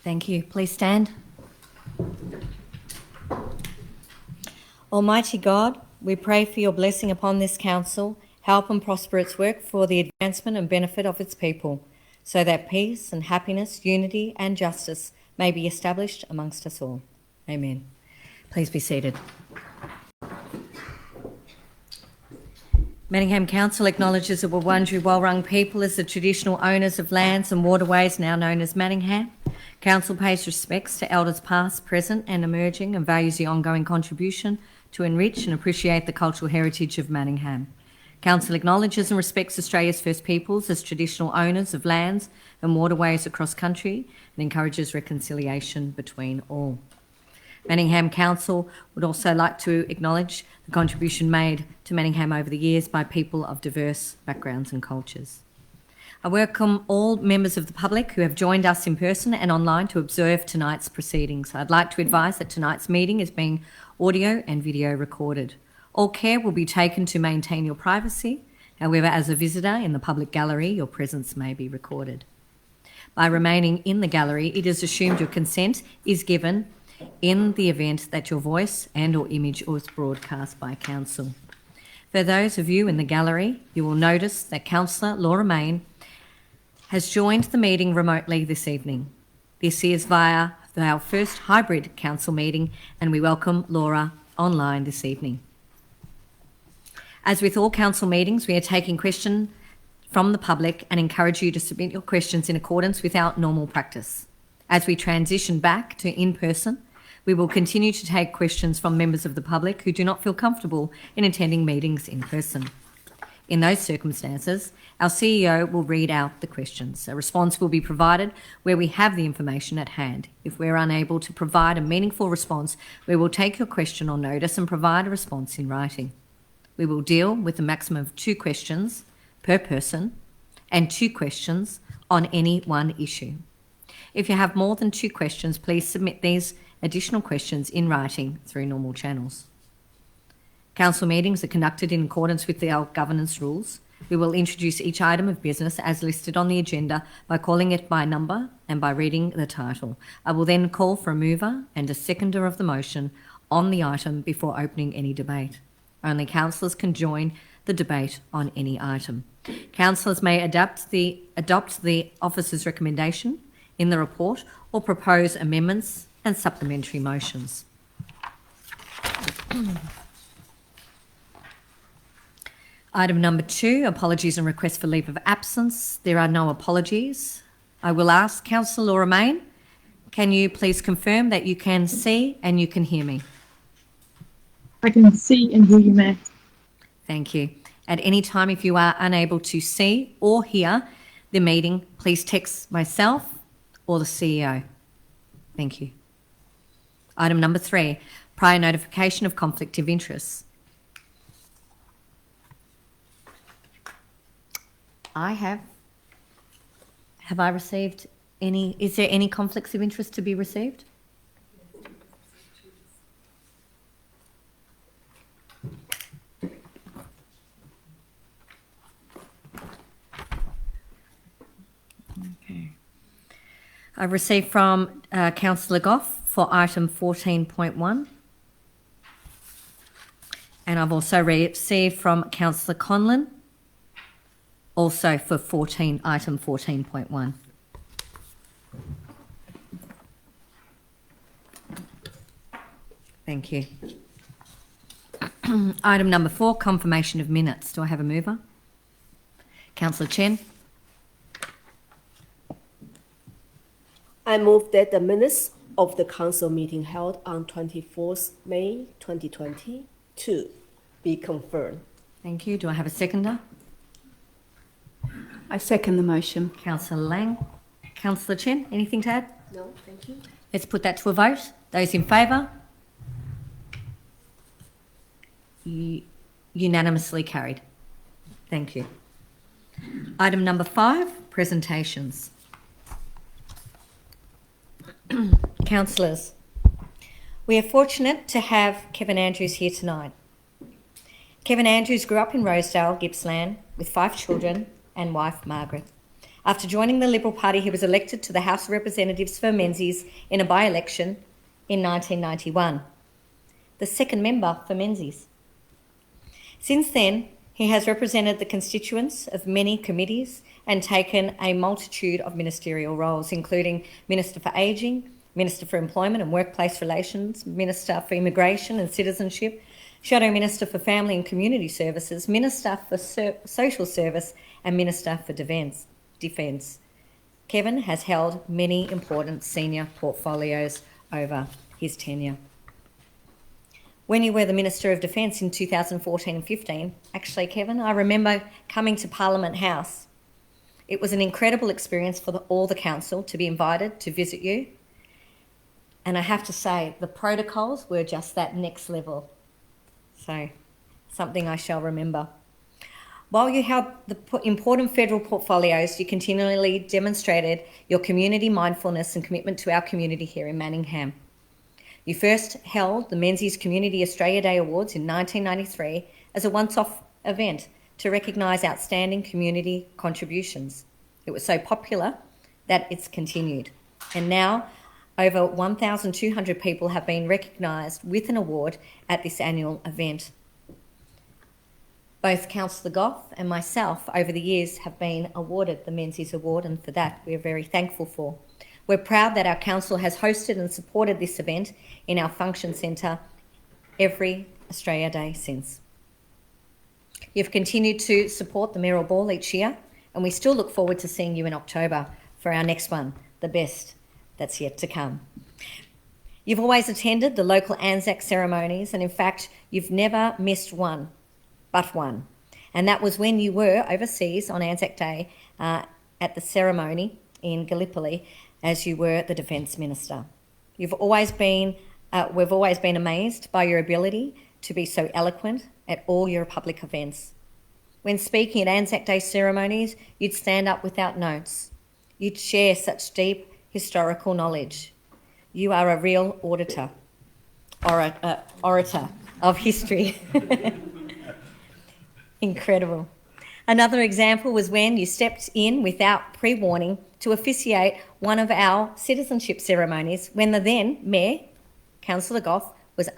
Thank you. Please stand. Almighty God, we pray for your blessing upon this council, help and prosper its work for the advancement and benefit of its people, so that peace and happiness, unity and justice may be established amongst us all. Amen. Please be seated. Manningham Council acknowledges the Wurundjeri Wurrung people as the traditional owners of lands and waterways now known as Manningham. Council pays respects to elders past, present and emerging, and values the ongoing contribution to enrich and appreciate the cultural heritage of Manningham. Council acknowledges and respects Australia's First Peoples as traditional owners of lands and waterways across country and encourages reconciliation between all. Manningham Council would also like to acknowledge the contribution made to Manningham over the years by people of diverse backgrounds and cultures. I welcome all members of the public who have joined us in person and online to observe tonight's proceedings. I'd like to advise that tonight's meeting is being audio and video recorded. All care will be taken to maintain your privacy. However, as a visitor in the public gallery, your presence may be recorded. By remaining in the gallery, it is assumed your consent is given in the event that your voice and or image is broadcast by Council. For those of you in the gallery, you will notice that Councillor Laura Mayne has joined the meeting remotely this evening. This is via our first hybrid council meeting, and we welcome Laura online this evening. As with all council meetings, we are taking questions from the public and encourage you to submit your questions in accordance with our normal practice. As we transition back to in-person, we will continue to take questions from members of the public who do not feel comfortable in attending meetings in person. In those circumstances, our CEO will read out the questions. A response will be provided where we have the information at hand. If we're unable to provide a meaningful response, we will take your question on notice and provide a response in writing. We will deal with a maximum of 2 questions per person and 2 questions on any one issue. If you have more than 2 questions, please submit these additional questions in writing through normal channels. Council meetings are conducted in accordance with our governance rules. We will introduce each item of business as listed on the agenda by calling it by number and by reading the title. I will then call for a mover and a seconder of the motion on the item before opening any debate. Only councillors can join the debate on any item. Councillors may adopt the officer's recommendation in the report or propose amendments and supplementary motions. Item number 2, apologies and requests for leave of absence. There are no apologies. I will ask Councillor Laura Mayne, can you please confirm that you can see and you can hear me? I can see and hear you, Mayor. Thank you. At any time, if you are unable to see or hear the meeting, please text myself or the CEO. Thank you. Item number 3, prior notification of conflict of interest. Have I received any, is there any conflicts of interest to be received? Okay. I've received from Councillor Goff for item 14.1. And I've also received from Councillor Conlon also for item 14.1. Thank you. Item number 4, confirmation of minutes. Do I have a mover? Councillor Chen. I move that the minutes of the council meeting held on 24th May 2022 be confirmed. Thank you. Do I have a seconder? I second the motion. Councillor Lang. Councillor Chen, anything to add? No, thank you. Let's put that to a vote. Those in favour? Unanimously carried. Thank you. Item number 5, presentations. Councillors, we are fortunate to have Kevin Andrews here tonight. Kevin Andrews grew up in Rosedale, Gippsland, with 5 children and wife Margaret. After joining the Liberal Party, he was elected to the House of Representatives for Menzies in a by-election in 1991, the second member for Menzies. Since then, he has represented the constituents of many committees and taken a multitude of ministerial roles, including Minister for Ageing, Minister for Employment and Workplace Relations, Minister for Immigration and Citizenship, Shadow Minister for Family and Community Services, Minister for Social Service and Minister for Defence. Kevin has held many important senior portfolios over his tenure. When you were the Minister of Defence in 2014 and 15, actually, Kevin, I remember coming to Parliament House. It was an incredible experience for all the council to be invited to visit you. And I have to say, the protocols were just that next level. So, something I shall remember. While you held the important federal portfolios, you continually demonstrated your community mindfulness and commitment to our community here in Manningham. You first held the Menzies Community Australia Day Awards in 1993 as a once-off event to recognise outstanding community contributions. It was so popular that it's continued. And now, over 1,200 people have been recognised with an award at this annual event. Both Councillor Goff and myself over the years have been awarded the Menzies Award, and for that we're very thankful for. We're proud that our council has hosted and supported this event in our function centre every Australia Day since. You've continued to support the Mayoral Ball each year, and we still look forward to seeing you in October for our next one, the best that's yet to come. You've always attended the local Anzac ceremonies, and in fact, you've never missed one, but one. And that was when you were overseas on Anzac Day at the ceremony in Gallipoli as you were the Defence Minister. We've always been amazed by your ability to be so eloquent at all your public events. When speaking at Anzac Day ceremonies, you'd stand up without notes. You'd share such deep historical knowledge. You are a real orator of history. Incredible. Another example was when you stepped in without pre-warning to officiate one of our citizenship ceremonies when the then Mayor, Councillor Goff, was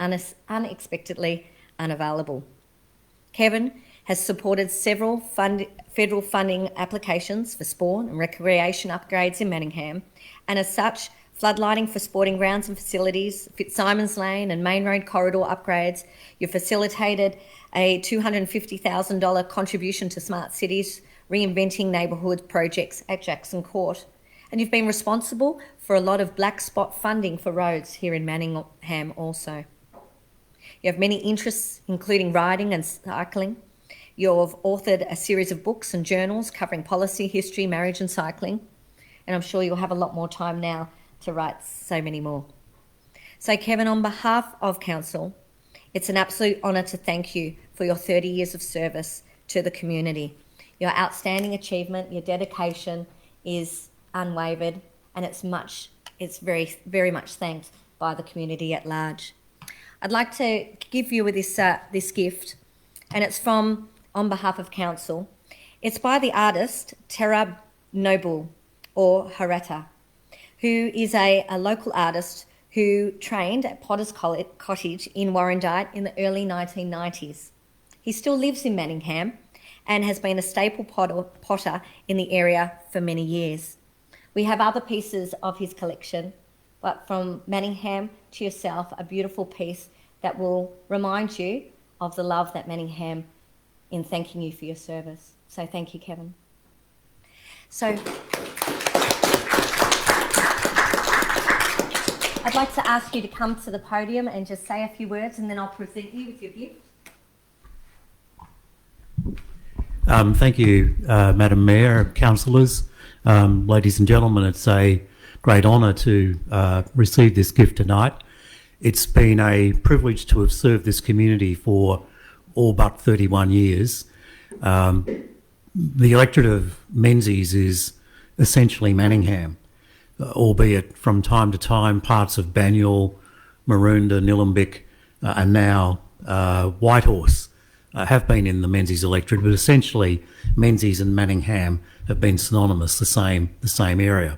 unexpectedly unavailable. Kevin has supported several federal funding applications for sport and recreation upgrades in Manningham, and as such, floodlighting for sporting grounds and facilities, Fitzsimons Lane and Main Road corridor upgrades. You facilitated a $250,000 contribution to Smart Cities, reinventing neighbourhood projects at Jackson Court. And you've been responsible for a lot of black spot funding for roads here in Manningham also. You have many interests, including riding and cycling. You've authored a series of books and journals covering policy, history, marriage and cycling. And I'm sure you'll have a lot more time now to write so many more. So Kevin, on behalf of Council, it's an absolute honour to thank you for your 30 years of service to the community. Your outstanding achievement, your dedication is unwavered, and it's very, very much thanked by the community at large. I'd like to give you this gift, and it's on behalf of Council. It's by the artist Tara Noble, or Harata, who is a local artist who trained at Potter's Cottage in Warrandyte in the early 1990s. He still lives in Manningham and has been a staple potter in the area for many years. We have other pieces of his collection, but from Manningham to yourself, a beautiful piece that will remind you of the love that Manningham in thanking you for your service. So thank you, Kevin. So I'd like to ask you to come to the podium and just say a few words, and then I'll present you with your gift. Thank you, Madam Mayor, Councillors, ladies and gentlemen. It's a great honour to receive this gift tonight. It's been a privilege to have served this community for all but 31 years. The electorate of Menzies is essentially Manningham, albeit from time to time parts of Banyule, Maroondah, Nillumbik and now Whitehorse have been in the Menzies electorate, but essentially Menzies and Manningham have been synonymous, the same area.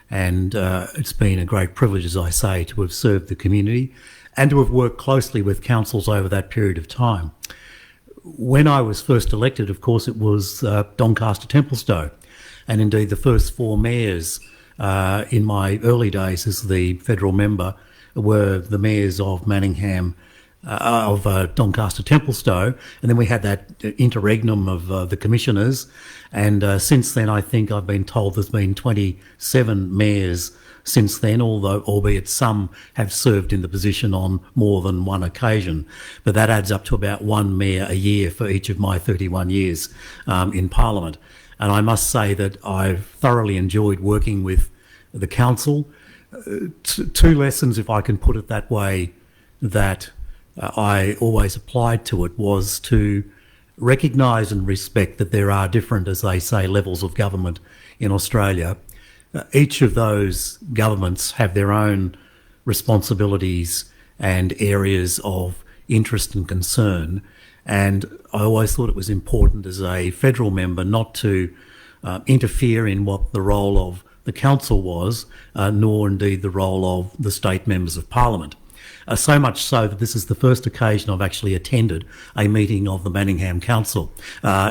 And it's been a great privilege, as I say, to have served the community and to have worked closely with councils over that period of time. When I was first elected, of course, it was Doncaster Templestowe, and indeed the first 4 mayors in my early days as the federal member were the mayors of Manningham, of Doncaster Templestowe, and then we had that interregnum of the commissioners, and since then I think I've been told there's been 27 mayors since then, although albeit some have served in the position on more than one occasion, but that adds up to about 1 mayor a year for each of my 31 years in Parliament. And I must say that I've thoroughly enjoyed working with the council. 2 lessons, if I can put it that way, that I always applied to it was to recognise and respect that there are different, as they say, levels of government in Australia. Each of those governments have their own responsibilities and areas of interest and concern, and I always thought it was important as a federal member not to interfere in what the role of the council was, nor indeed the role of the state members of parliament. So much so that this is the first occasion I've actually attended a meeting of the Manningham Council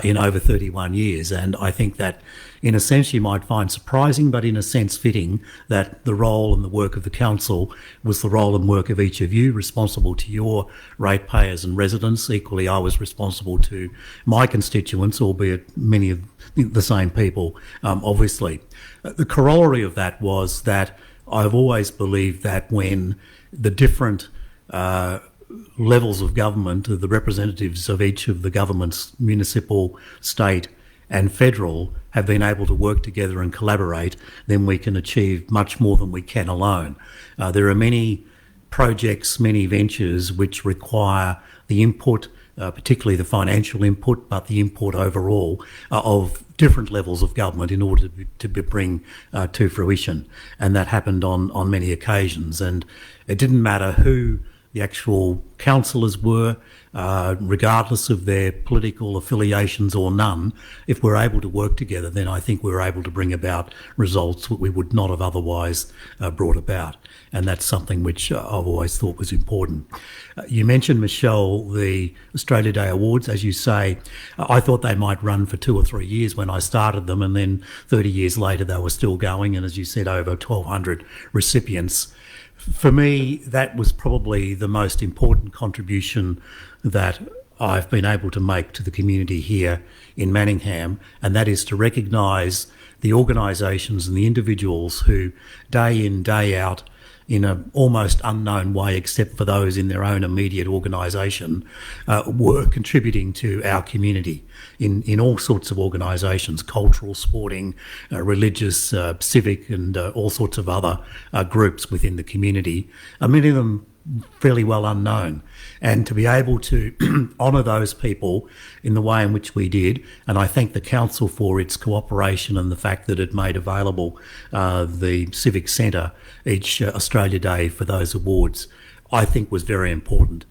in over 31 years. And I think that in a sense you might find surprising, but in a sense fitting, that the role and the work of the council was the role and work of each of you, responsible to your ratepayers and residents. Equally, I was responsible to my constituents, albeit many of the same people, obviously. The corollary of that was that I've always believed that when the different levels of government, the representatives of each of the governments, municipal, state and federal, have been able to work together and collaborate, then we can achieve much more than we can alone. There are many projects, many ventures which require the input, particularly the financial input, but the input overall of different levels of government in order to bring to fruition. And that happened on many occasions. And it didn't matter who the actual councillors were, regardless of their political affiliations or none. If we're able to work together, then I think we're able to bring about results that we would not have otherwise brought about. And that's something which I've always thought was important. You mentioned, Michelle, the Australia Day Awards. As you say, I thought they might run for 2 or 3 years when I started them, and then 30 years later they were still going, and as you said, over 1,200 recipients. For me, that was probably the most important contribution that I've been able to make to the community here in Manningham, and that is to recognise the organisations and the individuals who, day in, day out, in an almost unknown way, except for those in their own immediate organisation, were contributing to our community in all sorts of organisations, cultural, sporting, religious, civic, and all sorts of other groups within the community, many of them fairly well unknown. And to be able to honour those people in the way in which we did, and I thank the council for its cooperation and the fact that it made available the Civic Centre each Australia Day for those awards, I think was very important.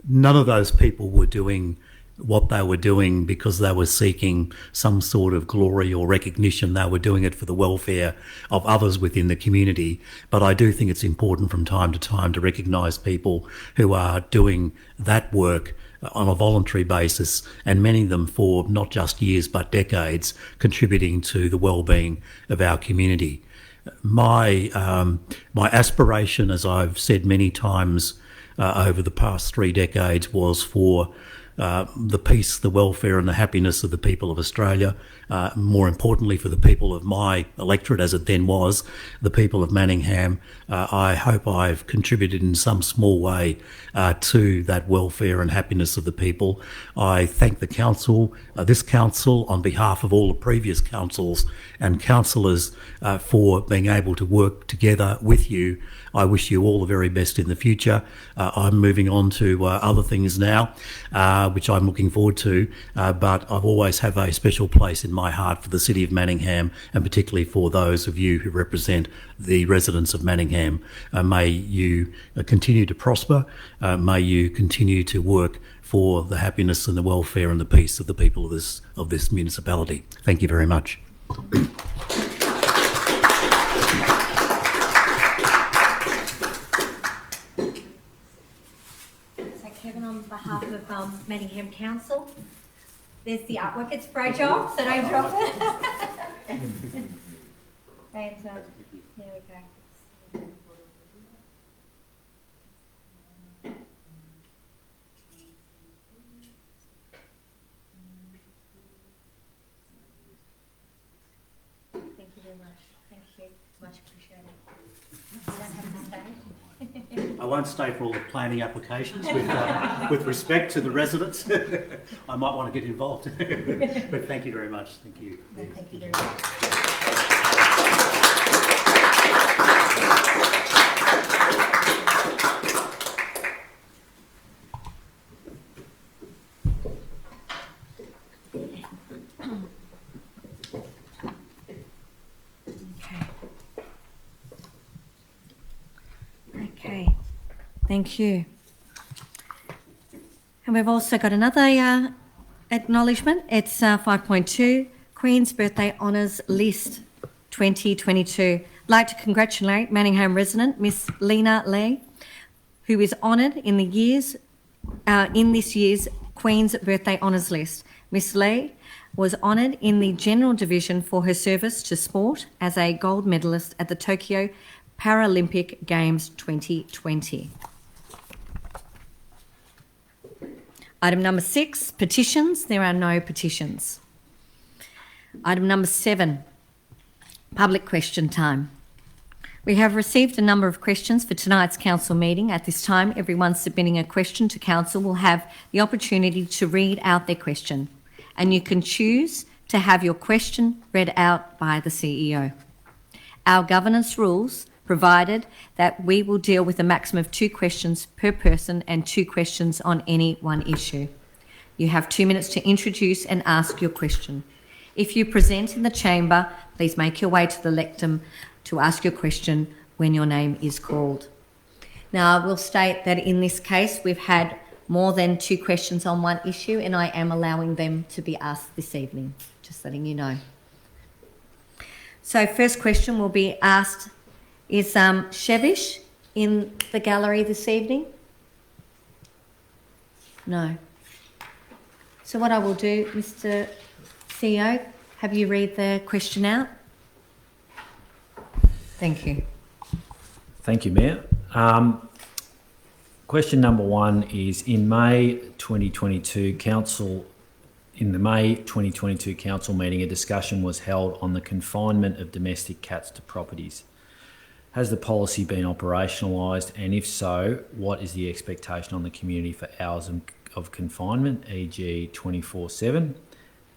None of those people were doing what they were doing because they were seeking some sort of glory or recognition. They were doing it for the welfare of others within the community. But I do think it's important from time to time to recognise people who are doing that work on a voluntary basis, and many of them for not just years but decades, contributing to the well-being of our community. My aspiration, as I've said many times over the past 3 decades, was for the peace, the welfare and the happiness of the people of Australia, more importantly for the people of my electorate, as it then was, the people of Manningham. I hope I've contributed in some small way to that welfare and happiness of the people. I thank the council, this council, on behalf of all the previous councils and councillors, for being able to work together with you. I wish you all the very best in the future. I'm moving on to other things now. which I'm looking forward to, but I've always have a special place in my heart for the City of Manningham, and particularly for those of you who represent the residents of Manningham. May you continue to prosper. May you continue to work for the happiness and the welfare and the peace of the people of this municipality. Thank you very much. So Kevin, on behalf of Manningham Council, there's the artwork. It's fragile, so don't drop it. And there we go. Thank you very much. Thank you. Much appreciated. You don't have to stay. I won't stay for all the planning applications with respect to the residents. I might want to get involved. But thank you very much. Thank you. No, thank you very much. Okay, thank you. And we've also got another acknowledgement. It's 5.2, Queen's Birthday Honours List 2022. I'd like to congratulate Manningham resident Miss Lena Lee, who is honoured in this year's Queen's Birthday Honours List. Miss Lee was honoured in the general division for her service to sport as a gold medalist at the Tokyo Paralympic Games 2020. Item number 6, petitions. There are no petitions. Item number 7, public question time. We have received a number of questions for tonight's council meeting. At this time, everyone submitting a question to council will have the opportunity to read out their question, and you can choose to have your question read out by the CEO. Our governance rules provided that we will deal with a maximum of 2 questions per person and 2 questions on any one issue. You have 2 minutes to introduce and ask your question. If you present in the chamber, please make your way to the lectern to ask your question when your name is called. Now, I will state that in this case, we've had more than 2 questions on one issue, and I am allowing them to be asked this evening, just letting you know. So first question will be asked, is Shevish in the gallery this evening? No. So what I will do, Mr. CEO, have you read the question out? Thank you. Thank you, Mayor. Question number 1 is, in the May 2022 council meeting, a discussion was held on the confinement of domestic cats to properties. Has the policy been operationalised, and if so, what is the expectation on the community for hours of confinement, e.g. 24/7?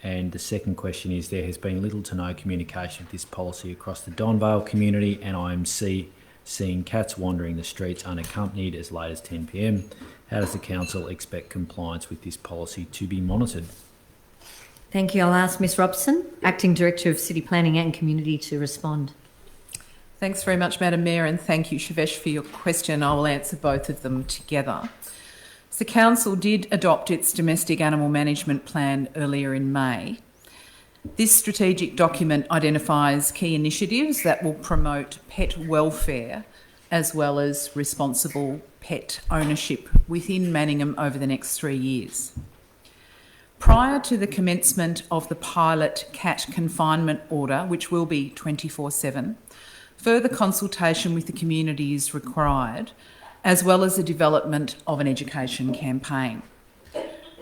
And the second question is, there has been little to no communication of this policy across the Don Vale community, and I am seeing cats wandering the streets unaccompanied as late as 10 p.m. How does the council expect compliance with this policy to be monitored? Thank you. I'll ask Ms Robson, Acting Director of City Planning and Community, to respond. Thanks very much, Madam Mayor, and thank you, Shevesh, for your question. I will answer both of them together. So Council did adopt its domestic animal management plan earlier in May. This strategic document identifies key initiatives that will promote pet welfare as well as responsible pet ownership within Manningham over the next 3 years. Prior to the commencement of the pilot cat confinement order, which will be 24/7, further consultation with the community is required, as well as the development of an education campaign.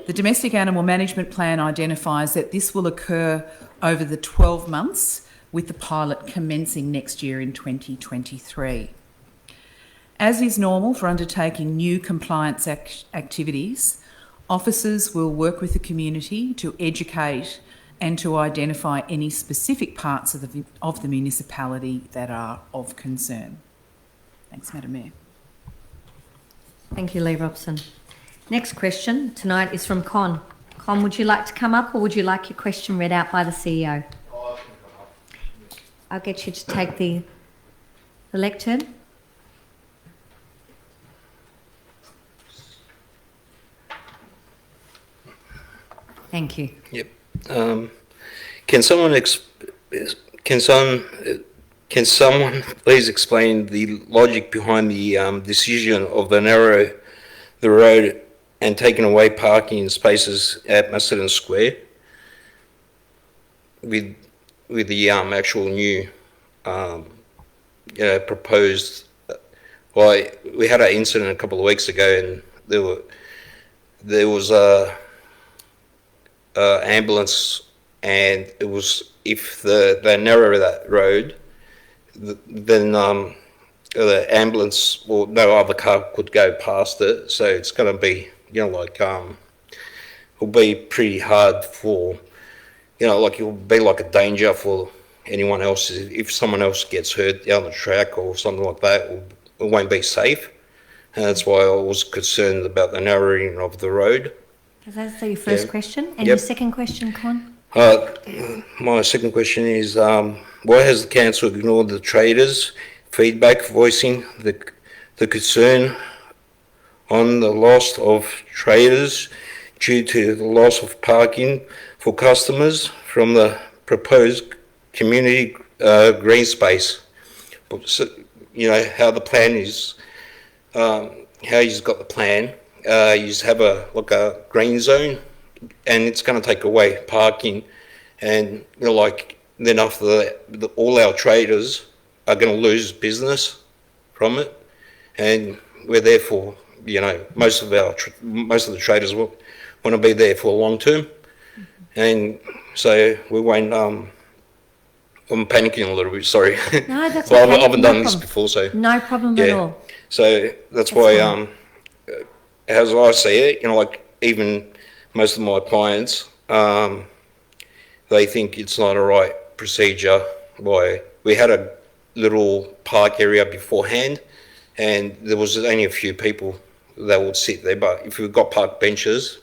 The Domestic Animal Management Plan identifies that this will occur over the 12 months, with the pilot commencing next year in 2023. As is normal for undertaking new compliance activities, officers will work with the community to educate and to identify any specific parts of the municipality that are of concern. Thanks, Madam Mayor. Thank you, Lee Robson. Next question tonight is from Con. Con, would you like to come up or would you like your question read out by the CEO? I'll get you to take the lectern. Thank you. Yep. Can someone can someone please explain the logic behind the decision of the narrow the road and taking away parking spaces at Madison Square with the actual new proposed? Well, we had an incident a couple of weeks ago, and there was a ambulance, and it was, if they narrow that road, then the ambulance or no other car could go past it. So it's going to be, it'll be pretty hard for, it'll be like a danger for anyone else. If someone else gets hurt down the track or something like that, it won't be safe. And that's why I was concerned about the narrowing of the road. Is that your first question? And Yep. your second question, Con? My second question is, why has the council ignored the traders' feedback voicing the concern on the loss of traders due to the loss of parking for customers from the proposed community green space? So, how the plan is, how he's got the plan. You just have a green zone, and it's going to take away parking, and then after that, all our traders are going to lose business from it, and we're therefore, most of the traders want to be there for long term, and so we won't. I'm panicking a little bit. Sorry. No, that's well, okay. I haven't No done this problem. before, so No problem at all. so that's why. As I see it, even most of my clients, they think it's not a right procedure. Why we had a little park area beforehand, and there was only a few people that would sit there. But if we've got park benches,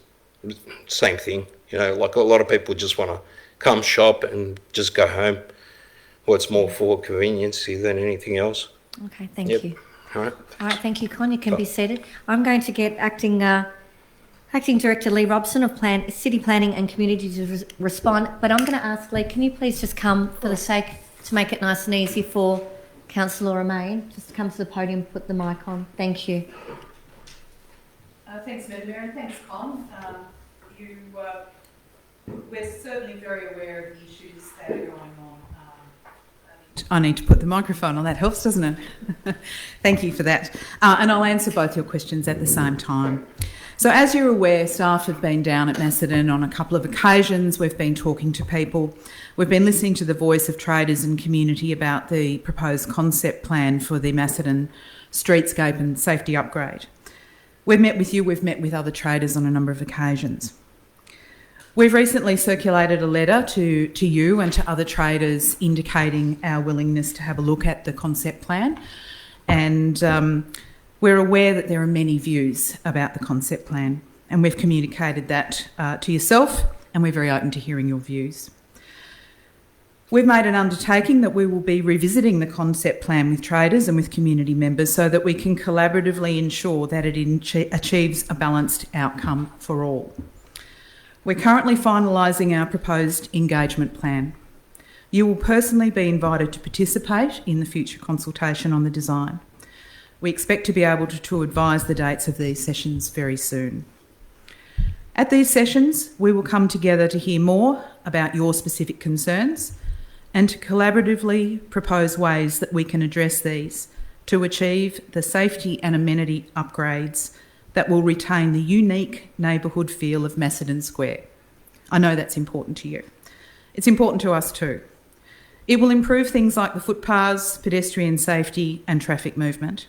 same thing. A lot of people just want to come shop and just go home. Well, it's more for convenience than anything else. Okay, thank Yep. you. All right. All right, thank you, Con. You can be seated. I'm going to get Acting Director Lee Robson of City Planning and Community to respond, but I'm going to ask Lee, can you please just come for the sake, to make it nice and easy for Councillor Romain, just come to the podium, put the mic on. Thank you. Thanks, Madam Mayor, and thanks, Con. We're certainly very aware of the issues that are going on. I need to put the microphone on. That helps, doesn't it? Thank you for that. And I'll answer both your questions at the same time. So as you're aware, staff have been down at Macedon on a couple of occasions. We've been talking to people. We've been listening to the voice of traders and community about the proposed concept plan for the Macedon streetscape and safety upgrade. We've met with you, we've met with other traders on a number of occasions. We've recently circulated a letter to you and to other traders indicating our willingness to have a look at the concept plan, and we're aware that there are many views about the concept plan, and we've communicated that to yourself, and we're very open to hearing your views. We've made an undertaking that we will be revisiting the concept plan with traders and with community members so that we can collaboratively ensure that it achieves a balanced outcome for all. We're currently finalising our proposed engagement plan. You will personally be invited to participate in the future consultation on the design. We expect to be able to advise the dates of these sessions very soon. At these sessions, we will come together to hear more about your specific concerns and to collaboratively propose ways that we can address these to achieve the safety and amenity upgrades that will retain the unique neighbourhood feel of Macedon Square. I know that's important to you. It's important to us too. It will improve things like the footpaths, pedestrian safety and traffic movement.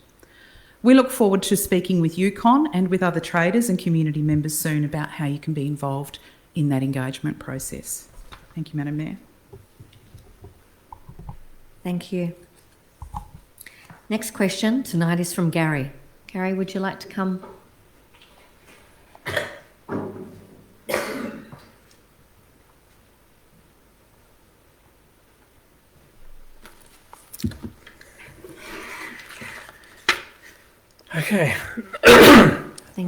We look forward to speaking with you, Con, and with other traders and community members soon about how you can be involved in that engagement process. Thank you, Madam Mayor. Thank you. Next question tonight is from Gary. Gary, would you like to come? Okay.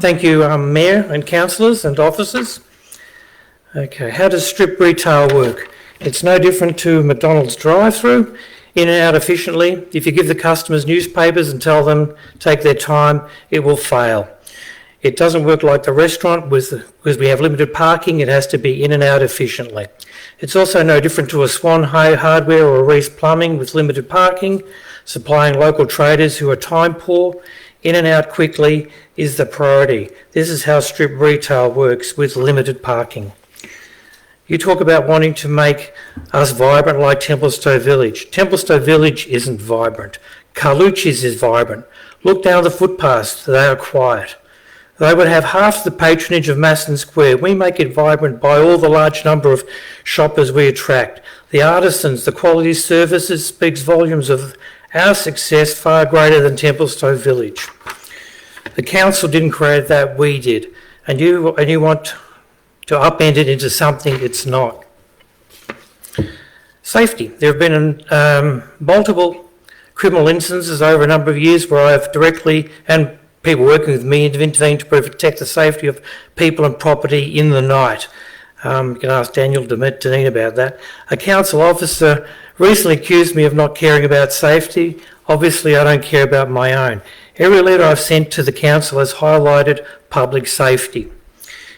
Thank you, Mayor and councillors and officers. Okay, how does strip retail work? It's no different to McDonald's drive-through, in and out efficiently. If you give the customers newspapers and tell them take their time, it will fail. It doesn't work like the restaurant because we have limited parking. It has to be in and out efficiently. It's also no different to a Swan Hardware or a Reese Plumbing with limited parking, supplying local traders who are time poor. In and out quickly is the priority. This is how strip retail works with limited parking. You talk about wanting to make us vibrant like Templestowe Village. Templestowe Village isn't vibrant. Carlucci's is vibrant. Look down the footpaths, they are quiet. They would have half the patronage of Madison Square. We make it vibrant by all the large number of shoppers we attract. The artisans, the quality services speaks volumes of our success far greater than Templestowe Village. The council didn't create that, we did. And you want to upend it into something it's not. Safety. There have been multiple criminal instances over a number of years where I have directly, and people working with me, intervened to protect the safety of people and property in the night. You can ask Daniel Deneen about that. A council officer recently accused me of not caring about safety. Obviously, I don't care about my own. Every letter I've sent to the council has highlighted public safety.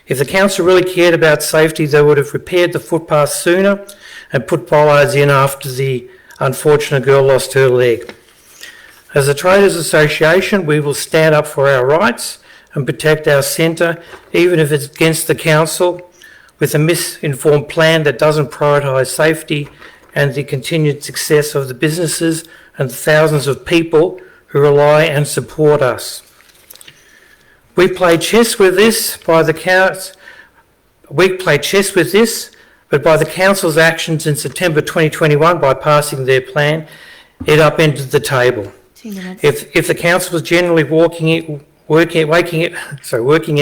If the council really cared about safety, they would have repaired the footpath sooner and put bollards in after the unfortunate girl lost her leg. As a Traders Association, we will stand up for our rights and protect our centre, even if it's against the council, with a misinformed plan that doesn't prioritise safety and the continued success of the businesses and the thousands of people who rely and support us. We play chess with this, but by the council's actions in September 2021 by passing their plan, it upended the table. 2 minutes. If the council was generally working in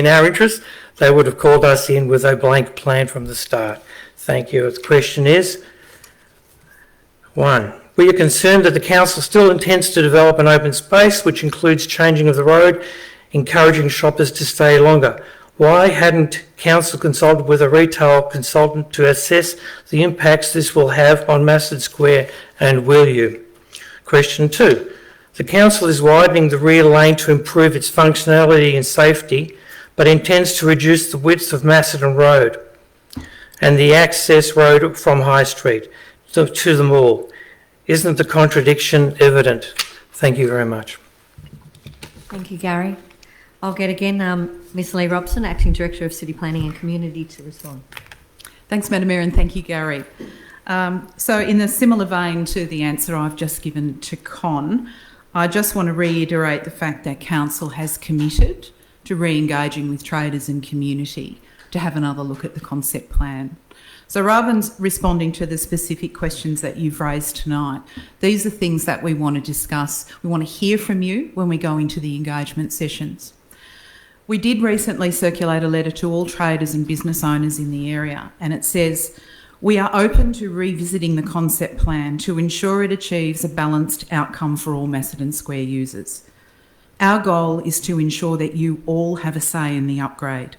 our interest, they would have called us in with a blank plan from the start. Thank you. The question is, 1. We are concerned that the council still intends to develop an open space, which includes changing of the road, encouraging shoppers to stay longer. Why hadn't council consulted with a retail consultant to assess the impacts this will have on Madison Square, and will you? Question 2. The council is widening the rear lane to improve its functionality and safety, but intends to reduce the width of Macedon Road and the access road from High Street to the mall. Isn't the contradiction evident? Thank you very much. Thank you, Gary. I'll get again Ms Lee Robson, Acting Director of City Planning and Community, to respond. Thanks, Madam Mayor, and thank you, Gary. So in a similar vein to the answer I've just given to Con, I just want to reiterate the fact that Council has committed to re-engaging with traders and community to have another look at the concept plan. So rather than responding to the specific questions that you've raised tonight, these are things that we want to discuss. We want to hear from you when we go into the engagement sessions. We did recently circulate a letter to all traders and business owners in the area, and it says, we are open to revisiting the concept plan to ensure it achieves a balanced outcome for all Macedon Square users. Our goal is to ensure that you all have a say in the upgrade,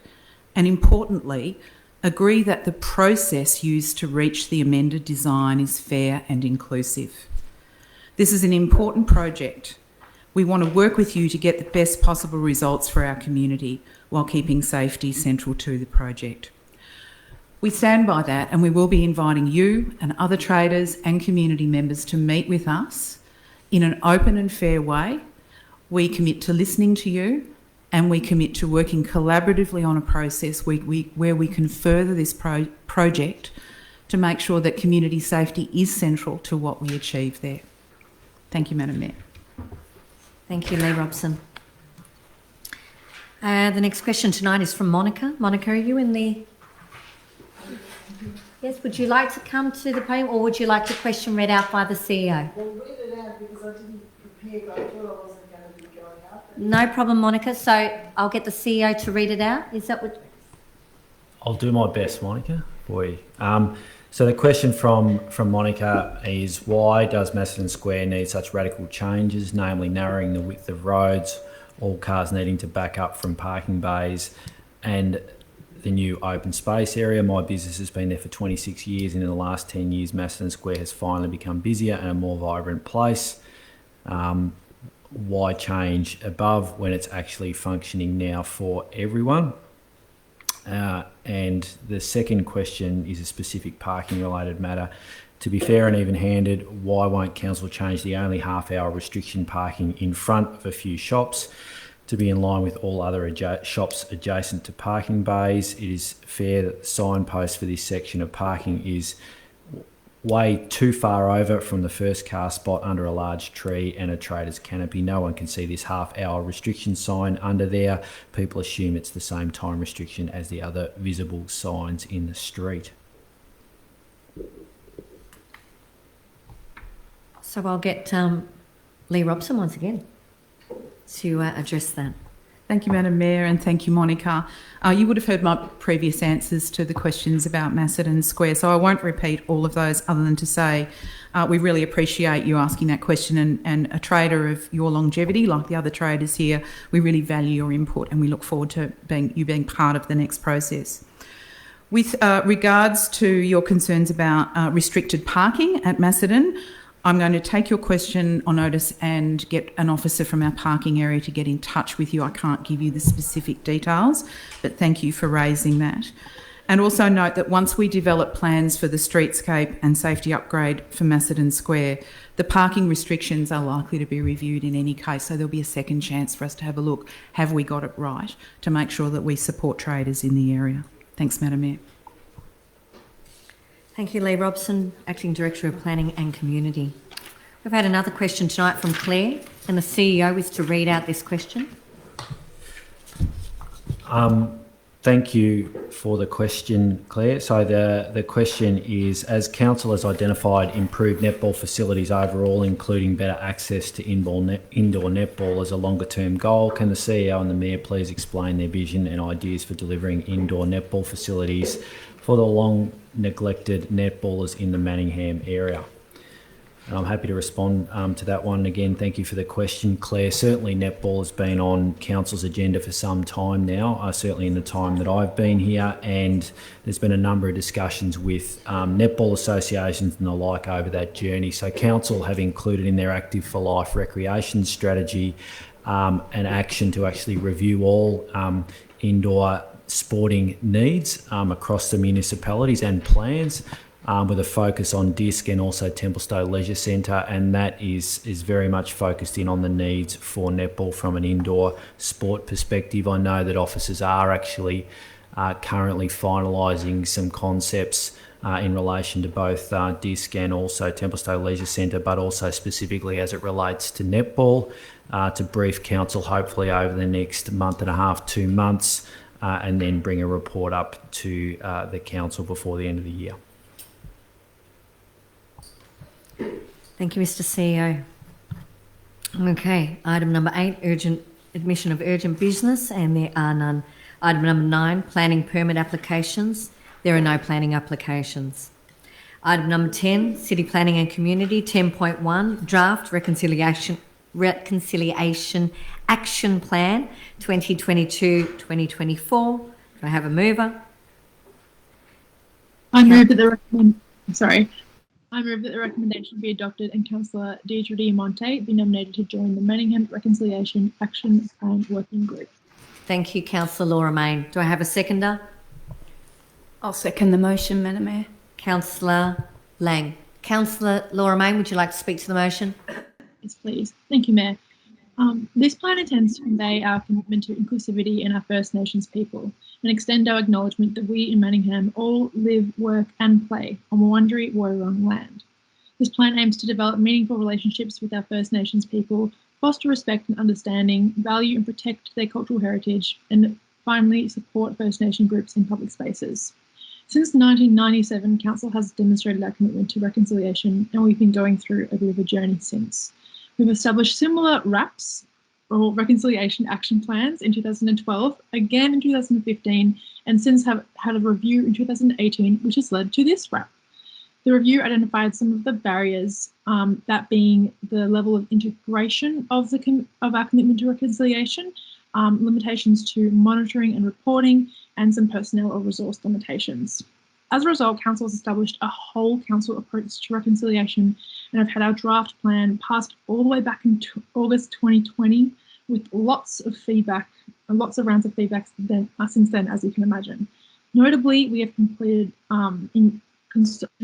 and importantly, agree that the process used to reach the amended design is fair and inclusive. This is an important project. We want to work with you to get the best possible results for our community while keeping safety central to the project. We stand by that, and we will be inviting you and other traders and community members to meet with us in an open and fair way. We commit to listening to you, and we commit to working collaboratively on a process where we can further this project to make sure that community safety is central to what we achieve there. Thank you, Madam Mayor. Thank you, Lee Robson. The next question tonight is from Monica. Monica, are you in the... Yes, would you like to come to the podium, or would you like the question read out by the CEO? Well, read it out because I didn't prepare, but I thought I wasn't going to be going up. No problem, Monica. So I'll get the CEO to read it out. Is that what... I'll do my best, Monica, for you. So the question from Monica is, why does Macedon Square need such radical changes, namely narrowing the width of roads all cars needing to back up from parking bays, and the new open space area. My business has been there for 26 years, and in the last 10 years, Madison Square has finally become busier and a more vibrant place. Why change above when it's actually functioning now for everyone? And the second question is a specific parking related matter. To be fair and even-handed, why won't council change the only half-hour restriction parking in front of a few shops to be in line with all other shops adjacent to parking bays? It is fair that the signpost for this section of parking is way too far over from the first car spot under a large tree and a trader's canopy. No one can see this half-hour restriction sign under there. People assume it's the same time restriction as the other visible signs in the street. So I'll get Lee Robson once again to address that. Thank you, Madam Mayor, and thank you, Monica. You would have heard my previous answers to the questions about Macedon Square, so I won't repeat all of those other than to say we really appreciate you asking that question, and a trader of your longevity, like the other traders here, we really value your input and we look forward to you being part of the next process. With regards to your concerns about restricted parking at Macedon, I'm going to take your question on notice and get an officer from our parking area to get in touch with you. I can't give you the specific details, but thank you for raising that. And also note that once we develop plans for the streetscape and safety upgrade for Macedon Square, the parking restrictions are likely to be reviewed in any case, so there'll be a second chance for us to have a look, have we got it right, to make sure that we support traders in the area. Thanks, Madam Mayor. Thank you, Lee Robson, Acting Director of Planning and Community. We've had another question tonight from Claire, and the CEO is to read out this question. Thank you for the question, Claire. So the question is, as council has identified improved netball facilities overall, including better access to indoor netball as a longer term goal, can the CEO and the Mayor please explain their vision and ideas for delivering indoor netball facilities for the long neglected netballers in the Manningham area? And I'm happy to respond to that one. Again, thank you for the question, Claire. Certainly netball has been on council's agenda for some time now, certainly in the time that I've been here, and there's been a number of discussions with netball associations and the like over that journey. So council have included in their Active for Life recreation strategy an action to actually review all indoor sporting needs across the municipalities and plans, with a focus on DISC and also Templestowe Leisure Centre, and that is very much focused in on the needs for netball from an indoor sport perspective. I know that officers are actually currently finalising some concepts in relation to both DISC and also Templestowe Leisure Centre, but also specifically as it relates to netball, to brief council hopefully over the next month and a half, 2 months, and then bring a report up to the council before the end of the year. Thank you, Mr. CEO. Okay, item number 8, urgent admission of urgent business, and there are none. Item number 9, planning permit applications. There are no planning applications. Item number 10, city planning and community. 10.1, draft reconciliation action plan 2022-2024. Do I have a mover? I move that the recommendation be adopted and Councillor Deidre Diamante be nominated to join the Manningham Reconciliation Action Plan Working Group. Thank you, Councillor Laura Main. Do I have a seconder? I'll second the motion, Madam Mayor. Councillor Lang. Councillor Laura Main, would you like to speak to the motion? Yes, please. Thank you, Mayor. This plan intends to convey our commitment to inclusivity in our First Nations people and extend our acknowledgement that we in Manningham all live, work and play on Wurundjeri Woi-wurrung land. This plan aims to develop meaningful relationships with our First Nations people, foster respect and understanding, value and protect their cultural heritage, and finally support First Nation groups in public spaces. Since 1997, Council has demonstrated our commitment to reconciliation, and we've been going through a bit of a journey since. We've established similar RAPs, or Reconciliation Action Plans, in 2012, again in 2015, and since have had a review in 2018, which has led to this RAP. The review identified some of the barriers, that being the level of integration of our commitment to reconciliation, limitations to monitoring and reporting, and some personnel or resource limitations. As a result, Council has established a whole council approach to reconciliation and have had our draft plan passed all the way back in August 2020 with lots of feedback and lots of rounds of feedback since then, as you can imagine. Notably, we have completed in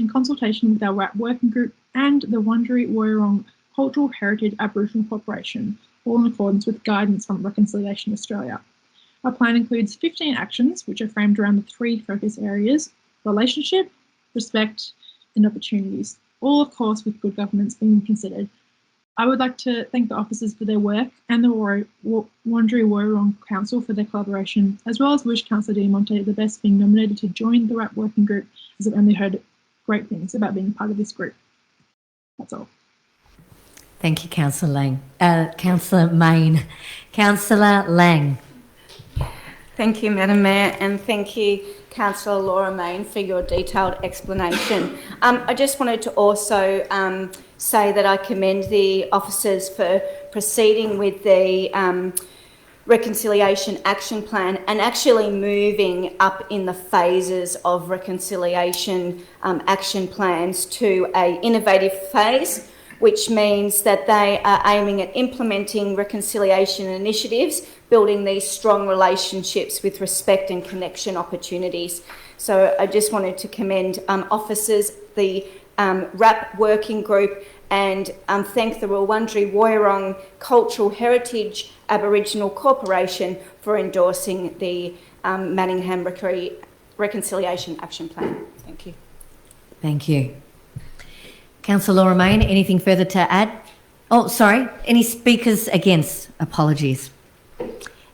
consultation with our RAP working group and the Wurundjeri Woiwurrung Cultural Heritage Aboriginal Corporation, all in accordance with guidance from Reconciliation Australia. Our plan includes 15 actions, which are framed around the 3 focus areas: relationship, respect, and opportunities, all of course with good governance being considered. I would like to thank the officers for their work and the Wurundjeri Woiwurrung Council for their collaboration, as well as wish Councillor Diamonte the best being nominated to join the RAP working group, as I've only heard great things about being part of this group. That's all. Thank you, Councillor Lang. Councillor Main. Councillor Lang. Thank you, Madam Mayor, and thank you, Councillor Laura Main, for your detailed explanation. I just wanted to also say that I commend the officers for proceeding with the Reconciliation Action Plan and actually moving up in the phases of reconciliation action plans to an innovative phase, which means that they are aiming at implementing reconciliation initiatives, building these strong relationships with respect and connection opportunities. So I just wanted to commend officers, the RAP working group, and thank the Wurundjeri Woiwurrung Cultural Heritage Aboriginal Corporation for endorsing the Manningham Reconciliation Action Plan. Thank you. Thank you. Councillor Laura Main, anything further to add? Oh, sorry. Any speakers against? Apologies.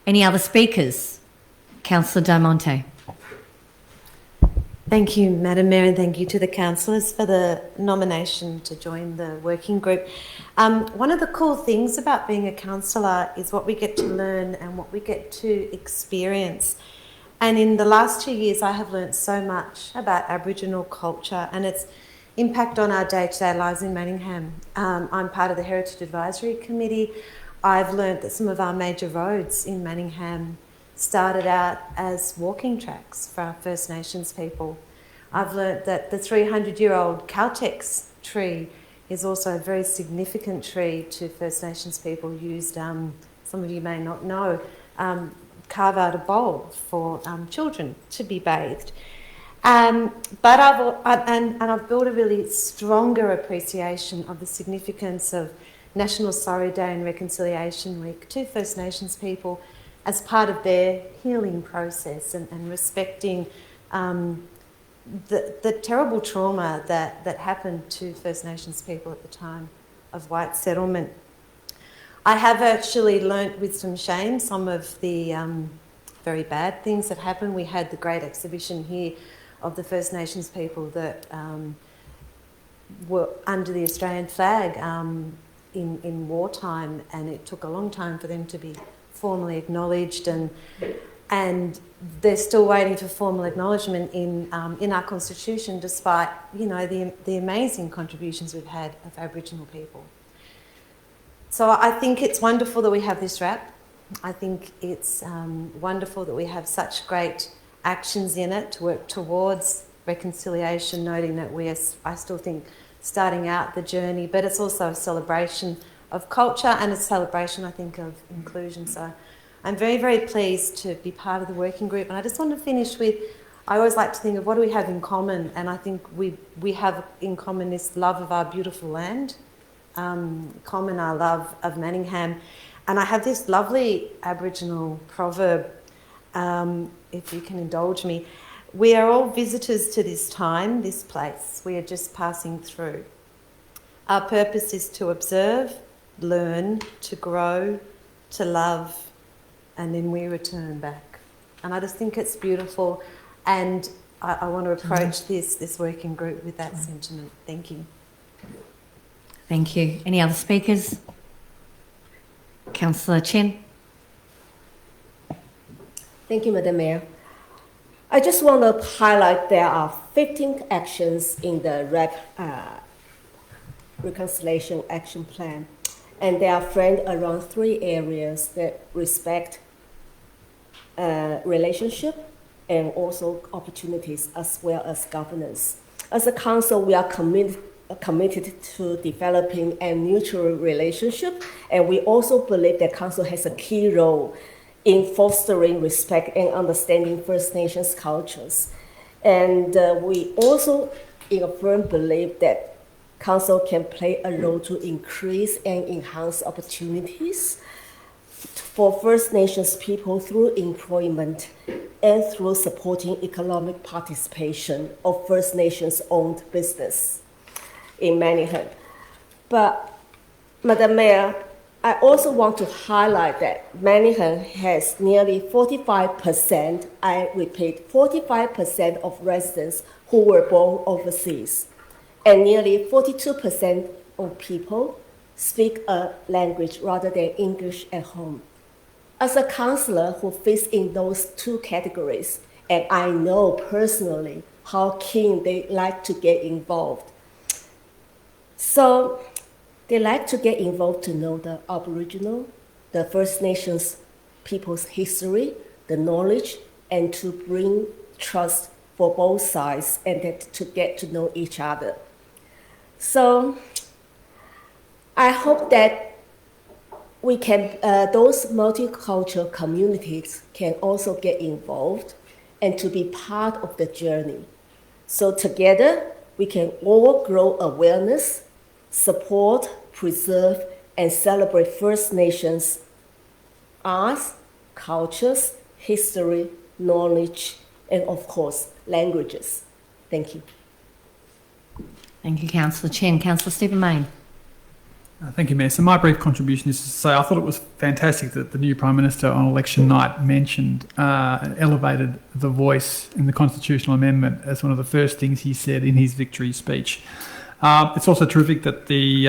Any other speakers? Councillor Diamonte. Thank you, Madam Mayor, and thank you to the councillors for the nomination to join the working group. One of the cool things about being a councillor is what we get to learn and what we get to experience. And in the last 2 years, I have learnt so much about Aboriginal culture and its impact on our day-to-day lives in Manningham. I'm part of the Heritage Advisory Committee. I've learnt that some of our major roads in Manningham started out as walking tracks for our First Nations people. I've learnt that the 300-year-old Caltex tree is also a very significant tree to First Nations people. Used, some of you may not know, carve out a bowl for children to be bathed. But I've built a really stronger appreciation of the significance of National Sorry Day and Reconciliation Week to First Nations people as part of their healing process and respecting the terrible trauma that happened to First Nations people at the time of white settlement. I have actually learnt with some shame some of the very bad things that happened. We had the great exhibition here of the First Nations people that were under the Australian flag in wartime, and it took a long time for them to be formally acknowledged, and they're still waiting for formal acknowledgement in our Constitution, despite the amazing contributions we've had of Aboriginal people. So I think it's wonderful that we have this RAP. I think it's wonderful that we have such great actions in it to work towards reconciliation, noting that I still think, starting out the journey, but it's also a celebration of culture and a celebration, I think, of inclusion. So I'm very, very pleased to be part of the working group. And I just want to finish with, I always like to think of what do we have in common, and I think we have in common this love of our beautiful land, common our love of Manningham. And I have this lovely Aboriginal proverb, if you can indulge me. We are all visitors to this time, this place. We are just passing through. Our purpose is to observe, learn, to grow, to love, and then we return back. And I just think it's beautiful, and I want to approach this working group with that sentiment. Thank you. Thank you. Any other speakers? Councillor Chen. Thank you, Madam Mayor. I just want to highlight there are 15 actions in the Reconciliation Action Plan, and they are framed around 3 areas: that respect, relationship, and also opportunities, as well as governance. As a council, we are committed to developing a mutual relationship, and we also believe that council has a key role in fostering respect and understanding First Nations cultures. And we also, in a firm belief that council can play a role to increase and enhance opportunities for First Nations people through employment and through supporting economic participation of First Nations-owned business in Manningham. But, Madam Mayor, I also want to highlight that Manningham has nearly 45%, I repeat, 45% of residents who were born overseas, and nearly 42% of people speak a language rather than English at home. As a councillor who fits in those 2 categories, and I know personally how keen they like to get involved. So they like to get involved to know the Aboriginal, the First Nations people's history, the knowledge, and to bring trust for both sides and to get to know each other. So I hope that we can, those multicultural communities can also get involved and to be part of the journey. So together, we can all grow awareness, support, preserve, and celebrate First Nations arts, cultures, history, knowledge, and of course, languages. Thank you. Thank you, Councillor Chen. Councillor Stephen Mayne. Thank you, Mayor. So my brief contribution is to say I thought it was fantastic that the new Prime Minister on election night mentioned and elevated the voice in the constitutional amendment as one of the first things he said in his victory speech. It's also terrific that the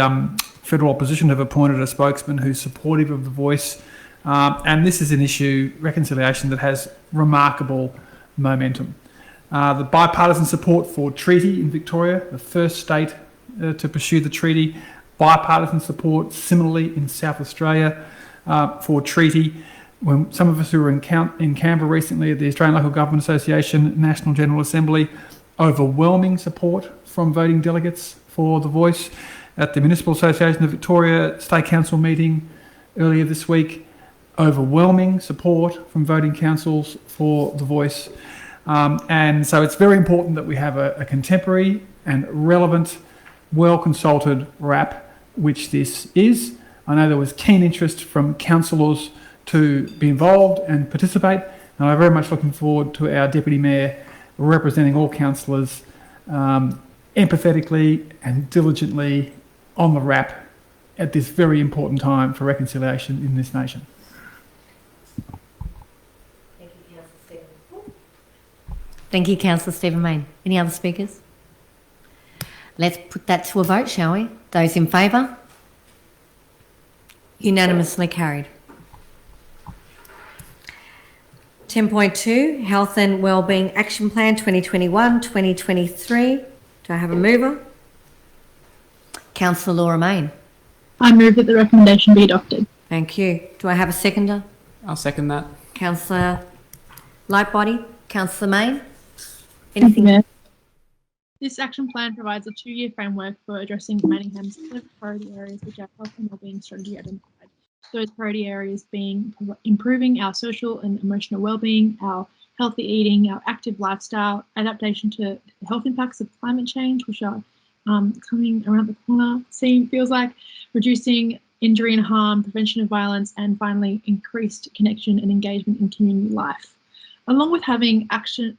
federal opposition have appointed a spokesman who's supportive of the voice, and this is an issue, reconciliation, that has remarkable momentum. The bipartisan support for treaty in Victoria, the first state to pursue the treaty, bipartisan support similarly in South Australia for treaty. When some of us who were in Canberra recently at the Australian Local Government Association National General Assembly, overwhelming support from voting delegates for the voice. At the Municipal Association of Victoria State Council meeting earlier this week, overwhelming support from voting councils for the voice. And so it's very important that we have a contemporary and relevant, well-consulted RAP, which this is. I know there was keen interest from councillors to be involved and participate, and I'm very much looking forward to our Deputy Mayor representing all councillors empathetically and diligently on the RAP at this very important time for reconciliation in this nation. Thank you, Councillor Stephen Mayne. Any other speakers? Let's put that to a vote, shall we? Those in favour? Unanimously carried. 10.2, Health and Wellbeing Action Plan 2021-2023. Do I have a mover? Councillor Laura Mayne. I move that the recommendation be adopted. Thank you. Do I have a seconder? I'll second that. Councillor Lightbody. Councillor Mayne. Thank you, Mayor. This action plan provides a 2-year framework for addressing Manningham's 5 priority areas, which our health and wellbeing strategy identified. Those priority areas being improving our social and emotional wellbeing, our healthy eating, our active lifestyle, adaptation to the health impacts of climate change, which are coming around the corner, feels like, reducing injury and harm, prevention of violence, and finally increased connection and engagement in community life. Along with having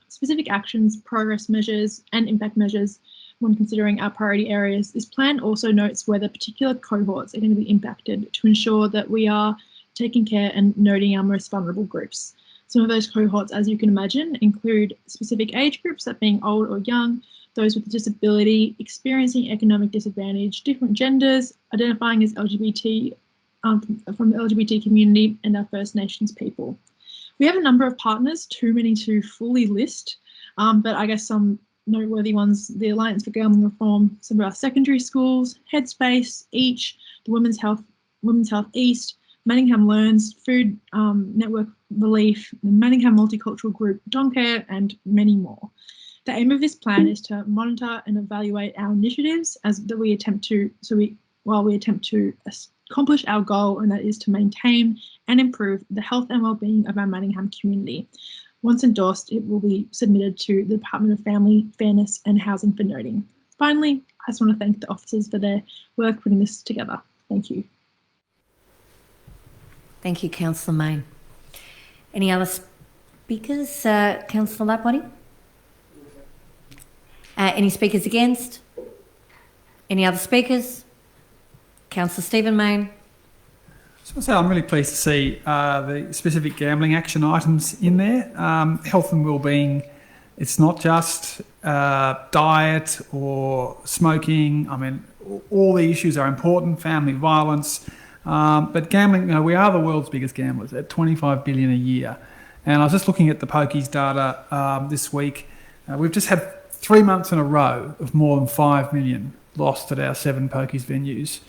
specific actions, progress measures, and impact measures when considering our priority areas, this plan also notes whether particular cohorts are going to be impacted to ensure that we are taking care and noting our most vulnerable groups. Some of those cohorts, as you can imagine, include specific age groups, that being old or young, those with disability, experiencing economic disadvantage, different genders, identifying as LGBT from the LGBT community, and our First Nations people. We have a number of partners, too many to fully list, but I guess some noteworthy ones: the Alliance for Gambling Reform, some of our secondary schools, Headspace, Each, the Women's Health East, Manningham Learns, Food Network Relief, the Manningham Multicultural Group, Doncaster, and many more. The aim of this plan is to monitor and evaluate our initiatives while we attempt to accomplish our goal, and that is to maintain and improve the health and well-being of our Manningham community. Once endorsed, it will be submitted to the Department of Family, Fairness and Housing for noting. Finally, I just want to thank the officers for their work putting this together. Thank you. Thank you, Councillor Main. Any other speakers? Councillor Lapbody? Any speakers against? Any other speakers? Councillor Stephen Main. So I'm really pleased to see the specific gambling action items in there. Health and wellbeing, it's not just diet or smoking. I mean, all the issues are important, family violence. But gambling, we are the world's biggest gamblers at $25 billion a year. And I was just looking at the pokies data this week. We've just had 3 months in a row of more than 5 million lost at our 7 pokies venues.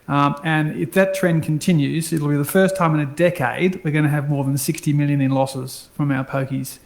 And if that trend continues, it'll be the first time in a decade we're going to have more than 60 million in losses from our pokies.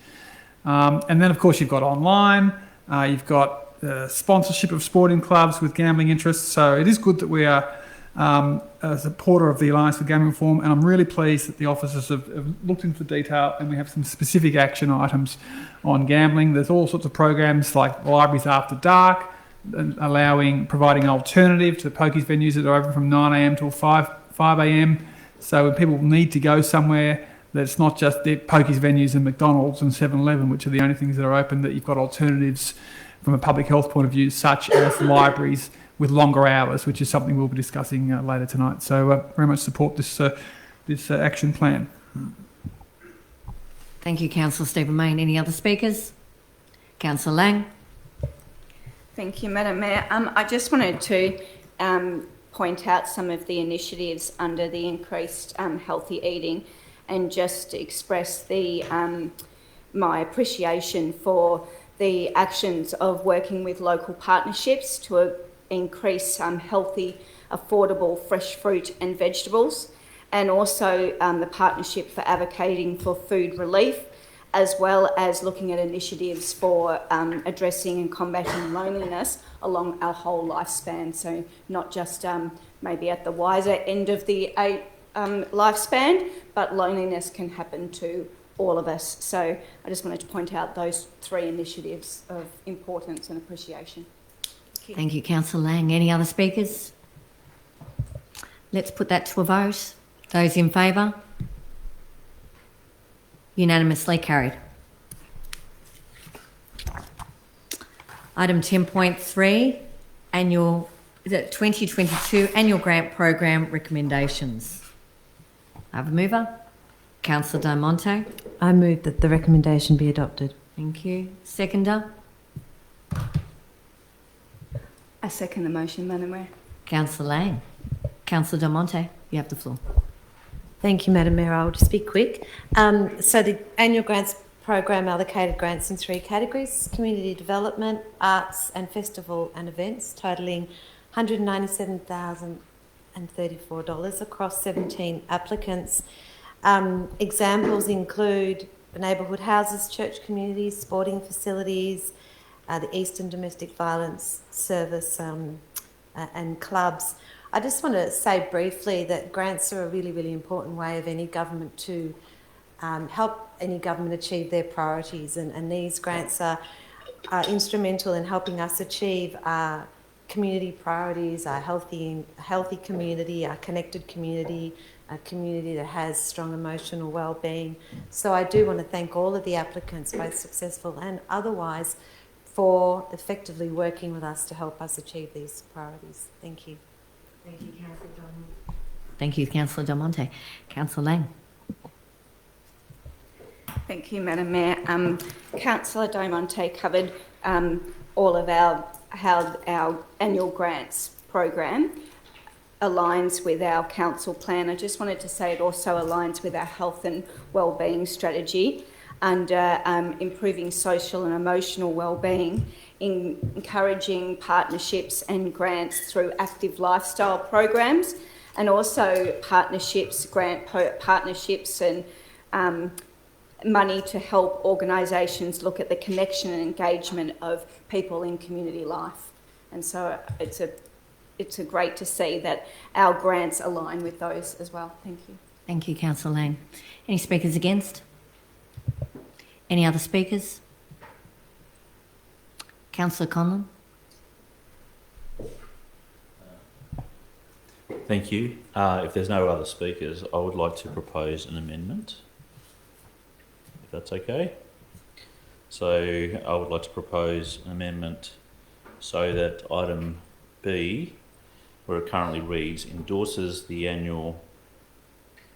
And then, of course, you've got online, you've got sponsorship of sporting clubs with gambling interests. So it is good that we are a supporter of the Alliance for Gambling Reform, and I'm really pleased that the officers have looked into the detail and we have some specific action items on gambling. There's all sorts of programs like Libraries After Dark, providing alternative to pokies venues that are open from 9 a.m. till 5 a.m. So when people need to go somewhere, that it's not just the pokies venues and McDonald's and 7-Eleven, which are the only things that are open, that you've got alternatives from a public health point of view, such as libraries with longer hours, which is something we'll be discussing later tonight. So very much support this action plan. Thank you, Councillor Stephen Main. Any other speakers? Councillor Lang. Thank you, Madam Mayor. I just wanted to point out some of the initiatives under the increased healthy eating, and just express my appreciation for the actions of working with local partnerships to increase healthy, affordable fresh fruit and vegetables, and also the partnership for advocating for food relief, as well as looking at initiatives for addressing and combating loneliness along our whole lifespan. So not just maybe at the wiser end of the lifespan, but loneliness can happen to all of us. So I just wanted to point out those 3 initiatives of importance and appreciation. Thank you, Councillor Lang. Any other speakers? Let's put that to a vote. Those in favour? Unanimously carried. Item 10.3, 2022 Annual Grant Program Recommendations. I have a mover. Councillor Del Monte. I move that the recommendation be adopted. Thank you. Seconder. I second the motion, Madam Mayor. Councillor Lang. Councillor Del Monte, you have the floor. Thank you, Madam Mayor. I'll just be quick. So the annual grants program allocated grants in 3 categories: community development, arts and festival and events, totalling $197,034 across 17 applicants. Examples include neighbourhood houses, church communities, sporting facilities, the Eastern Domestic Violence Service and clubs. I just want to say briefly that grants are a really, really important way of any government to help any government achieve their priorities, and these grants are instrumental in helping us achieve our community priorities, our healthy community, our connected community, a community that has strong emotional well-being. So I do want to thank all of the applicants, both successful and otherwise, for effectively working with us to help us achieve these priorities. Thank you. Thank you, Councillor Del Monte. Thank you, Councillor Del Monte. Councillor Lang. Thank you, Madam Mayor. Councillor Del Monte covered all of our annual grants program. aligns with our council plan. I just wanted to say it also aligns with our health and wellbeing strategy under improving social and emotional wellbeing, encouraging partnerships and grants through active lifestyle programs, and also grant partnerships and money to help organisations look at the connection and engagement of people in community life. And so it's great to see that our grants align with those as well. Thank you. Thank you, Councillor Lang. Any speakers against? Any other speakers? Councillor Conlon. Thank you. If there's no other speakers, I would like to propose an amendment, if that's okay. So I would like to propose an amendment so that item B, where it currently reads, endorses the annual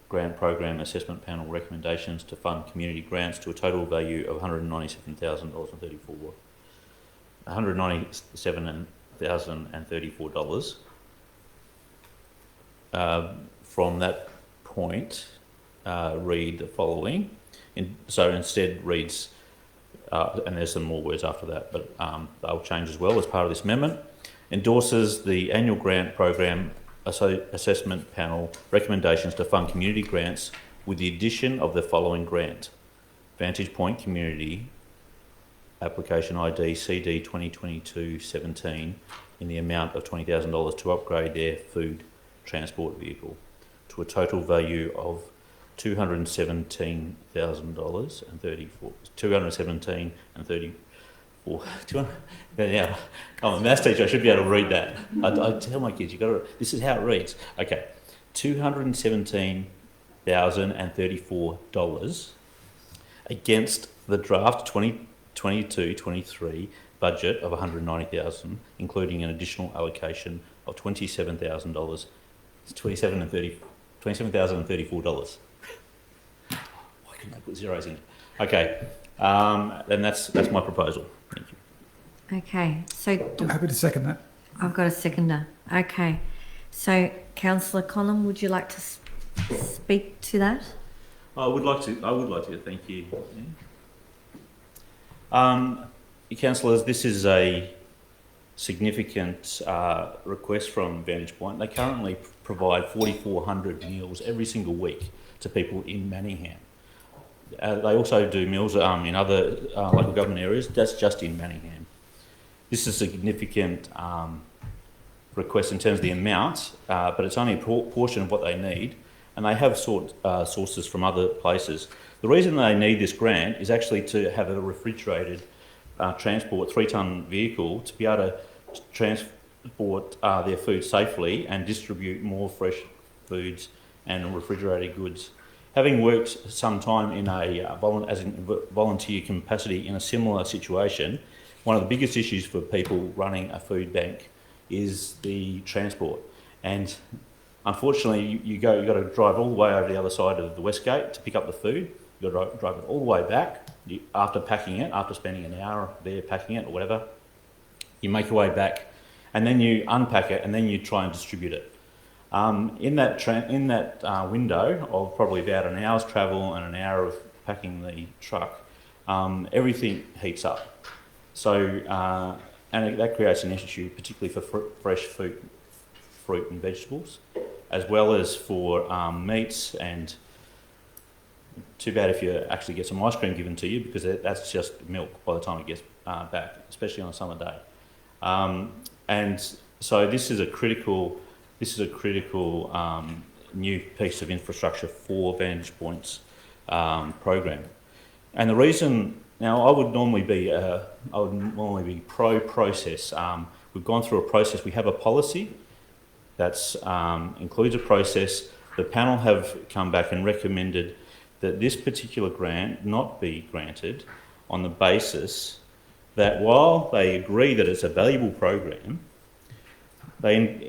grant program assessment panel recommendations to fund community grants to a total value of $197,034. $197,034. From that point, read the following. So instead reads, and there's some more words after that, but they'll change as well as part of this amendment. Endorses the annual grant program assessment panel recommendations to fund community grants with the addition of the following grant: Vantage Point Community Application ID CD 2022-17 in the amount of $20,000 to upgrade their food transport vehicle to a total value of $217,034. Yeah, I'm a maths teacher. I should be able to read that. I tell my kids, this is how it reads. Okay, $217,034 against the draft 2022-23 budget of $190,000, including an additional allocation of $27,000. It's $27,034. Why couldn't I put zeros in it? Okay, then that's my proposal. Thank you. Okay, so I'm happy to second that. I've got a seconder. Okay, so Councillor Conlon, would you like to speak to that? I would like to. Thank you. Councillors, this is a significant request from Vantage Point. They currently provide 4,400 meals every single week to people in Manningham. They also do meals in other local government areas. That's just in Manningham. This is a significant request in terms of the amount, but it's only a portion of what they need, and they have sought sources from other places. The reason they need this grant is actually to have a refrigerated transport 3-tonne vehicle to be able to transport their food safely and distribute more fresh foods and refrigerated goods. Having worked some time in a volunteer capacity in a similar situation, one of the biggest issues for people running a food bank is the transport. And unfortunately, you've got to drive all the way over the other side of the West Gate to pick up the food. You've got to drive it all the way back after packing it, after spending an hour there packing it or whatever. You make your way back and then you unpack it and then you try and distribute it. In that window of probably about an hour's travel and an hour of packing the truck, everything heats up. So, and that creates an issue, particularly for fresh fruit and vegetables, as well as for meats. And too bad if you actually get some ice cream given to you, because that's just milk by the time it gets back, especially on a summer day. And so this is a critical new piece of infrastructure for Vantage Point's program. And the reason, now I would normally be pro-process. We've gone through a process. We have a policy that includes a process. The panel have come back and recommended that this particular grant not be granted on the basis that while they agree that it's a valuable program, the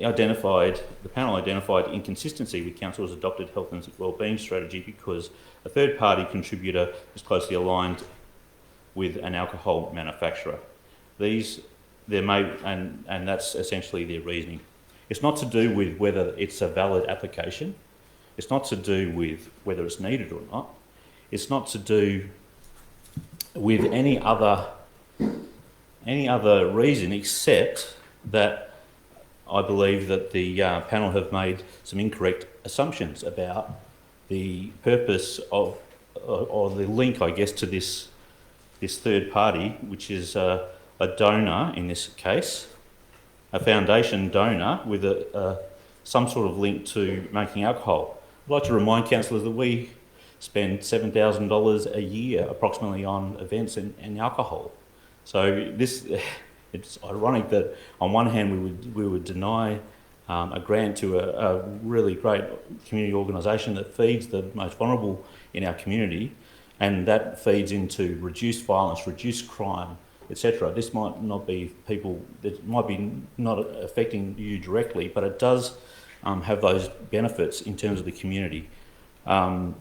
panel identified inconsistency with Council's adopted health and wellbeing strategy because a third-party contributor is closely aligned with an alcohol manufacturer. And that's essentially their reasoning. It's not to do with whether it's a valid application. It's not to do with whether it's needed or not. It's not to do with any other reason except that I believe that the panel have made some incorrect assumptions about the purpose of, or the link, I guess, to this third party, which is a donor in this case, a foundation donor with some sort of link to making alcohol. I'd like to remind councillors that we spend $7,000 a year approximately on events and alcohol. So it's ironic that on one hand we would deny a grant to a really great community organisation that feeds the most vulnerable in our community, and that feeds into reduced violence, reduced crime, etc. This might not be people, that might be not affecting you directly, but it does have those benefits in terms of the community. And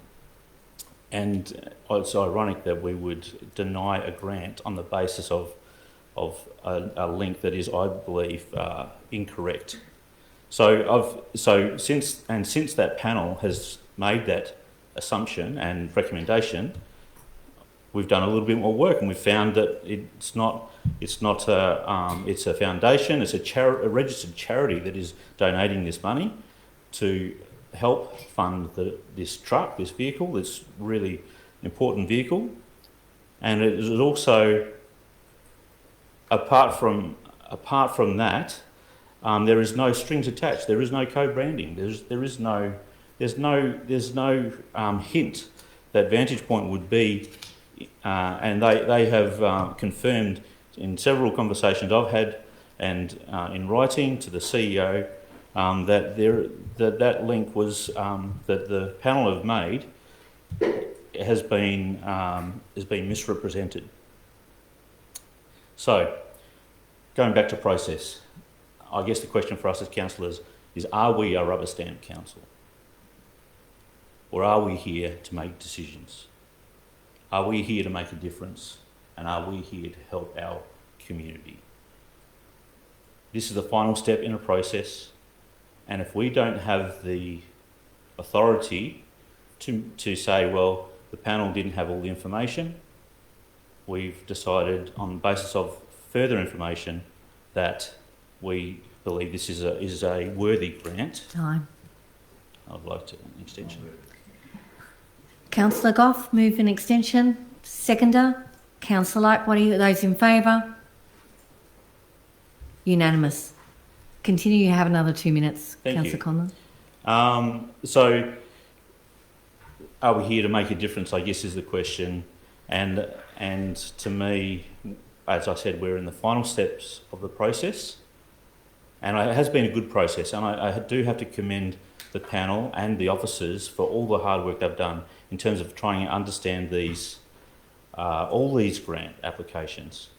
it's ironic that we would deny a grant on the basis of a link that is, I believe, incorrect. So since that panel has made that assumption and recommendation, we've done a little bit more work, and we've found that it's a foundation, it's a registered charity that is donating this money to help fund this truck, this vehicle, this really important vehicle. And it is also, apart from that, there is no strings attached. There is no co-branding. There's no hint that Vantage Point would be, and they have confirmed in several conversations I've had and in writing to the CEO that link was that the panel have made has been misrepresented. So, going back to process, I guess the question for us as councillors is, are we a rubber stamp council? Or are we here to make decisions? Are we here to make a difference? And are we here to help our community? This is the final step in a process, and if we don't have the authority to say, well, the panel didn't have all the information, we've decided on the basis of further information that we believe this is a worthy grant. Time. I'd like to an extension. Councillor Goff, move an extension. Seconder. Councillor Light, what are those in favour? Unanimous. Continue, you have another 2 minutes, Councillor Conlon. So, are we here to make a difference, I guess, is the question. And to me, as I said, we're in the final steps of the process. And it has been a good process. And I do have to commend the panel and the officers for all the hard work they've done in terms of trying to understand these, all these grant applications.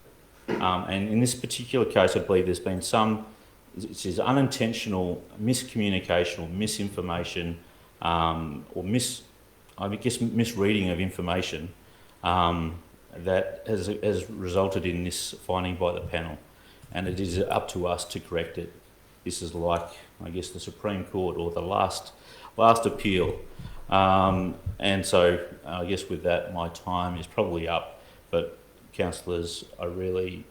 And in this particular case, I believe there's been some, it is unintentional miscommunication or misinformation, or misreading of information that has resulted in this finding by the panel. And it is up to us to correct it. This is like, I guess, the Supreme Court or the last appeal. And so I guess with that, my time is probably up. But councillors, I really,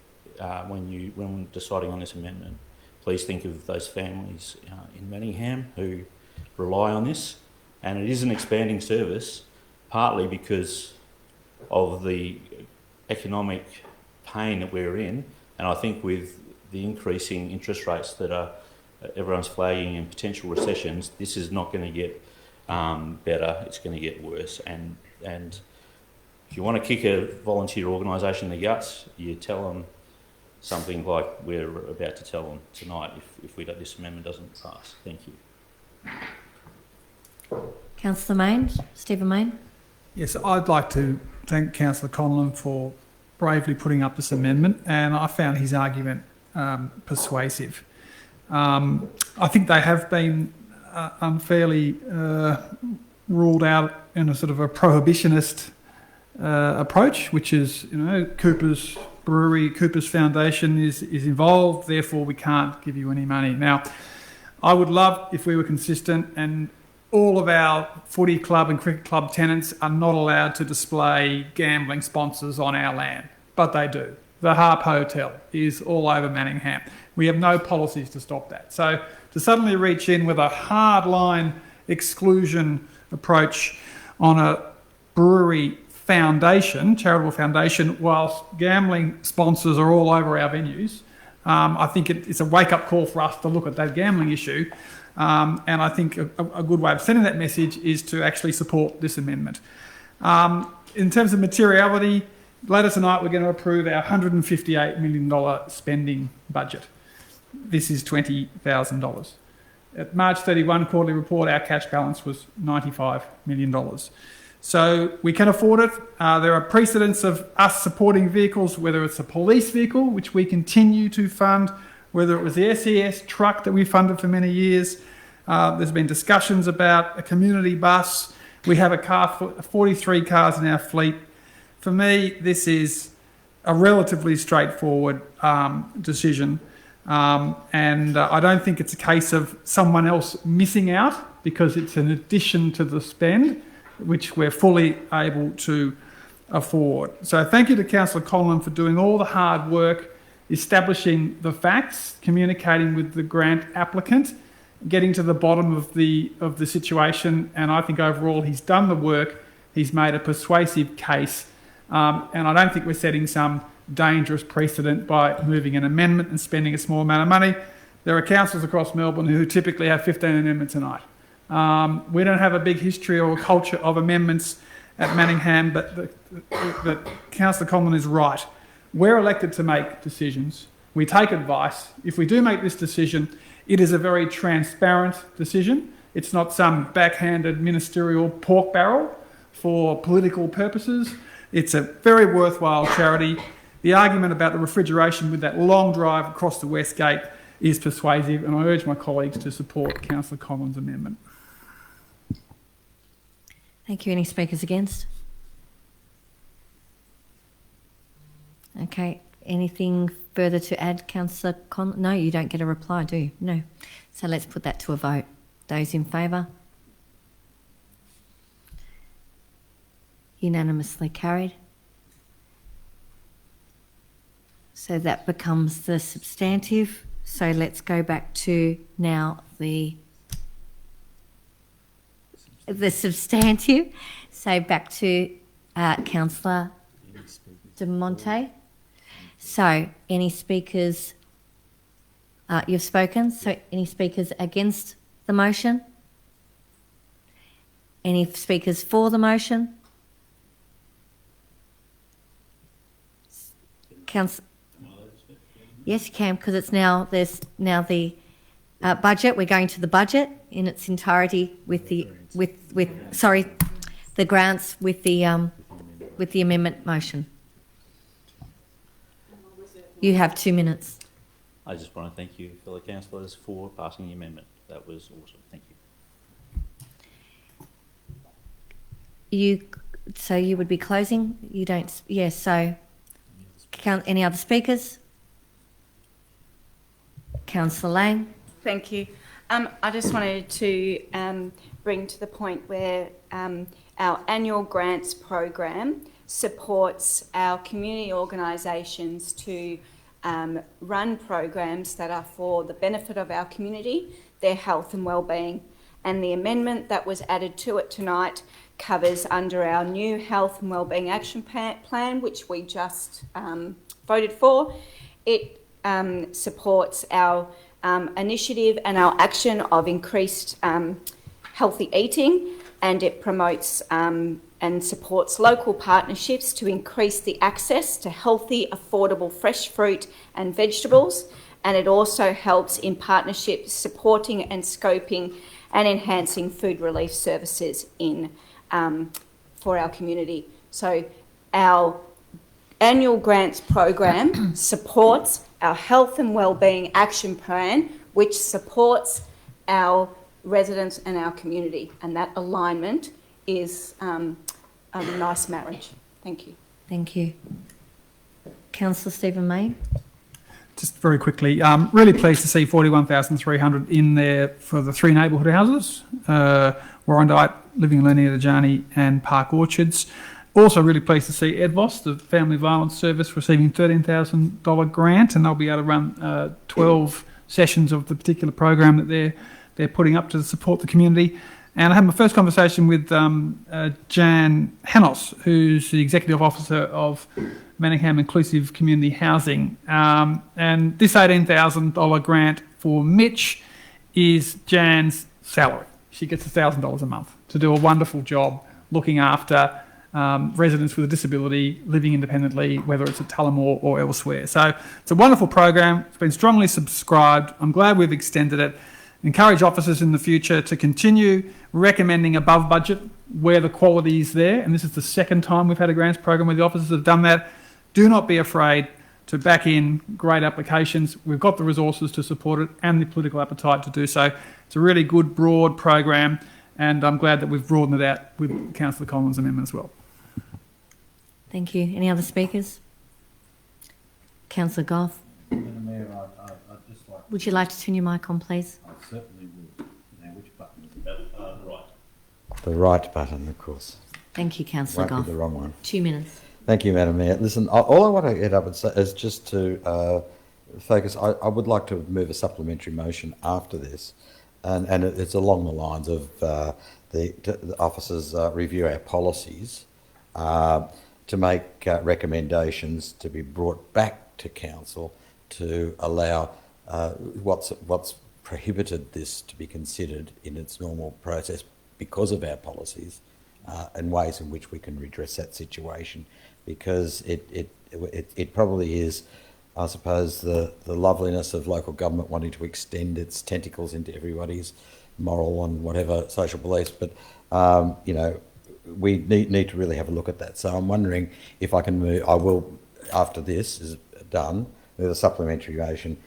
when deciding on this amendment, please think of those families in Manningham who rely on this. And it is an expanding service, partly because of the economic pain that we're in. And I think with the increasing interest rates that everyone's flagging in potential recessions, this is not going to get better, it's going to get worse. And if you want to kick a volunteer organisation in the guts, you tell them something like we're about to tell them tonight if this amendment doesn't pass. Thank you. Councillor Mayne, Stephen Mayne. Yes, I'd like to thank Councillor Conlon for bravely putting up this amendment, and I found his argument persuasive. I think they have been unfairly ruled out in a sort of a prohibitionist approach, which is, Cooper's Brewery, Cooper's Foundation is involved, therefore we can't give you any money. Now, I would love if we were consistent and all of our footy club and cricket club tenants are not allowed to display gambling sponsors on our land, but they do. The Harp Hotel is all over Manningham. We have no policies to stop that. So to suddenly reach in with a hardline exclusion approach on a brewery foundation, charitable foundation, whilst gambling sponsors are all over our venues, I think it's a wake-up call for us to look at that gambling issue. And I think a good way of sending that message is to actually support this amendment. In terms of materiality, later tonight we're going to approve our $158 million spending budget. This is $20,000. At March 31 quarterly report, our cash balance was $95 million. So we can afford it. There are precedents of us supporting vehicles, whether it's a police vehicle, which we continue to fund, whether it was the SES truck that we funded for many years. There's been discussions about a community bus. We have 43 cars in our fleet. For me, this is a relatively straightforward decision. And I don't think it's a case of someone else missing out, because it's an addition to the spend, which we're fully able to afford. So thank you to Councillor Conlon for doing all the hard work, establishing the facts, communicating with the grant applicant, getting to the bottom of the situation. And I think overall he's done the work. He's made a persuasive case. And I don't think we're setting some dangerous precedent by moving an amendment and spending a small amount of money. There are councils across Melbourne who typically have 15 amendments a night. We don't have a big history or culture of amendments at Manningham, but Councillor Conlon is right. We're elected to make decisions. We take advice. If we do make this decision, it is a very transparent decision. It's not some backhanded ministerial pork barrel for political purposes. It's a very worthwhile charity. The argument about the refrigeration with that long drive across the West Gate is persuasive, and I urge my colleagues to support Councillor Conlon's amendment. Thank you. Any speakers against? Okay. Anything further to add, Councillor Conlon? No, you don't get a reply, do you? No. So let's put that to a vote. Those in favour? Unanimously carried. So that becomes the substantive. So let's go back to now the substantive. So back to Councillor De Monte. So any speakers, you've spoken, so any speakers against the motion? Any speakers for the motion? Yes, you can, because it's now, there's now the budget. We're going to the budget in its entirety with the, the grants with the amendment motion. You have 2 minutes. I just want to thank you, fellow councillors, for passing the amendment. That was awesome. Thank you. So you would be closing? You don't? Yes. So, any other speakers? Councillor Lang. Thank you. I just wanted to bring to the point where our annual grants program supports our community organisations to run programs that are for the benefit of our community, their health and wellbeing. And the amendment that was added to it tonight covers under our new health and wellbeing action plan, which we just voted for. It supports our initiative and our action of increased healthy eating, and it promotes and supports local partnerships to increase the access to healthy, affordable fresh fruit and vegetables. And it also helps in partnerships supporting and scoping and enhancing food relief services in for our community. So our annual grants program supports our health and wellbeing action plan, which supports our residents and our community. And that alignment is a nice marriage. Thank you. Thank you. Councillor Stephen May. Just very quickly, really pleased to see 41,300 in there for the 3 neighbourhood houses, Warrandyte, Living and Learning at Ajani and Park Orchards. Also really pleased to see EDVOS, the Family Violence Service, receiving $13,000 grant, and they'll be able to run 12 sessions of the particular program that they're putting up to support the community. And I had my first conversation with Jan Hanos, who's the Executive Officer of Manningham Inclusive Community Housing. And this $18,000 grant for Mitch is Jan's salary. She gets $1,000 a month to do a wonderful job looking after residents with a disability living independently, whether it's at Tullamore or elsewhere. So it's a wonderful program. It's been strongly subscribed. I'm glad we've extended it. Encourage officers in the future to continue recommending above budget where the quality is there. And this is the second time we've had a grants program where the officers have done that. Do not be afraid to back in great applications. We've got the resources to support it and the political appetite to do so. It's a really good, broad program, and I'm glad that we've broadened it out with Councillor Collins' amendment as well. Thank you. Any other speakers? Councillor Goff. Madam Mayor, I'd just like... Would you like to turn your mic on, please? I certainly would. Now, which button is it? The right. The right button, of course. Thank you, Councillor Won't Goff. be the wrong one. 2 minutes. Thank you, Madam Mayor. Listen, all I want to get up and say is just to focus. I would like to move a supplementary motion after this, and it's along the lines of the officers review our policies to make recommendations to be brought back to council to allow what's prohibited this to be considered in its normal process because of our policies and ways in which we can redress that situation, because it probably is, I suppose, the loveliness of local government wanting to extend its tentacles into everybody's moral and whatever social beliefs, but you know, we need to really have a look at that. So I'm wondering if I can move. I will, after this is done, with a supplementary motion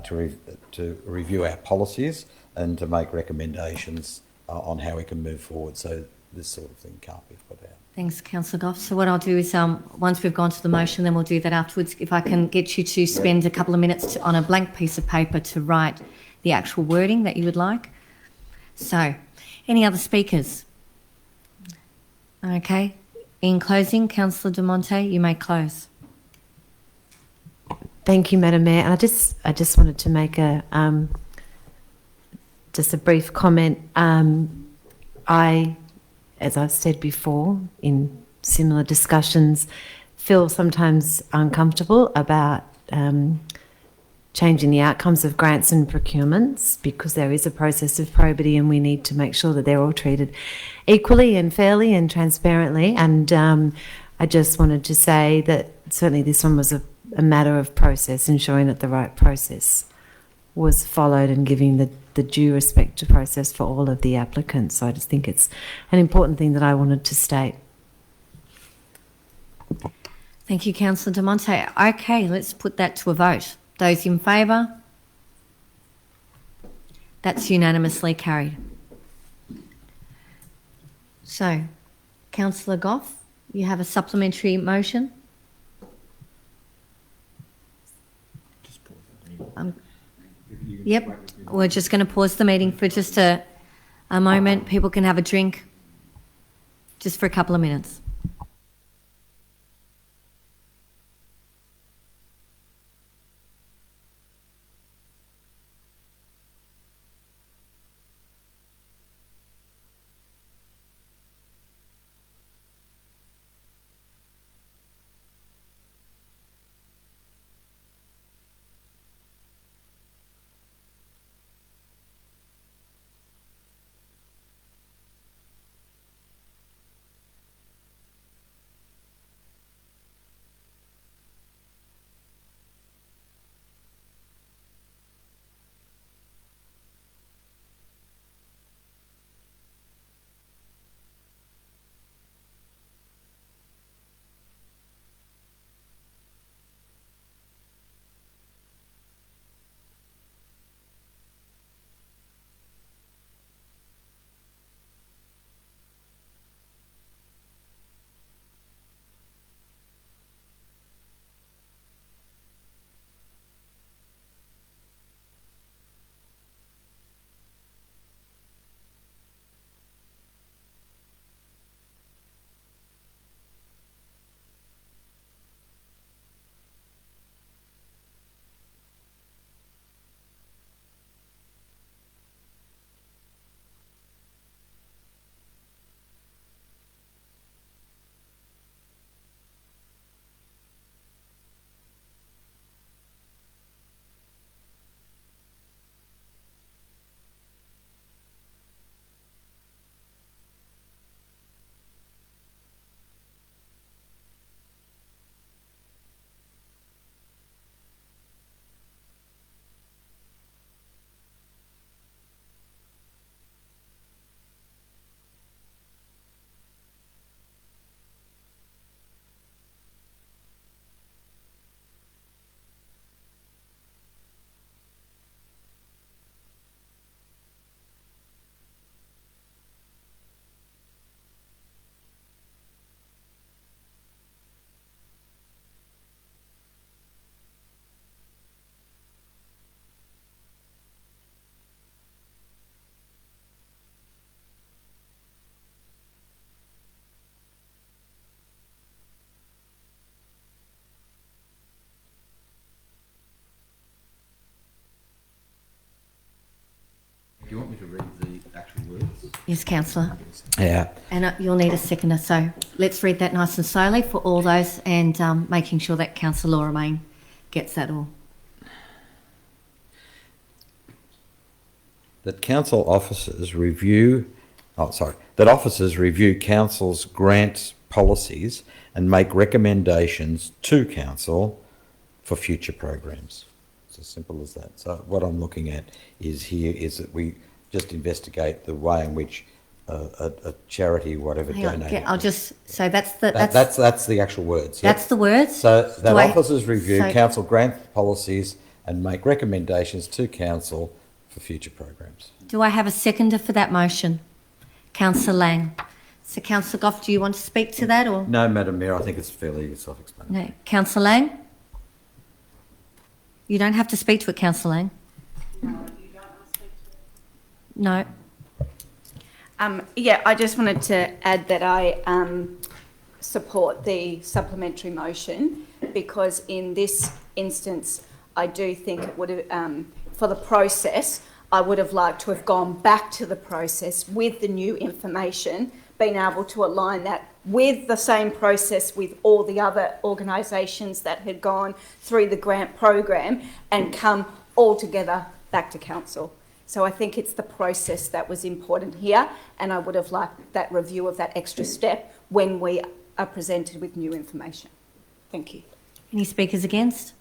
to review our policies and to make recommendations on how we can move forward. So this sort of thing can't be put out. Thanks, Councillor Goff. So what I'll do is once we've gone to the motion, then we'll do that afterwards. If I can get you to spend a couple of minutes on a blank piece of paper to write the actual wording that you would like. So, any other speakers? Okay. In closing, Councillor De Monte, you may close. Thank you, Madam Mayor. And I just wanted to make just a brief comment. As I've said before in similar discussions, feel sometimes uncomfortable about changing the outcomes of grants and procurements, because there is a process of probity and we need to make sure that they're all treated equally and fairly and transparently. And I just wanted to say that certainly this one was a matter of process, ensuring that the right process was followed and giving the due respect to process for all of the applicants. So I just think it's an important thing that I wanted to state. Thank you, Councillor De Monte. Okay, let's put that to a vote. Those in favour? That's unanimously carried. So, Councillor Goff, you have a supplementary motion? Yep, we're just going to pause the meeting for just a moment. People can have a drink just for a couple of minutes. Yes, councillor. Yeah. And you'll need a seconder. So let's read that nice and slowly for all those, and making sure that Councillor Laura Main gets that all. That council officers review, that officers review council's grants policies and make recommendations to council for future programs. It's as simple as that. So what I'm looking at is that we just investigate the way in which a charity, whatever, donated. I'll just, so that's the actual words. That's the words. So that officers review council grant policies and make recommendations to council for future programs. Do I have a seconder for that motion? Councillor Lang. So Councillor Goff, do you want to speak to that, or? No, Madam Mayor, I think it's fairly self-explanatory. No. Councillor Lang? You don't have to speak to it, Councillor Lang. No, you don't want to speak to it. No. Yeah, I just wanted to add that I support the supplementary motion, because in this instance, I do think it would have, for the process, I would have liked to have gone back to the process with the new information, been able to align that with the same process with all the other organisations that had gone through the grant program, and come all together back to council. So I think it's the process that was important here, and I would have liked that review of that extra step when we are presented with new information. Thank you. Any speakers against?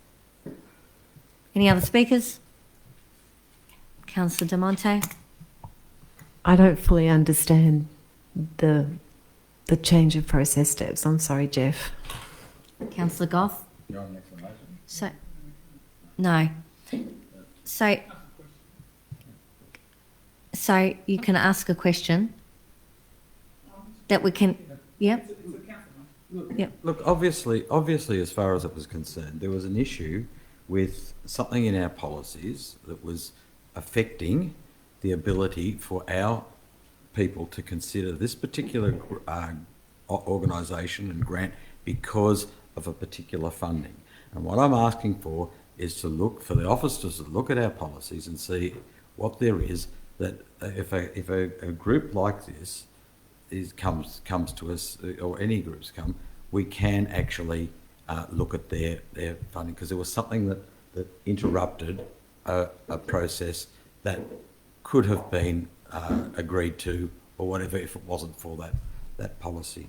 Any other speakers? Councillor De Monte. I don't fully understand the change of process steps. I'm sorry, Jeff. Councillor Goff. You're on the next motion. So, no. So you can ask a question that we can. Yep. Yep. Look, obviously, as far as it was concerned, there was an issue with something in our policies that was affecting the ability for our people to consider this particular organisation and grant because of a particular funding. And what I'm asking for is for the officers to look at our policies and see what there is, that if a group like this comes to us, or any groups come, we can actually look at their funding, because there was something that interrupted a process that could have been agreed to, or whatever, if it wasn't for that policies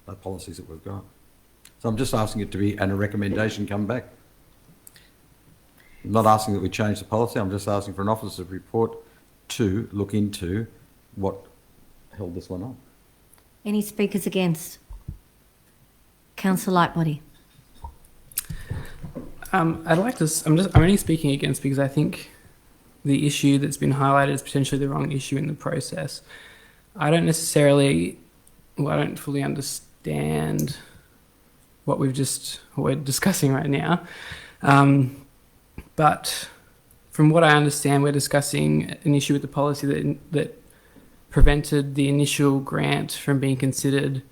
that we've got. So I'm just asking it to be, and a recommendation come back. I'm not asking that we change the policy, I'm just asking for an officer's report to look into what held this one up. Any speakers against? Councillor Lightbody. I'd like to. I'm only speaking against because I think the issue that's been highlighted is potentially the wrong issue in the process. I don't fully understand what we're discussing right now. But from what I understand, we're discussing an issue with the policy that prevented the initial grant from being considered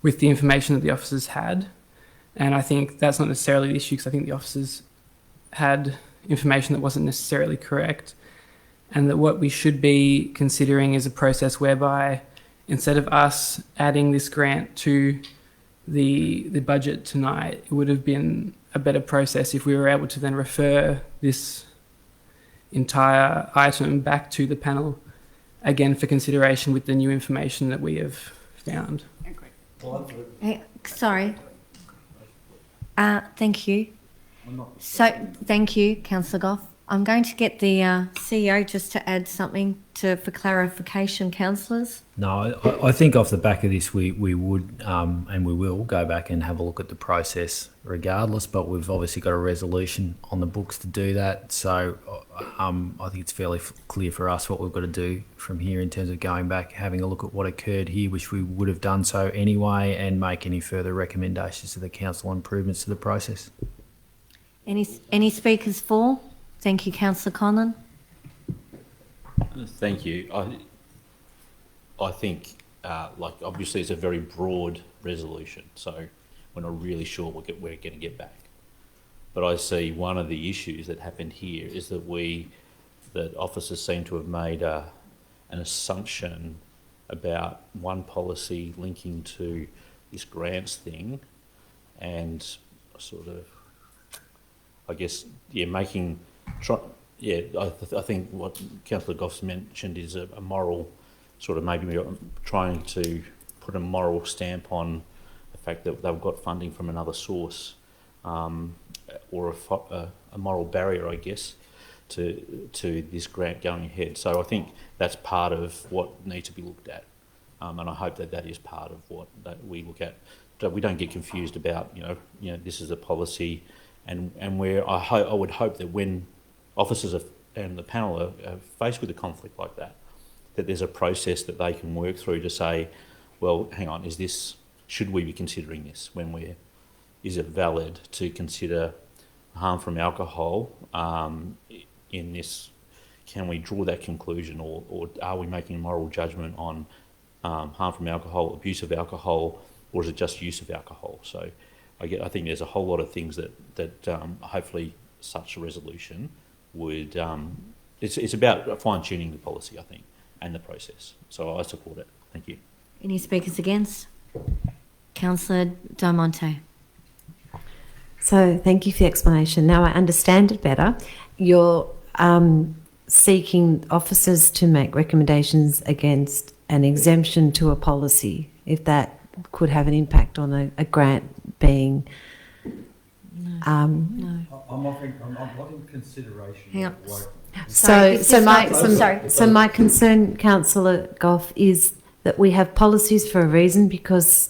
with the information that the officers had. And I think that's not necessarily the issue, because I think the officers had information that wasn't necessarily correct, and that what we should be considering is a process whereby, instead of us adding this grant to the budget tonight, it would have been a better process if we were able to then refer this entire item back to the panel again for consideration with the new information that we have found. Hey, sorry. Thank you. So, thank you, Councillor Goff. I'm going to get the CEO just to add something for clarification, councillors. No, I think off the back of this, we would and we will go back and have a look at the process regardless, but we've obviously got a resolution on the books to do that. So I think it's fairly clear for us what we've got to do from here in terms of going back, having a look at what occurred here, which we would have done so anyway, and make any further recommendations to the council on improvements to the process. Any speakers for? Thank you, Councillor Conlon. Thank you. I think, obviously it's a very broad resolution, so we're not really sure what we're going to get back. But I see one of the issues that happened here is that officers seem to have made a an assumption about one policy linking to this grants thing, and sort of, I guess, making. I think what Councillor Goff's mentioned is a moral, sort of maybe trying to put a moral stamp on the fact that they've got funding from another source, or a moral barrier, I guess, to this grant going ahead. So I think that's part of what needs to be looked at, and I hope that is part of what that we look at. That we don't get confused about, this is a policy, and where I would hope that when officers and the panel are faced with a conflict like that there's a process that they can work through to say, well, hang on, should we be considering this is it valid to consider harm from alcohol in this? Can we draw that conclusion, or are we making a moral judgment on harm from alcohol, abuse of alcohol, or is it just use of alcohol? So I think there's a whole lot of things that hopefully such a resolution would. It's about fine-tuning the policy, I think, and the process. So I support it. Thank you. Any speakers against? Councillor Del Monte. So thank you for the explanation. Now I understand it better. You're seeking officers to make recommendations against an exemption to a policy, if that could have an impact on a grant being... No. I'm wanting consideration. Hang on. So my concern, Councillor Goff, is that we have policies for a reason, because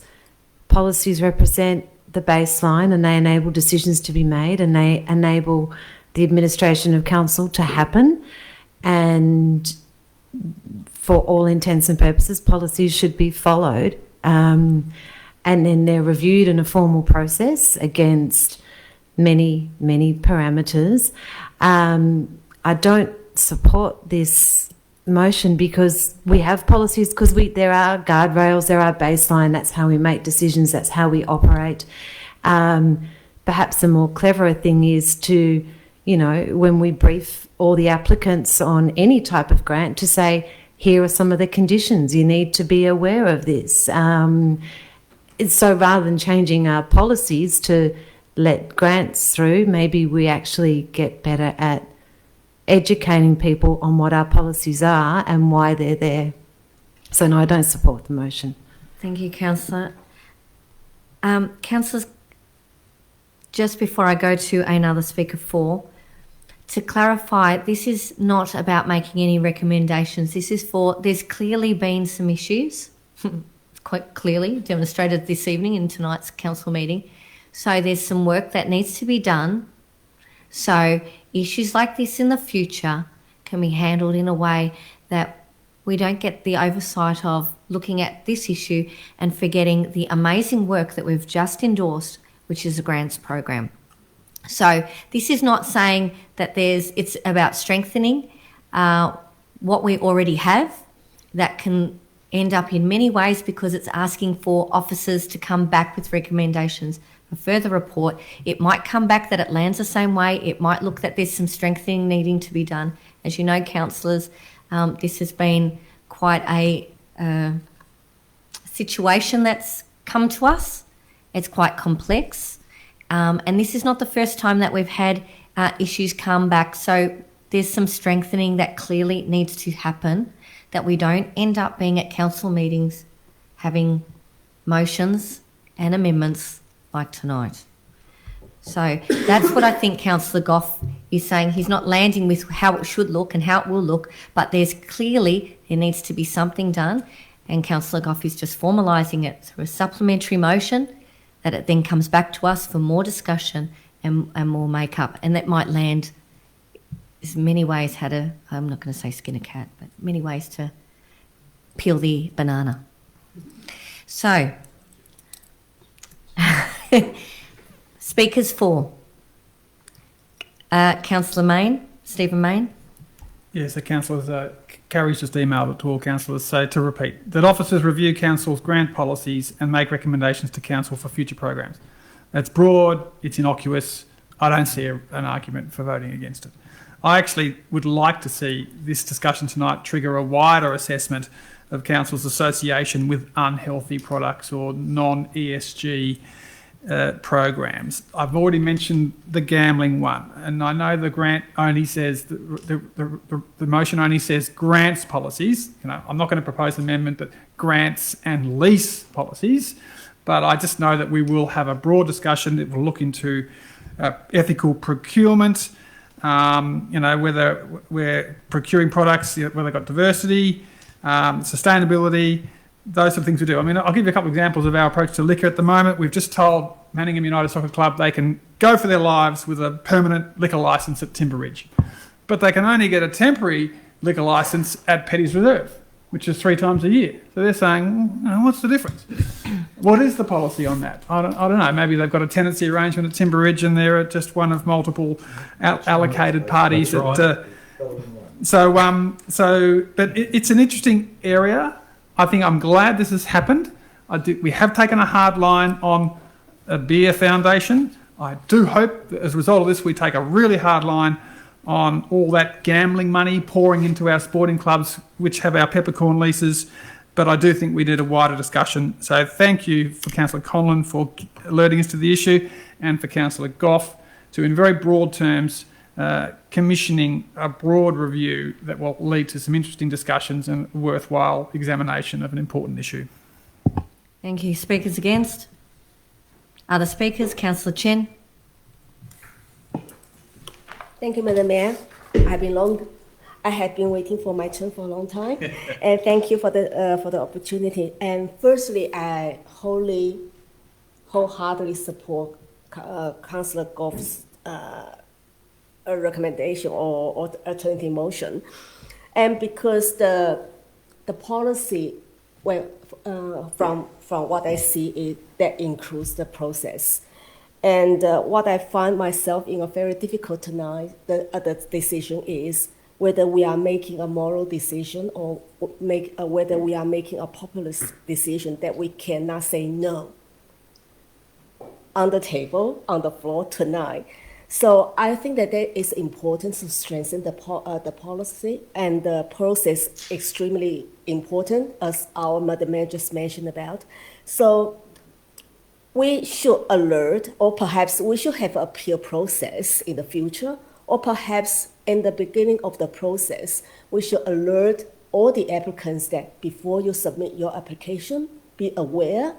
policies represent the baseline and they enable decisions to be made and they enable the administration of council to happen. And for all intents and purposes, policies should be followed. And then they're reviewed in a formal process against many, many parameters. I don't support this motion because we have policies, because there are guardrails, there are baseline, that's how we make decisions, that's how we operate. Perhaps a more cleverer thing is to, when we brief all the applicants on any type of grant, to say, here are some of the conditions, you need to be aware of this. So rather than changing our policies to let grants through, maybe we actually get better at educating people on what our policies are and why they're there. So no, I don't support the motion. Thank you, Councillor. Councillors, just before I go to another speaker 4, to clarify, this is not about making any recommendations. This is there's clearly been some issues, quite clearly demonstrated this evening in tonight's council meeting. So there's some work that needs to be done. So issues like this in the future can be handled in a way that we don't get the oversight of looking at this issue and forgetting the amazing work that we've just endorsed, which is a grants program. So this is not saying that it's about strengthening what we already have. That can end up in many ways, because it's asking for officers to come back with recommendations, a further report. It might come back that it lands the same way. It might look that there's some strengthening needing to be done. As you know, councillors, this has been quite a situation that's come to us. It's quite complex. And this is not the first time that we've had issues come back. So there's some strengthening that clearly needs to happen, that we don't end up being at council meetings having motions and amendments like tonight. So that's what I think Councillor Goff is saying. He's not landing with how it should look and how it will look, but there needs to be something done, and Councillor Goff is just formalising it through a supplementary motion, that it then comes back to us for more discussion and more make-up, and that might land as many ways I'm not going to say skin a cat, but many ways to peel the banana. So, speakers 4. Councillor Mayne, Stephen Mayne. Yes, the councillors, Carrie's just emailed it to all councillors. So to repeat, that officers review council's grant policies and make recommendations to council for future programs. That's broad, it's innocuous. I don't see an argument for voting against it. I actually would like to see this discussion tonight trigger a wider assessment of council's association with unhealthy products or non-ESG programs. I've already mentioned the gambling one, and I know the grant only says the motion only says grants policies. I'm not going to propose an amendment that grants and lease policies, but I just know that we will have a broad discussion that will look into ethical procurement. Whether we're procuring products where they've got diversity, sustainability, those sort of things we do. I mean, I'll give you a couple of examples of our approach to liquor at the moment. We've just told Manningham United Soccer Club they can go for their lives with a permanent liquor licence at Timber Ridge, but they can only get a temporary liquor licence at Petty's Reserve, which is 3 times a year. So they're saying, what's the difference? What is the policy on that? I don't know. Maybe they've got a tenancy arrangement at Timber Ridge and they're just one of multiple allocated parties. But it's an interesting area. I think I'm glad this has happened. We have taken a hard line on a beer foundation. I do hope that as a result of this, we take a really hard line on all that gambling money pouring into our sporting clubs, which have our peppercorn leases. But I do think we need a wider discussion. So thank you for Councillor Conlon for alerting us to the issue, and for Councillor Goff to, in very broad terms, commissioning a broad review that will lead to some interesting discussions and worthwhile examination of an important issue. Thank you. Speakers against? Other speakers? Councillor Chen. Thank you, Madam Mayor. I have been waiting for my turn for a long time, and thank you for the opportunity. And firstly, I wholeheartedly support Councillor Goff's recommendation or alternative motion, and because the policy, from what I see, is that includes the process. And what I find myself in a very difficult tonight, the decision is whether we are making a moral decision or whether we are making a populist decision that we cannot say no on the table, on the floor tonight. So I think that it is important to strengthen the policy, and the process extremely important, as our Madam Mayor just mentioned about. So we should alert, or perhaps we should have an appeal process in the future, or perhaps in the beginning of the process, we should alert all the applicants that before you submit your application, be aware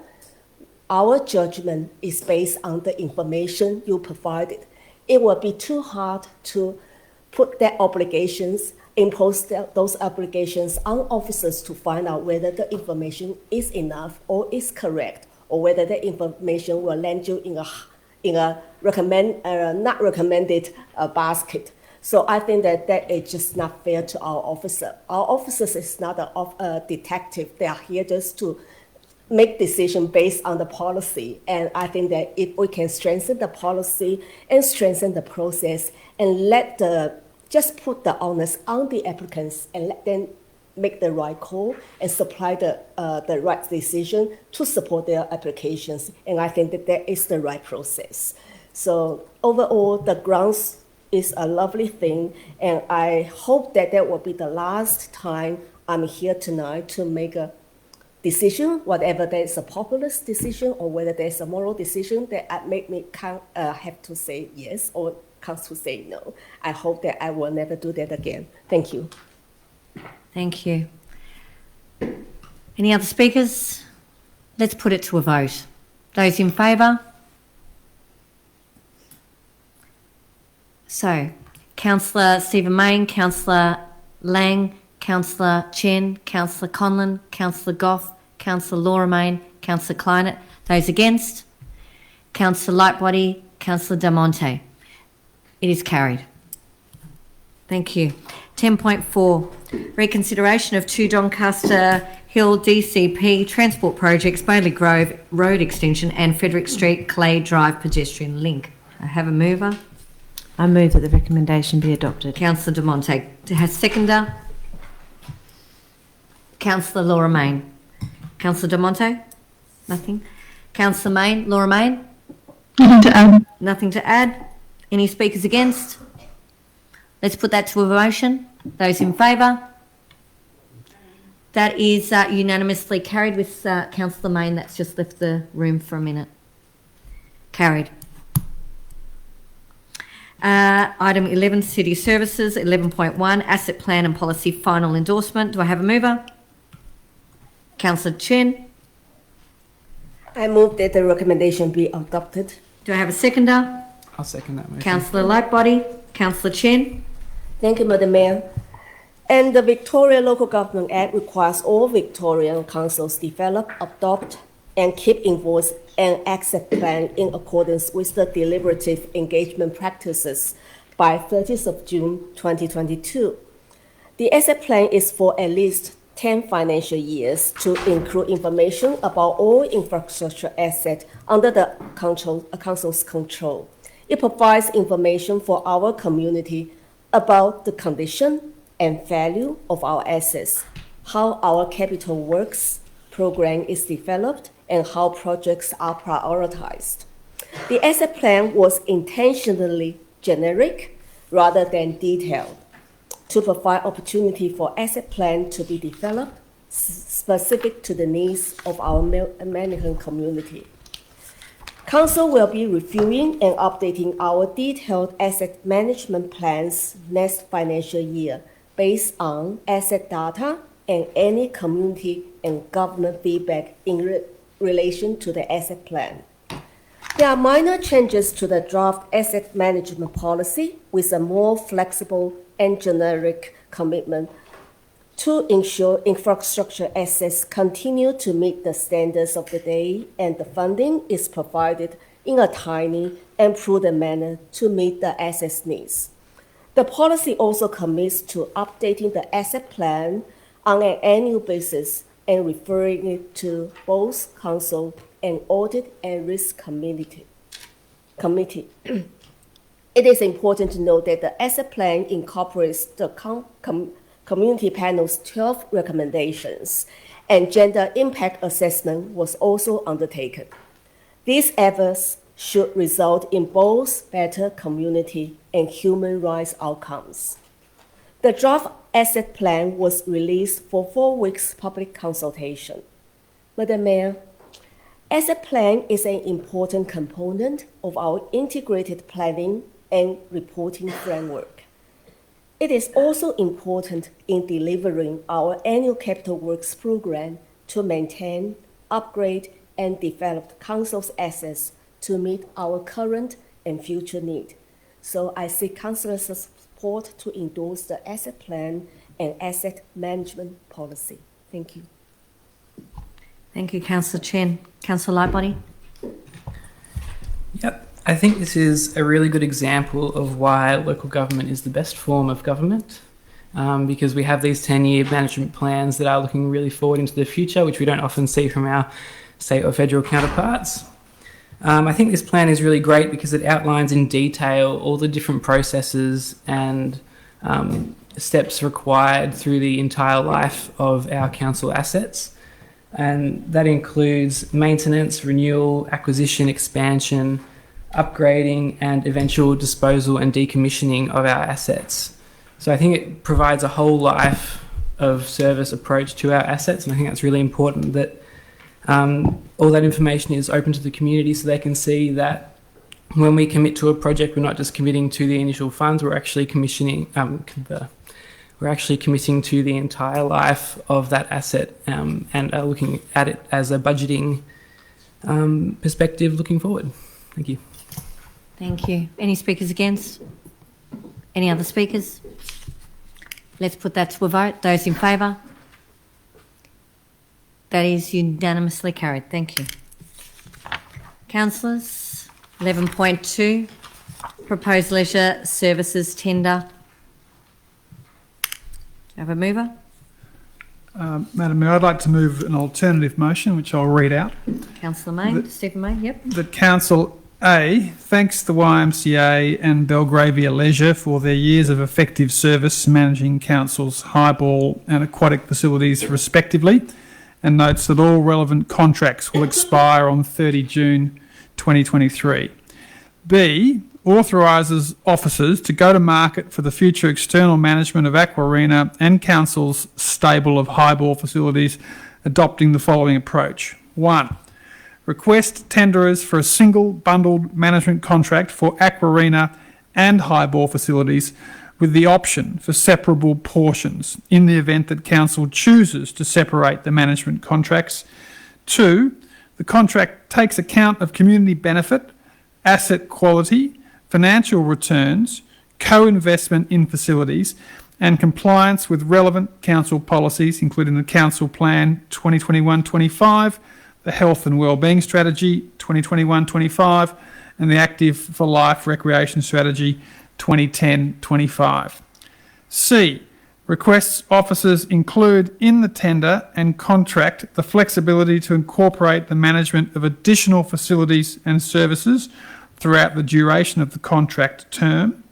our judgment is based on the information you provided. It will be too hard to put that obligations, impose those obligations on officers to find out whether the information is enough or is correct, or whether the information will land you in a not recommended basket. So I think that is just not fair to our officer. Our officers is not a detective. They are here just to make decisions based on the policy. And I think that if we can strengthen the policy and strengthen the process and just put the onus on the applicants and let them make the right call and supply the right decision to support their applications. And I think that is the right process. So overall, the grounds is a lovely thing, and I hope that will be the last time I'm here tonight to make a decision, whatever there is a populist decision or whether there's a moral decision that make me have to say yes or comes to say no. I hope that I will never do that again. Thank you. Thank you. Any other speakers? Let's put it to a vote. Those in favour? So, Councillor Stephen Mayne, Councillor Lang, Councillor Chen, Councillor Conlon, Councillor Goff, Councillor Laura Mayne, Councillor Kleinert. Those against? Councillor Lightbody, Councillor Del Monte. It is carried. Thank you. 10.4, reconsideration of 2 Doncaster Hill DCP transport projects, Bailey Grove Road Extension and Frederick Street Clay Drive pedestrian link. I have a mover. I move that the recommendation be adopted. Councillor De Monte. Has seconder? Councillor Laura Mayne. Councillor De Monte? Nothing. Councillor Mayne. Laura Mayne? Nothing to add. Nothing to add. Any speakers against? Let's put that to a motion. Those in favour? That is unanimously carried with Councillor Mayne. That's just left the room for a minute. Carried. Item 11, City Services. 11.1, Asset Plan and Policy Final Endorsement. Do I have a mover? Councillor Chen. I move that the recommendation be adopted. Do I have a seconder? I'll second that motion. Councillor Lightbody. Councillor Chen. Thank you, Madam Mayor. And the Victoria Local Government Act requires all Victorian councils develop, adopt, and keep invoice and asset plan in accordance with the deliberative engagement practices by 30th of June 2022. The asset plan is for at least 10 financial years to include information about all infrastructure assets under the council's control. It provides information for our community about the condition and value of our assets, how our capital works program is developed, and how projects are prioritized. The asset plan was intentionally generic rather than detailed to provide opportunity for asset plan to be developed specific to the needs of our American community. Council will be reviewing and updating our detailed asset management plans next financial year based on asset data and any community and government feedback in relation to the asset plan. There are minor changes to the draft asset management policy with a more flexible and generic commitment to ensure infrastructure assets continue to meet the standards of the day and the funding is provided in a timely and prudent manner to meet the assets needs. The policy also commits to updating the asset plan on an annual basis and referring it to both Council and Audit and Risk Committee. It is important to note that the asset plan incorporates the Community Panel's 12 recommendations, and gender impact assessment was also undertaken. These efforts should result in both better community and human rights outcomes. The draft asset plan was released for 4 weeks public consultation. Madam Mayor, asset plan is an important component of our integrated planning and reporting framework. It is also important in delivering our annual capital works program to maintain, upgrade, and develop Council's assets to meet our current and future need. So I seek Councillors' support to endorse the asset plan and asset management policy. Thank you. Thank you, Councillor Chen. Councillor Lightbody. Yep. I think this is a really good example of why local government is the best form of government, because we have these 10-year management plans that are looking really forward into the future, which we don't often see from our state or federal counterparts. I think this plan is really great because it outlines in detail all the different processes and steps required through the entire life of our council assets. And that includes maintenance, renewal, acquisition, expansion, upgrading, and eventual disposal and decommissioning of our assets. So I think it provides a whole life of service approach to our assets, and I think that's really important that all that information is open to the community so they can see that when we commit to a project, we're not just committing to the initial funds, we're actually committing to the entire life of that asset and are looking at it as a budgeting perspective looking forward. Thank you. Thank you. Any speakers against? Any other speakers? Let's put that to a vote. Those in favour? That is unanimously carried. Thank you. Councillors, 11.2, Proposed Leisure Services Tender. Do you have a mover? Madam Mayor, I'd like to move an alternative motion, which I'll read out. Councillor May, Stephen May, yep. That Council A thanks the YMCA and Belgravia Leisure for their years of effective service managing Council's highball and aquatic facilities respectively, and notes that all relevant contracts will expire on 30 June 2023. B, authorises officers to go to market for the future external management of Aqua Arena and Council's stable of highball facilities, adopting the following approach. 1. Request tenderers for a single bundled management contract for Aqua Arena and highball facilities with the option for separable portions in the event that Council chooses to separate the management contracts. 2. The contract takes account of community benefit, asset quality, financial returns, co-investment in facilities and compliance with relevant council policies, including the Council Plan 2021-25, the Health and Wellbeing Strategy 2021-25 and the Active for Life Recreation Strategy 2010-25. C. Requests officers include in the tender and contract the flexibility to incorporate the management of additional facilities and services throughout the duration of the contract term.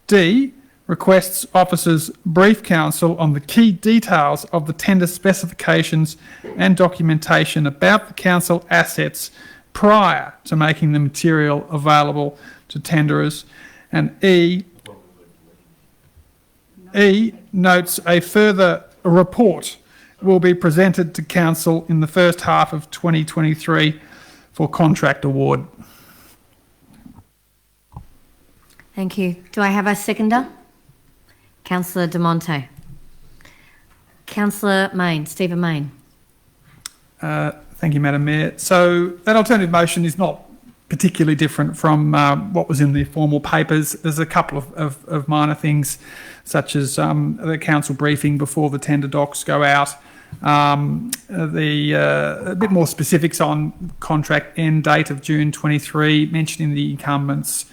D. Requests officers brief Council on the key details of the tender specifications and documentation about the Council assets prior to making the material available to tenderers. And E notes a further report will be presented to Council in the first half of 2023 for contract award. Thank you. Do I have a seconder? Councillor De Monte. Councillor Mayne, Stephen Mayne. Thank you, Madam Mayor. So that alternative motion is not particularly different from what was in the formal papers. There's a couple of minor things, such as the council briefing before the tender docs go out, a bit more specifics on contract end date of June 23, mentioning the incumbents,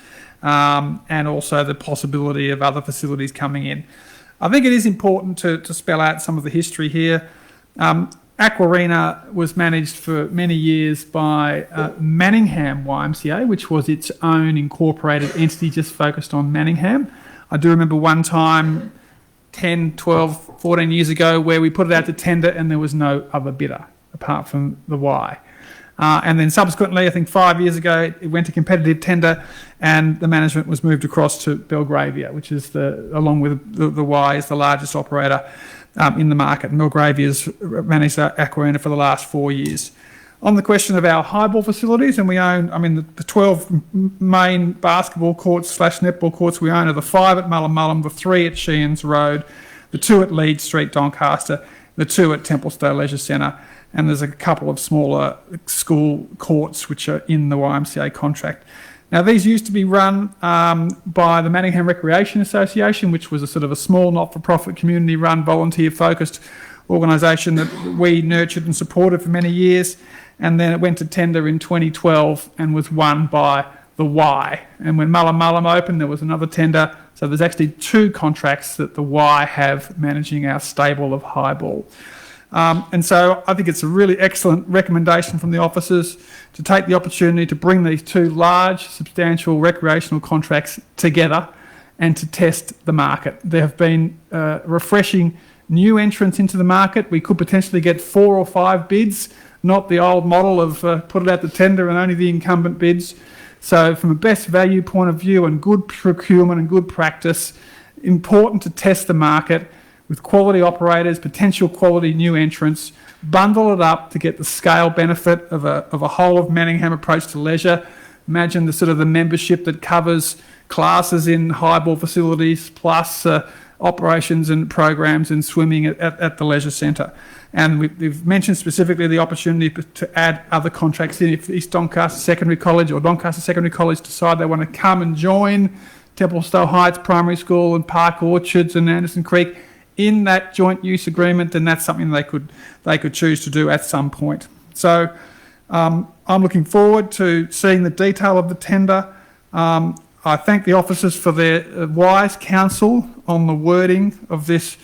and also the possibility of other facilities coming in. I think it is important to spell out some of the history here. Aqua Arena was managed for many years by Manningham YMCA, which was its own incorporated entity just focused on Manningham. I do remember one time 10, 12, 14 years ago where we put it out to tender and there was no other bidder apart from the Y. And then subsequently, I think 5 years ago, it went to competitive tender and the management was moved across to Belgravia, which is, along with the Y, is the largest operator in the market. And Belgravia's managed Aqua Arena for the last 4 years. On the question of our highball facilities, and we own, the 12 main basketball courts / netball courts we own are the 5 at Mullum, the 3 at Sheehan's Road, the 2 at Leeds Street, Doncaster, the 2 at Templestowe Leisure Centre, and there's a couple of smaller school courts which are in the YMCA contract. Now, these used to be run by the Manningham Recreation Association, which was a sort of a small not-for-profit, community-run, volunteer-focused organisation that we nurtured and supported for many years. And then it went to tender in 2012 and was won by the Y. And when Mullum opened, there was another tender. So there's actually 2 contracts that the Y have managing our stable of highball. And so I think it's a really excellent recommendation from the officers to take the opportunity to bring these 2 large, substantial recreational contracts together and to test the market. There have been refreshing new entrants into the market. We could potentially get 4 or 5 bids, not the old model of put it out to tender and only the incumbent bids. So from a best value point of view and good procurement and good practice, important to test the market with quality operators, potential quality new entrants, bundle it up to get the scale benefit of a whole of Manningham approach to leisure. Imagine the sort of the membership that covers classes in highball facilities plus operations and programs in swimming at the leisure centre. And we've mentioned specifically the opportunity to add other contracts in if East Doncaster Secondary College or Doncaster Secondary College decide they want to come and join Templestowe Heights Primary School and Park Orchards and Anderson Creek in that joint use agreement, then that's something they could choose to do at some point. So I'm looking forward to seeing the detail of the tender. I thank the officers for their wise counsel on the wording of this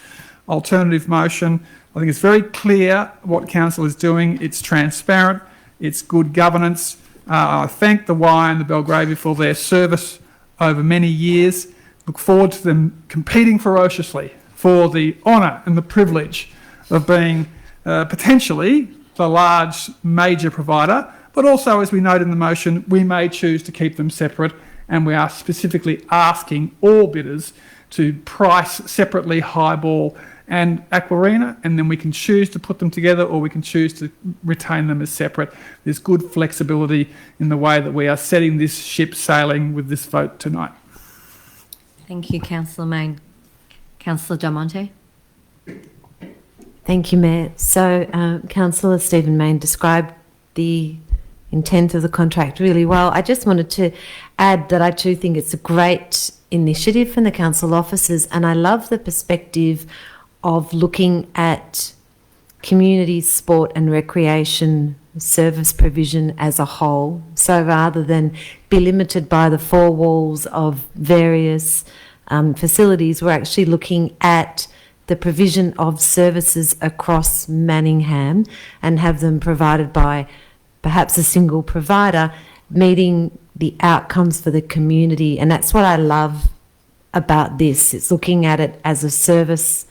alternative motion. I think it's very clear what council is doing. It's transparent. It's good governance. I thank the Y and the Belgravia for their service over many years. Look forward to them competing ferociously for the honour and the privilege of being potentially the large major provider, but also, as we note in the motion, we may choose to keep them separate and we are specifically asking all bidders to price separately highball and Aquarina, and then we can choose to put them together or we can choose to retain them as separate. There's good flexibility in the way that we are setting this ship sailing with this vote tonight. Thank you, Councillor Main. Councillor Del Monte. Thank you, Mayor. So, Councillor Stephen Main described the intent of the contract really well. I just wanted to add that I too think it's a great initiative from the council officers, and I love the perspective of looking at community sport and recreation service provision as a whole. So rather than be limited by the four walls of various facilities, we're actually looking at the provision of services across Manningham and have them provided by perhaps a single provider, meeting the outcomes for the community. And that's what I love about this. It's looking at it as a service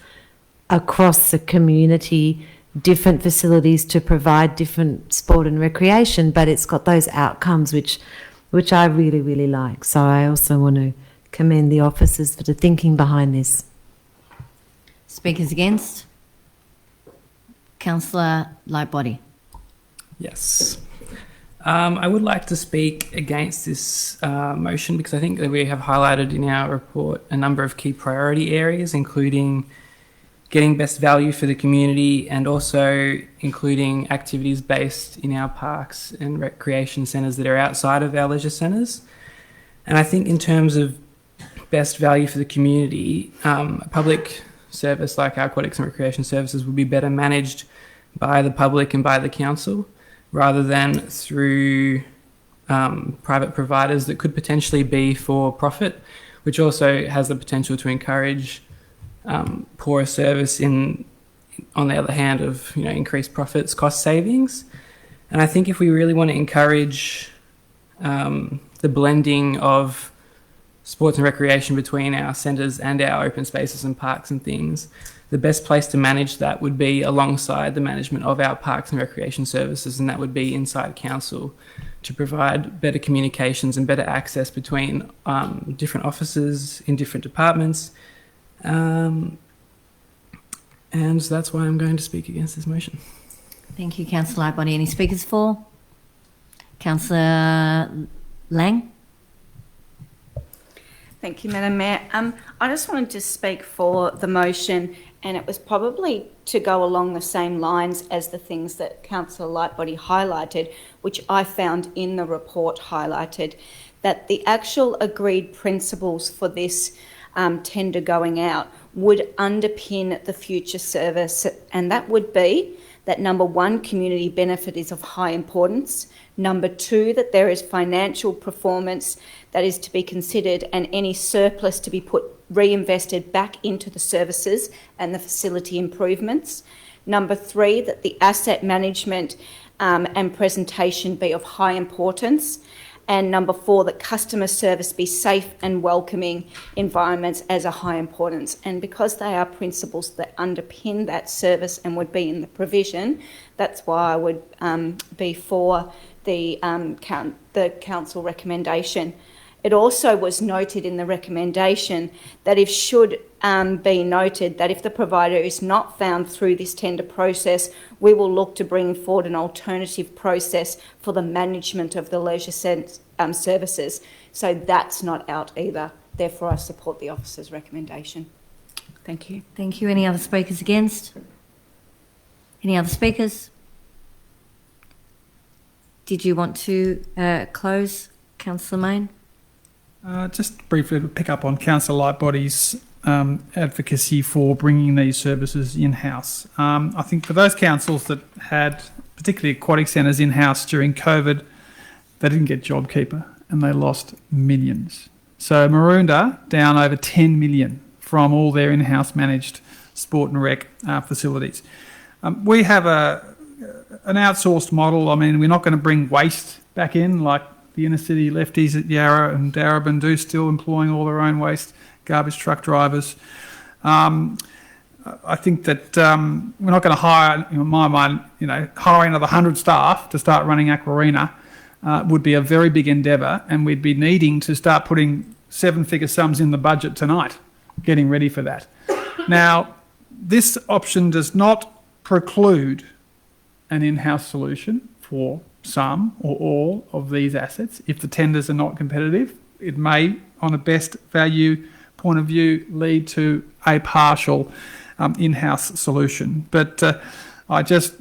across the community, different facilities to provide different sport and recreation, but it's got those outcomes which I really, really like. So I also want to commend the officers for the thinking behind this. Speakers against? Councillor Lightbody. Yes. I would like to speak against this motion because I think that we have highlighted in our report a number of key priority areas, including getting best value for the community and also including activities based in our parks and recreation centres that are outside of our leisure centres. And I think in terms of best value for the community, a public service like our aquatics and recreation services would be better managed by the public and by the council rather than through private providers that could potentially be for profit, which also has the potential to encourage poorer service on the other hand of increased profits, cost savings. And I think if we really want to encourage the blending of sports and recreation between our centres and our open spaces and parks and things, the best place to manage that would be alongside the management of our parks and recreation services, and that would be inside council to provide better communications and better access between different offices in different departments. And that's why I'm going to speak against this motion. Thank you, Councillor Lightbody. Any speakers for? Councillor Lang. Thank you, Madam Mayor. I just wanted to speak for the motion, and it was probably to go along the same lines as the things that Councillor Lightbody highlighted, which I found in the report highlighted, that the actual agreed principles for this tender going out would underpin the future service, and that would be that number one, community benefit is of high importance. Number two, that there is financial performance that is to be considered and any surplus to be reinvested back into the services and the facility improvements. Number three, that the asset management and presentation be of high importance. And number four, that customer service be safe and welcoming environments as a high importance. And because they are principles that underpin that service and would be in the provision, that's why I would be for the council recommendation. It also was noted in the recommendation that be noted that if the provider is not found through this tender process, we will look to bring forward an alternative process for the management of the leisure services. So that's not out either. Therefore, I support the officer's recommendation. Thank you. Thank you. Any other speakers against? Any other speakers? Did you want to close, Councillor Main? Just briefly to pick up on Councillor Lightbody's advocacy for bringing these services in-house. I think for those councils that had particularly aquatic centres in-house during COVID, they didn't get JobKeeper and they lost millions. So Maroondah down over 10 million from all their in-house managed sport and rec facilities. We have an outsourced model. I mean, we're not going to bring waste back in like the inner city lefties at Yarra and Darebin do, still employing all their own waste, garbage truck drivers. I think that we're not going to hire, in my mind, hire another 100 staff to start running Aquarina. would be a very big endeavour, and we'd be needing to start putting seven-figure sums in the budget tonight, getting ready for that. Now, this option does not preclude an in-house solution for some or all of these assets. If the tenders are not competitive, it may, on a best value point of view, lead to a partial in-house solution. But I just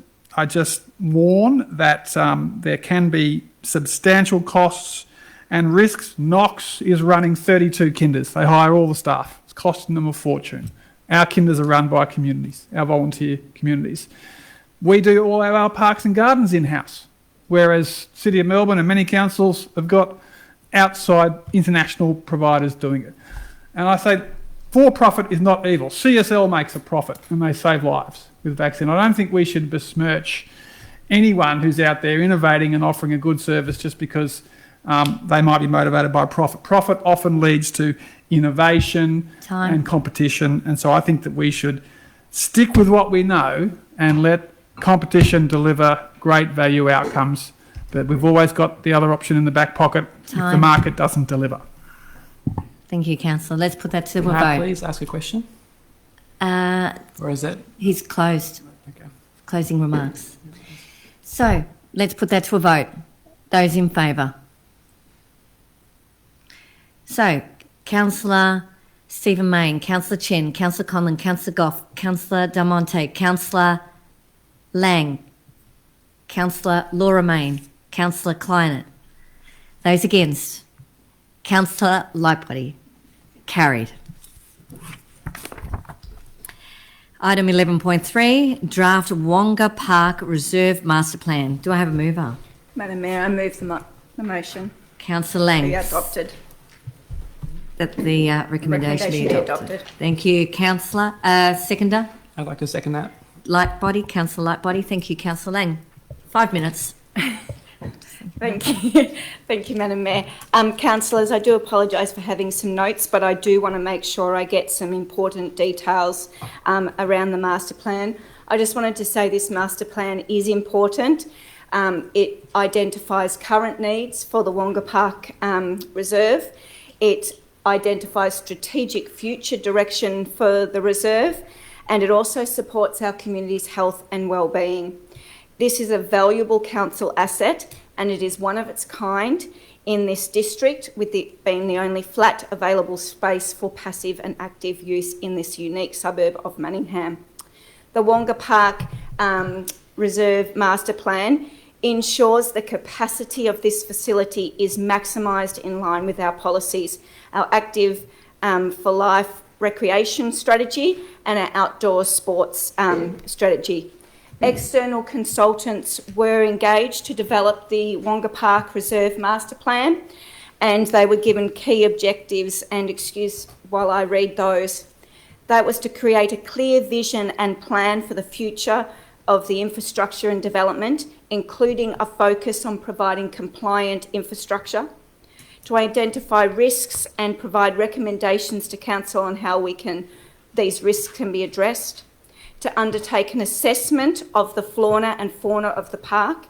warn that there can be substantial costs and risks. Knox is running 32 kinders. They hire all the staff. It's costing them a fortune. Our kinders are run by communities, our volunteer communities. We do all our parks and gardens in-house, whereas City of Melbourne and many councils have got outside international providers doing it. And I say for-profit is not evil. CSL makes a profit and they save lives with vaccine. I don't think we should besmirch anyone who's out there innovating and offering a good service just because they might be motivated by profit. Profit often leads to innovation and competition, and so I think that we should stick with what we know and let competition deliver great value outcomes. But we've always got the other option in the back pocket if the market doesn't deliver. Thank you, Councillor. Let's put that to a Can vote. I please ask a question? Or is that? He's closed. Okay. Closing remarks. So let's put that to a vote. Those in favour. So, Councillor Stephen Mayne, Councillor Chen, Councillor Conlon, Councillor Goff, Councillor Del Monte, Councillor Lang, Councillor Laura Mayne, Councillor Kleinert. Those against? Councillor Lightbody. Carried. Item 11.3, Draft Wonga Park Reserve Master Plan. Do I have a mover? Madam Mayor, I move the motion. Councillor Lang. Be adopted. That the recommendation be adopted. Thank you, Councillor. Seconder? I'd like to second that. Lightbody, Councillor Lightbody. Thank you, Councillor Lang. 5 minutes. Thank you. Thank you, Madam Mayor. Councillors, I do apologise for having some notes, but I do want to make sure I get some important details around the master plan. I just wanted to say this master plan is important. It identifies current needs for the Wonga Park Reserve. It identifies strategic future direction for the reserve, and it also supports our community's health and wellbeing. This is a valuable council asset, and it is one of its kind in this district, with it being the only flat available space for passive and active use in this unique suburb of Manningham. The Wonga Park Reserve Master Plan ensures the capacity of this facility is maximised in line with our policies, our Active for Life recreation strategy and our outdoor sports strategy. External consultants were engaged to develop the Wonga Park Reserve Master Plan, and they were given key objectives, and excuse while I read those. That was to create a clear vision and plan for the future of the infrastructure and development, including a focus on providing compliant infrastructure, to identify risks and provide recommendations to Council on how these risks can be addressed, to undertake an assessment of the flora and fauna of the park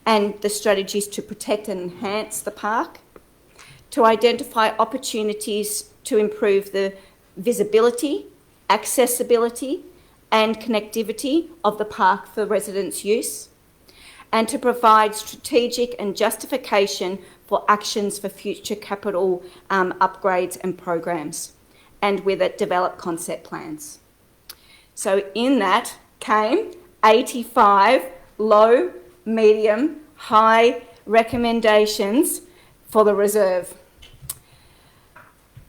and the strategies to protect and enhance the park, to identify opportunities to improve the visibility, accessibility and connectivity of the park for residents' use, and to provide strategic and justification for actions for future capital upgrades and programs, and with it develop concept plans. So in that came 85 low, medium, high recommendations for the reserve.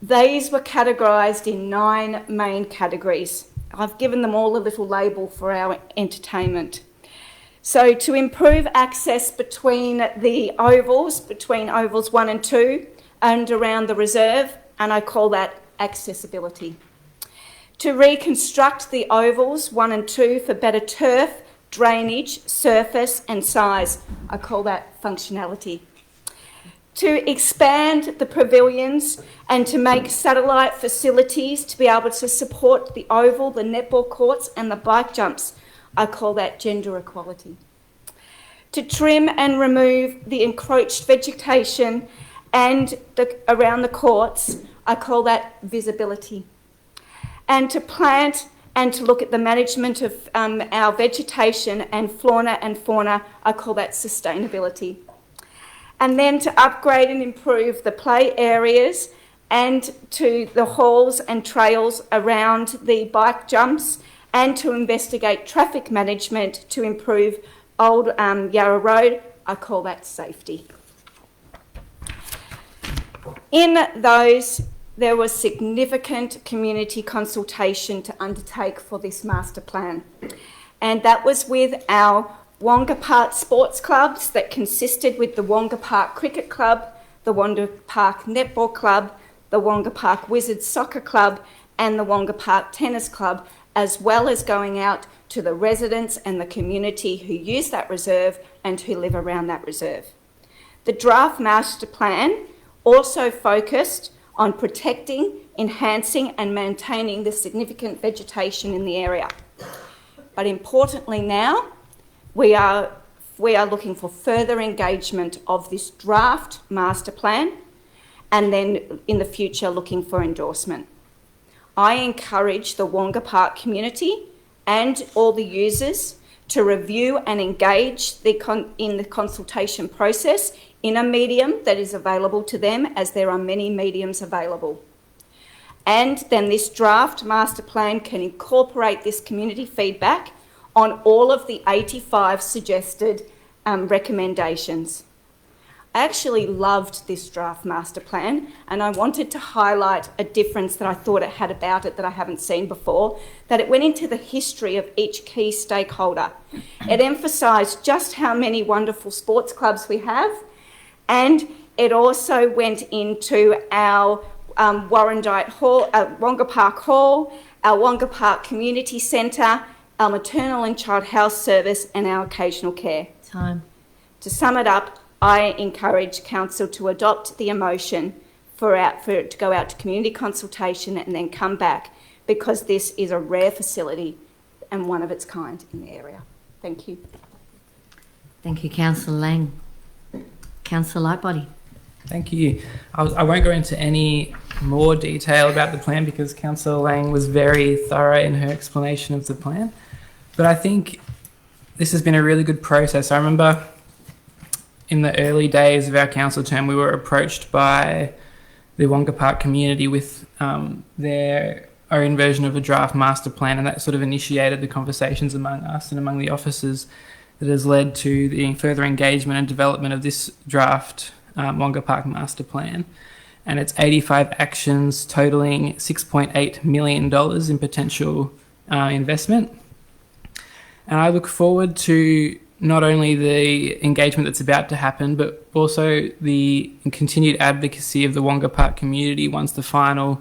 These were categorised in 9 main categories. I've given them all a little label for our entertainment. So to improve access between the ovals, between ovals 1 and 2 and around the reserve, and I call that accessibility. To reconstruct the ovals 1 and 2 for better turf, drainage, surface and size, I call that functionality. To expand the pavilions and to make satellite facilities to be able to support the oval, the netball courts and the bike jumps, I call that gender equality. to trim and remove the encroached vegetation and around the courts. I call that visibility. And to plant and to look at the management of our vegetation and fauna, I call that sustainability. And then to upgrade and improve the play areas and to the halls and trails around the bike jumps, and to investigate traffic management to improve Old Yarra Road, I call that safety. In those, there was significant community consultation to undertake for this master plan. And that was with our Wonga Park sports clubs that consisted with the Wonga Park Cricket Club, the Wonga Park Netball Club, the Wonga Park Wizards Soccer Club, and the Wonga Park Tennis Club, as well as going out to the residents and the community who use that reserve and who live around that reserve. The draft master plan also focused on protecting, enhancing and maintaining the significant vegetation in the area. But importantly now, we are looking for further engagement of this draft master plan, and then in the future looking for endorsement. I encourage the Wonga Park community and all the users to review and engage in the consultation process in a medium that is available to them, as there are many mediums available. And then this draft master plan can incorporate this community feedback on all of the 85 suggested recommendations. I actually loved this draft master plan, and I wanted to highlight a difference that I thought it had about it that I haven't seen before, that it went into the history of each key stakeholder. It emphasised just how many wonderful sports clubs we have, and it also went into our Warrandyte Hall, Wonga Park Hall, our Wonga Park Community Centre, our maternal and child health service, and our occasional care. Time. To sum it up, I encourage Council to adopt the motion for it to go out to community consultation and then come back, because this is a rare facility and one of its kind in the area. Thank you. Thank you, Councillor Lang. Councillor Lightbody. Thank you. I won't go into any more detail about the plan because Councillor Lang was very thorough in her explanation of the plan. But I think this has been a really good process. I remember in the early days of our council term, we were approached by the Wonga Park community with their own version of a draft master plan, and that sort of initiated the conversations among us and among the officers that has led to the further engagement and development of this draft Wonga Park master plan. And it's 85 actions totaling $6.8 million in potential investment. And I look forward to not only the engagement that's about to happen, but also the continued advocacy of the Wonga Park community once the final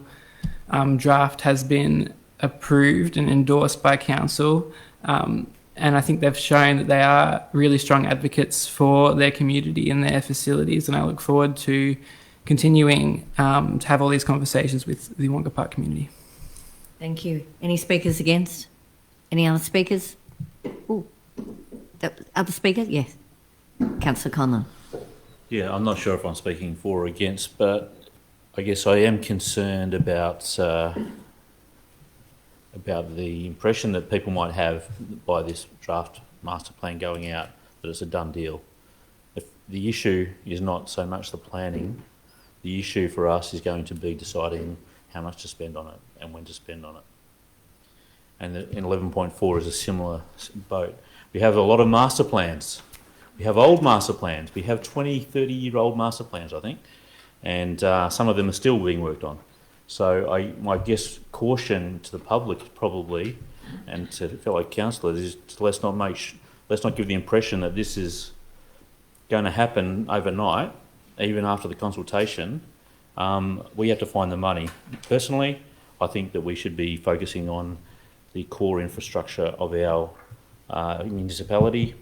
draft has been approved and endorsed by council. And I think they've shown that they are really strong advocates for their community and their facilities. And I look forward to continuing to have all these conversations with the Wonga Park community. Thank you. Any speakers against? Any other speakers? Ooh. Other speakers? Yes. Councillor Conlon. Yeah, I'm not sure if I'm speaking for or against, but I guess I am concerned about the impression that people might have by this draft master plan going out, that it's a done deal. If the issue is not so much the planning, the issue for us is going to be deciding how much to spend on it and when to spend on it. And in 11.4 is a similar boat. We have a lot of master plans. We have old master plans. We have 20, 30-year-old master plans, I think, and some of them are still being worked on. So my guess caution to the public probably, and to fellow councillors, is to let's not give the impression that this is going to happen overnight, even after the consultation. We have to find the money. Personally, I think that we should be focusing on the core infrastructure of our municipality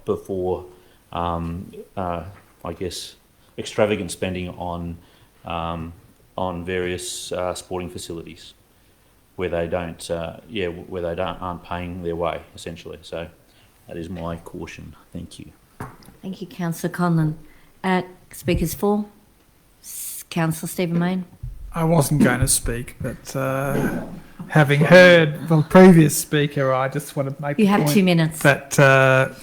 before, I guess, extravagant spending on various sporting facilities where they aren't paying their way essentially. So that is my caution. Thank you. Thank you, Councillor Conlon. Speakers for? Councillor Stephen Mayne. I wasn't going to speak, but having heard the previous speaker, I just want to make You the have point 2 minutes. that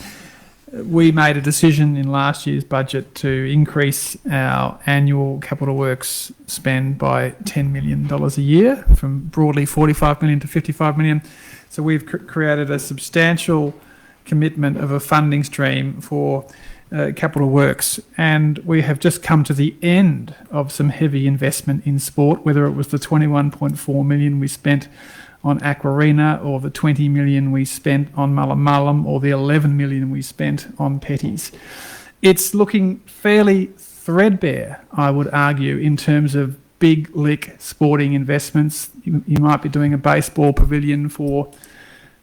we made a decision in last year's budget to increase our annual capital works spend by $10 million a year, from broadly 45 million to 55 million. So we've created a substantial commitment of a funding stream for capital works, and we have just come to the end of some heavy investment in sport, whether it was the 21.4 million we spent on Aquarina, or the 20 million we spent on Mullum, or the 11 million we spent on Petties. It's looking fairly threadbare, I would argue, in terms of big lick sporting investments. You might be doing a baseball pavilion for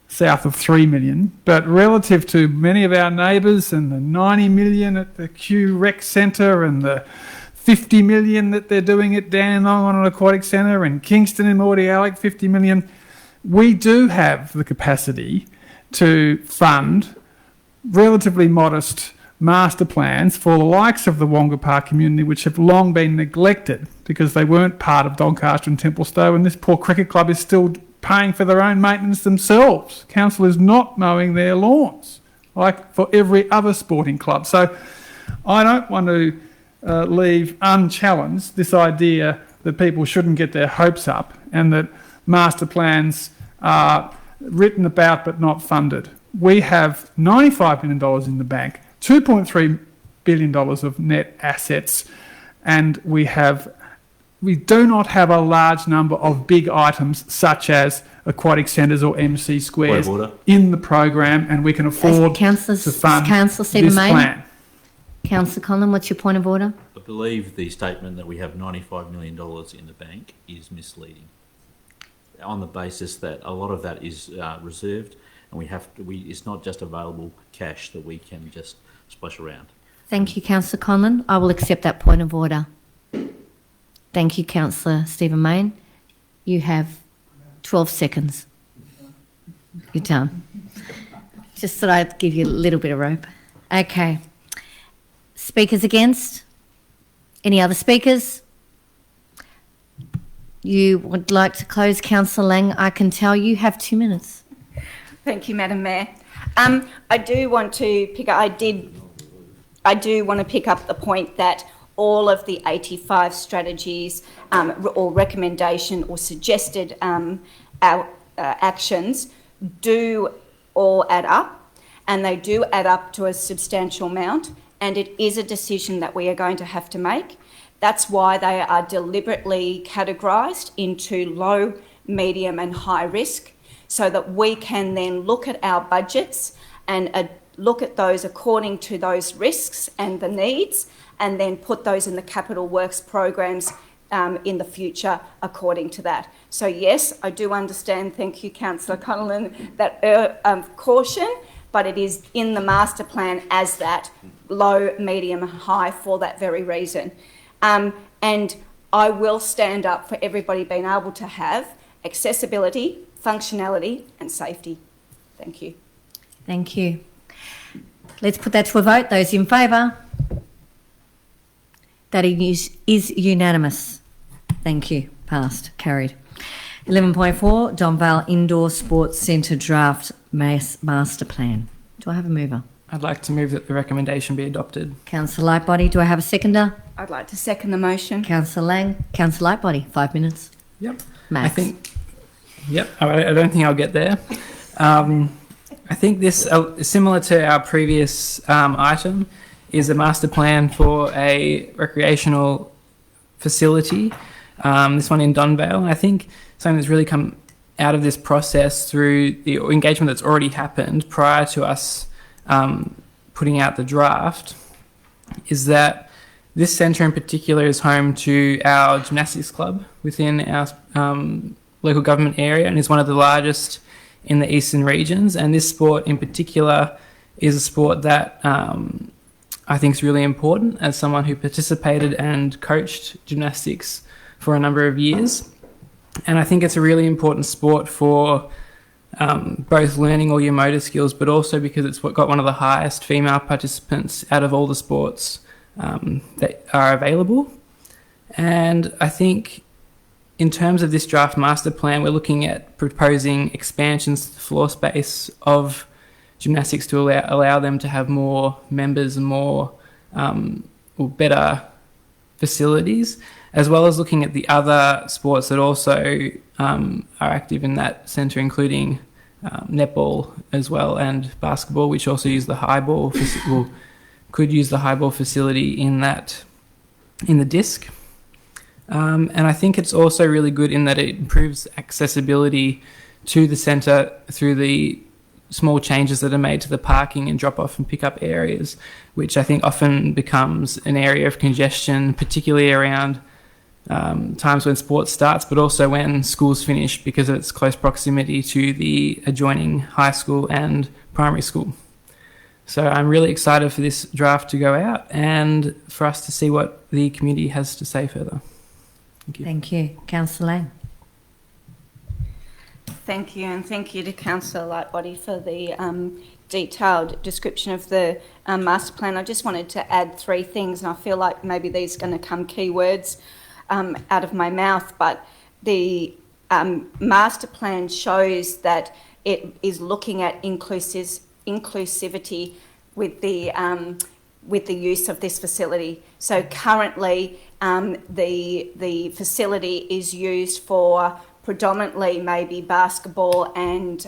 south of 3 million, but relative to many of our neighbours, and the 90 million at the Kew Rec Centre, and the 50 million that they're doing at Dandenong on an aquatic centre, and Kingston and Mordialloc, 50 million, we do have the capacity to fund relatively modest master plans for the likes of the Wonga Park community, which have long been neglected because they weren't part of Doncaster and Templestowe, and this poor cricket club is still paying for their own maintenance themselves. Council is not mowing their lawns, like for every other sporting club. So I don't want to leave unchallenged this idea that people shouldn't get their hopes up, and that master plans are written about but not funded. We have $95 million in the bank, $2.3 billion of net assets, and we do not have a large number of big items such as aquatic centres or MC squares in the program, and we can afford to fund this plan. Councillor Conlon, what's your point of order? I believe the statement that we have $95 million in the bank is misleading, on the basis that a lot of that is reserved, and it's not just available cash that we can just splash around. Thank you, Councillor Conlon. I will accept that point of order. Thank you, Councillor Stephen Mayne. You have 12 seconds. You're done. Just thought I'd give you a little bit of rope. Okay. Speakers against? Any other speakers? You would like to close, Councillor Lang? I can tell you have 2 minutes. Thank you, Madam Mayor. I do want to pick up the point that all of the 85 strategies or recommendation or suggested actions do all add up, and they do add up to a substantial amount, and it is a decision that we are going to have to make. That's why they are deliberately categorised into low, medium and high risk, so that we can then look at our budgets and look at those according to those risks and the needs, and then put those in the capital works programs in the future according to that. So yes, I do understand, thank you Councillor Conlon, that caution, but it is in the master plan as that low, medium and high for that very reason. And I will stand up for everybody being able to have accessibility, functionality and safety. Thank you. Thank you. Let's put that to a vote. Those in favour? That is unanimous. Thank you. Passed. Carried. 11.4, Don Vale Indoor Sports Centre Draft Master Plan. Do I have a mover? I'd like to move that the recommendation be adopted. Councillor Lightbody, do I have a seconder? I'd like to second the motion. Councillor Lang. Councillor Lightbody, 5 minutes. Yep. Max. I don't think I'll get there. I think this, similar to our previous item, is a master plan for a recreational facility, this one in Donvale. And I think something that's really come out of this process through the engagement that's already happened prior to us putting out the draft is that this centre in particular is home to our gymnastics club within our local government area, and is one of the largest in the eastern regions. And this sport in particular is a sport that I think is really important, as someone who participated and coached gymnastics for a number of years. And I think it's a really important sport for both learning all your motor skills, but also because it's got one of the highest female participants out of all the sports that are available. And I think in terms of this draft master plan, we're looking at proposing expansions to the floor space of gymnastics to allow them to have more members and more or better facilities, as well as looking at the other sports that also are active in that centre, including netball as well and basketball, which also use the high ball could use the high ball facility in the disc. And I think it's also really good in that it improves accessibility to the centre through the small changes that are made to the parking and drop off and pick up areas, which I think often becomes an area of congestion, particularly around times when sports starts, but also when schools finish because of its close proximity to the adjoining high school and primary school. So I'm really excited for this draft to go out and for us to see what the community has to say further. Thank you. Thank you. Councillor Lang. Thank you, and thank you to Councillor Lightbody for the detailed description of the master plan. I just wanted to add three things, and I feel like maybe these are going to come key words out of my mouth, but the master plan shows that it is looking at inclusivity with the use of this facility. So currently, the facility is used for predominantly maybe basketball and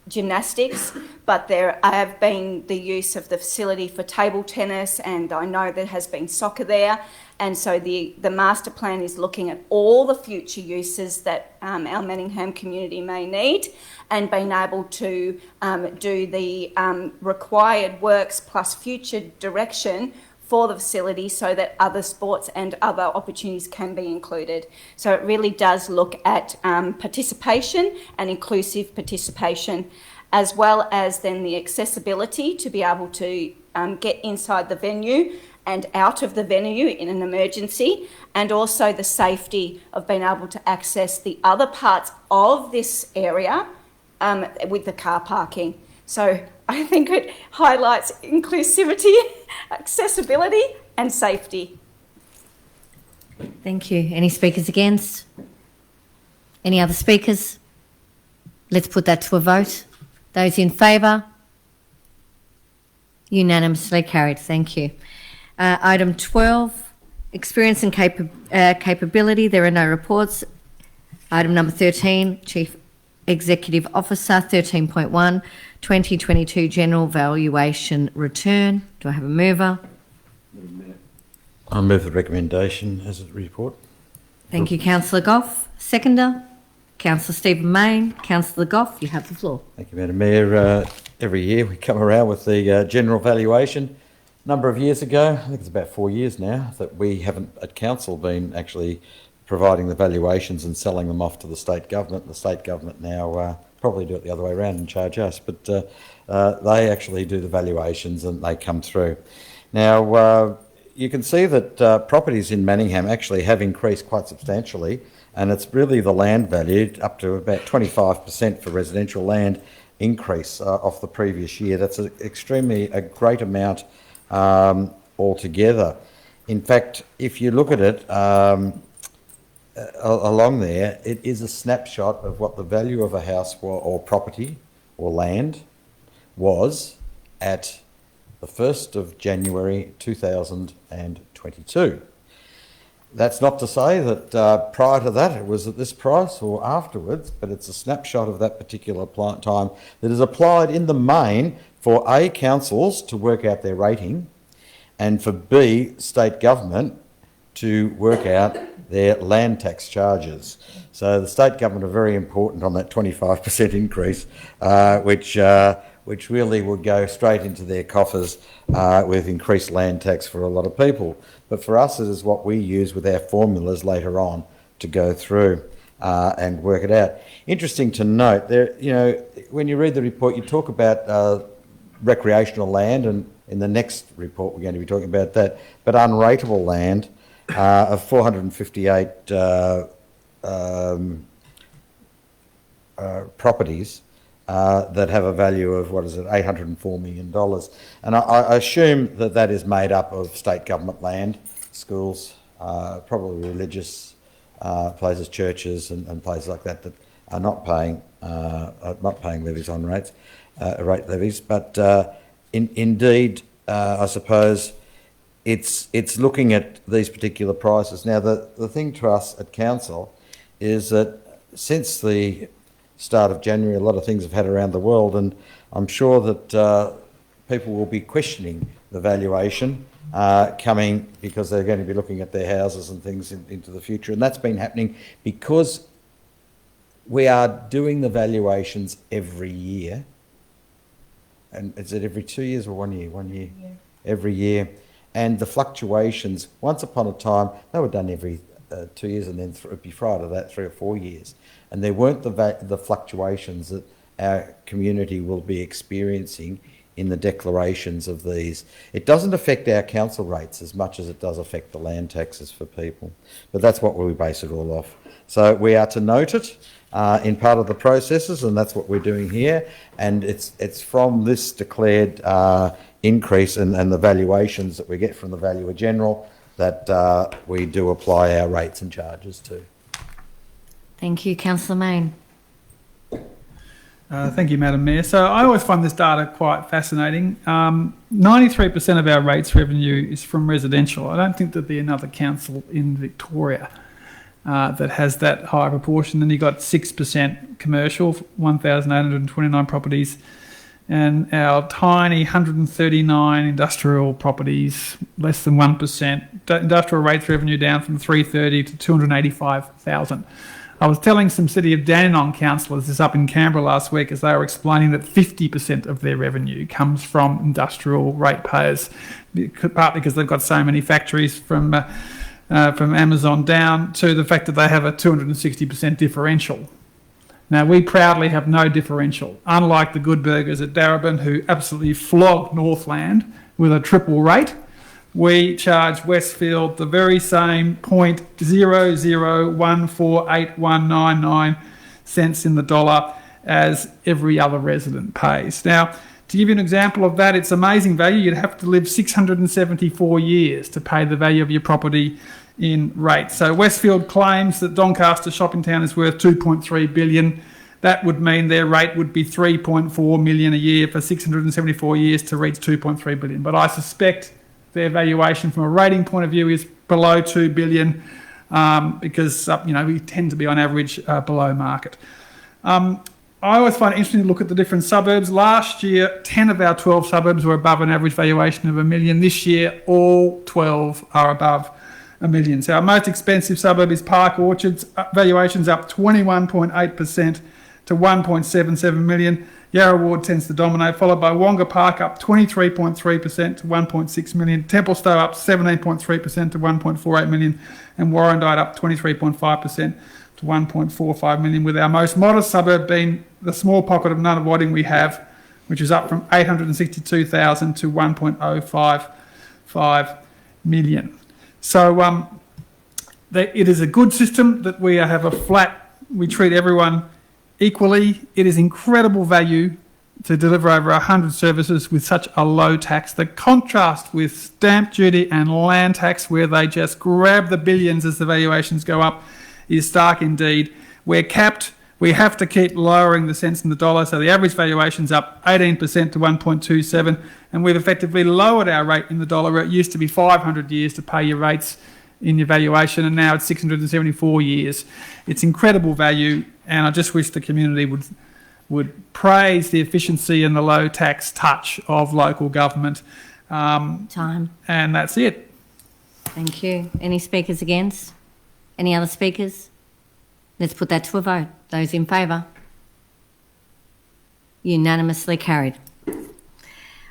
gymnastics, but there have been the use of the facility for table tennis, and I know there has been soccer there. And so the master plan is looking at all the future uses that our Manningham community may need, and being able to do the required works plus future direction for the facility so that other sports and other opportunities can be included. So it really does look at participation and inclusive participation, as well as then the accessibility to be able to get inside the venue and out of the venue in an emergency, and also the safety of being able to access the other parts of this area with the car parking. So I think it highlights inclusivity, accessibility and safety. Thank you. Any speakers against? Any other speakers? Let's put that to a vote. Those in favour? Unanimously carried. Thank you. Item 12, experience and capability. There are no reports. Item number 13, Chief Executive Officer. 13.1, 2022 General Valuation Return. Do I have a mover? I move the recommendation as a report. Thank you, Councillor Goff. Seconder, Councillor Stephen Mayne. Councillor Goff, you have the floor. Thank you, Madam Mayor. Every year we come around with the general valuation. A number of years ago, I think it's about 4 years now, that we haven't at council been actually providing the valuations and selling them off to the state government. The state government now probably do it the other way around and charge us, but they actually do the valuations and they come through. Now, you can see that properties in Manningham actually have increased quite substantially, and it's really the land value up to about 25% for residential land increase off the previous year. That's a great amount altogether. In fact, if you look at it along there, it is a snapshot of what the value of a house or property or land was at the 1st of January 2022. That's not to say that prior to that it was at this price or afterwards, but it's a snapshot of that particular time that is applied in the main for A, councils to work out their rating, and for B, state government to work out their land tax charges. So the state government are very important on that 25% increase, which really would go straight into their coffers with increased land tax for a lot of people. But for us, it is what we use with our formulas later on to go through and work it out. Interesting to note, there, when you read the report, you talk about recreational land, and in the next report we're going to be talking about that, but unrateable land of 458 properties that have a value of, $804 million. And I assume that that is made up of state government land, schools, probably religious places, churches and places like that are not paying levies on rate levies. But indeed, I suppose it's looking at these particular prices. Now, the thing to us at Council is that since the start of January, a lot of things have had around the world, and I'm sure that people will be questioning the valuation coming, because they're going to be looking at their houses and things into the future. And that's been happening because we are doing the valuations every year. And is it every 2 years or 1 year? 1 year. Yeah. Every year. And the fluctuations, once upon a time, they were done every 2 years, and then prior to that, 3 or 4 years. And there weren't the fluctuations that our community will be experiencing in the declarations of these. It doesn't affect our council rates as much as it does affect the land taxes for people. But that's what we base it all off. So we are to note it in part of the processes, and that's what we're doing here. And it's from this declared increase and the valuations that we get from the Valuer General that we do apply our rates and charges to. Thank you. Councillor Mayne. Thank you, Madam Mayor. So I always find this data quite fascinating. 93% of our rates revenue is from residential. I don't think there'd be another council in Victoria that has that high proportion. Then you've got 6% commercial, 1,829 properties, and our tiny 139 industrial properties, less than 1%. Industrial rates revenue down from 330 to 285,000. I was telling some City of Dandenong councillors this up in Canberra last week, as they were explaining that 50% of their revenue comes from industrial ratepayers, partly because they've got so many factories from Amazon down to the fact that they have a 260% differential. Now, we proudly have no differential, unlike the good burgers at Darebin, who absolutely flog Northland with a triple rate. We charge Westfield the very same 0.00148199 cents in the dollar as every other resident pays. Now, to give you an example of that, it's amazing value. You'd have to live 674 years to pay the value of your property in rates. So Westfield claims that Doncaster shopping town is worth $2.3 billion. That would mean their rate would be $3.4 million a year for 674 years to reach $2.3 billion. But I suspect their valuation from a rating point of view is below $2 billion because we tend to be on average below market. I always find it interesting to look at the different suburbs. Last year, 10 of our 12 suburbs were above an average valuation of $1 million. This year, all 12 are above $1 million. So our most expensive suburb is Park Orchards. Valuation's up 21.8% to $1.77 million. Yarra Ward tends to dominate, followed by Wonga Park up 23.3% to $1.6 million. Templestowe up 17.3% to $1.48 million. And Warrandyte up 23.5% to $1.45 million, with our most modest suburb being the small pocket of Nunawading we have, which is up from $862,000 to $1.055 million. So it is a good system that we have we treat everyone equally. It is incredible value to deliver over 100 services with such a low tax. The contrast with stamp duty and land tax, where they just grab the billions as the valuations go up, is stark indeed. We're capped. We have to keep lowering the cents in the dollar, so the average valuation's up 18% to 1.27, and we've effectively lowered our rate in the dollar, where it used to be 500 years to pay your rates in your valuation, and now it's 674 years. It's incredible value, and I just wish the community would praise the efficiency and the low tax touch of local government. Time. And that's it. Thank you. Any speakers against? Any other speakers? Let's put that to a vote. Those in favour? Unanimously carried.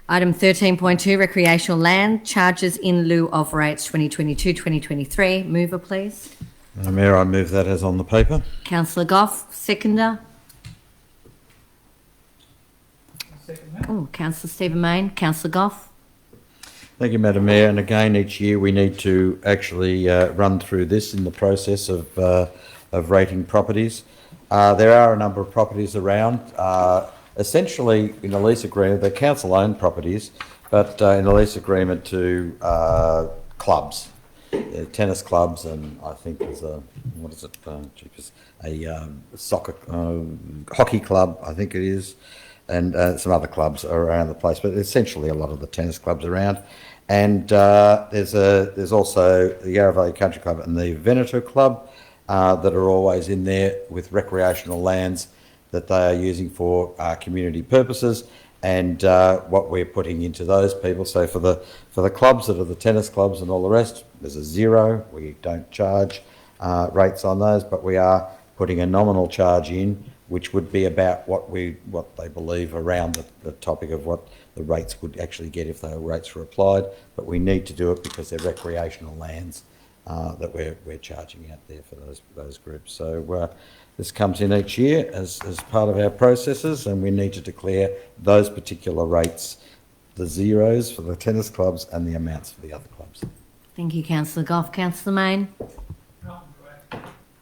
Item 13.2, recreational land charges in lieu of rates 2022-2023. Mover, please. Madam Mayor, I move that as on the paper. Councillor Goff, seconder. Oh, Councillor Stephen Mayne. Councillor Goff. Thank you, Madam Mayor. And again, each year we need to actually run through this in the process of rating properties. There are a number of properties around essentially in a lease agreement, they're council-owned properties, but in a lease agreement to clubs, tennis clubs, and I think there's a, what is it, a soccer, hockey club, I think it is, and some other clubs around the place, but essentially a lot of the tennis clubs around. And there's also the Yarra Valley Country Club and the Veneto Club that are always in there with recreational lands that they are using for community purposes, and what we're putting into those people. So for the clubs that are the tennis clubs and all the rest, there's a zero. We don't charge rates on those, but we are putting a nominal charge in, which would be about what they believe around the topic of what the rates would actually get if the rates were applied. But we need to do it because they're recreational lands that we're charging out there for those groups. So this comes in each year as part of our processes, and we need to declare those particular rates, the zeros for the tennis clubs and the amounts for the other clubs. Thank you, Councillor Goff. Councillor Main?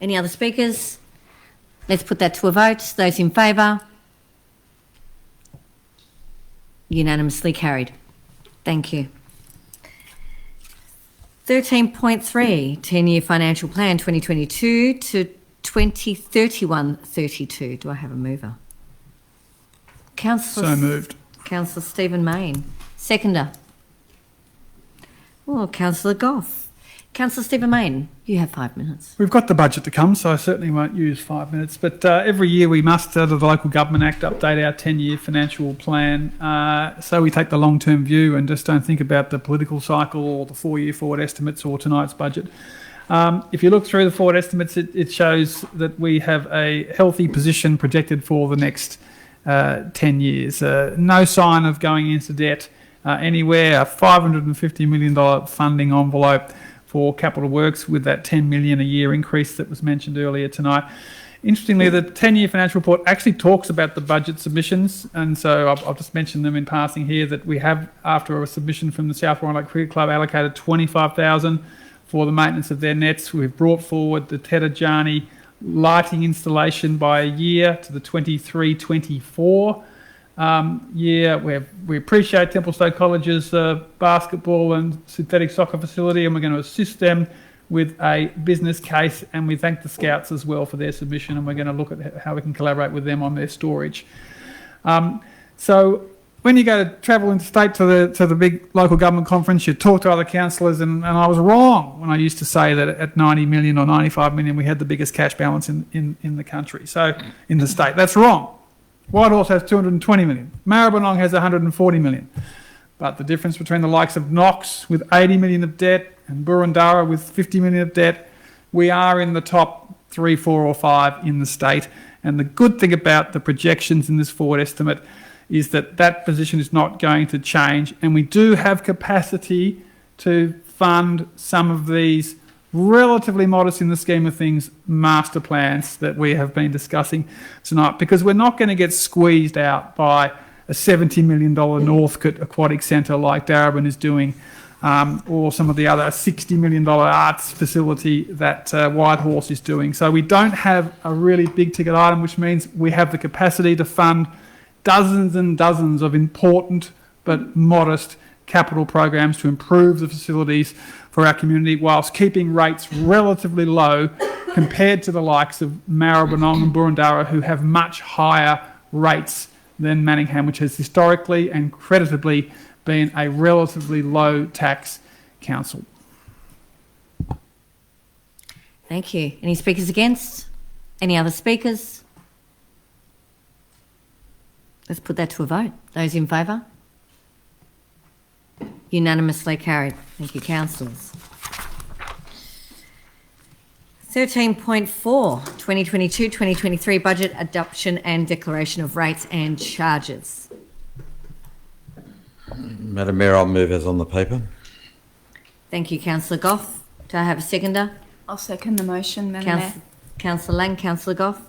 Any other speakers? Let's put that to a vote. Those in favour? Unanimously carried. Thank you. 13.3, 10-year financial plan 2022 to 2031-32. Do I have a mover? Councillor. So moved. Councillor Stephen Main. Seconder. Oh, Councillor Goff. Councillor Stephen Main, you have 5 minutes. We've got the budget to come, so I certainly won't use 5 minutes. But every year we must, under the Local Government Act, update our 10-year financial plan. So we take the long-term view and just don't think about the political cycle or the 4-year forward estimates or tonight's budget. If you look through the forward estimates, it shows that we have a healthy position projected for the next 10 years. No sign of going into debt anywhere. A $550 million funding envelope for capital works with that 10 million a year increase that was mentioned earlier tonight. Interestingly, the 10-year financial report actually talks about the budget submissions, and so I'll just mention them in passing here, that we have, after a submission from the South Warrandyte Cricket Club, allocated $25,000 for the maintenance of their nets. We've brought forward the Tedajani lighting installation by a year to the 23-24 year. We appreciate Templestowe College's basketball and synthetic soccer facility, and we're going to assist them with a business case, and we thank the Scouts as well for their submission, and we're going to look at how we can collaborate with them on their storage. So when you go to travel interstate to the big local government conference, you talk to other councillors, and I was wrong when I used to say that at 90 million or 95 million we had the biggest cash balance in the country, so in the state. That's wrong. Whitehorse has 220 million. Maribyrnong has 140 million. But the difference between the likes of Knox with 80 million of debt and Burundara with 50 million of debt, we are in the top 3, 4 or 5 in the state. And the good thing about the projections in this forward estimate is that that position is not going to change. And we do have capacity to fund some of these relatively modest in the scheme of things master plans that we have been discussing tonight, because we're not going to get squeezed out by a $70 million Northcote Aquatic Centre like Darebin is doing, or some of the other $60 million arts facility that Whitehorse is doing. So we don't have a really big ticket item, which means we have the capacity to fund dozens and dozens of important but modest capital programs to improve the facilities for our community, whilst keeping rates relatively low compared to the likes of Maribyrnong and Burundara, who have much higher rates than Manningham, which has historically and creditably been a relatively low tax council. Thank you. Any speakers against? Any other speakers? Let's put that to a vote. Those in favour? Unanimously carried. Thank you, councillors. 13.4, 2022-2023 budget adoption and declaration of rates and charges. Madam Mayor, I'll move as on the paper. Thank you, Councillor Goff. Do I have a seconder? I'll second the motion, Madam Mayor. Councillor Lang, Councillor Goff.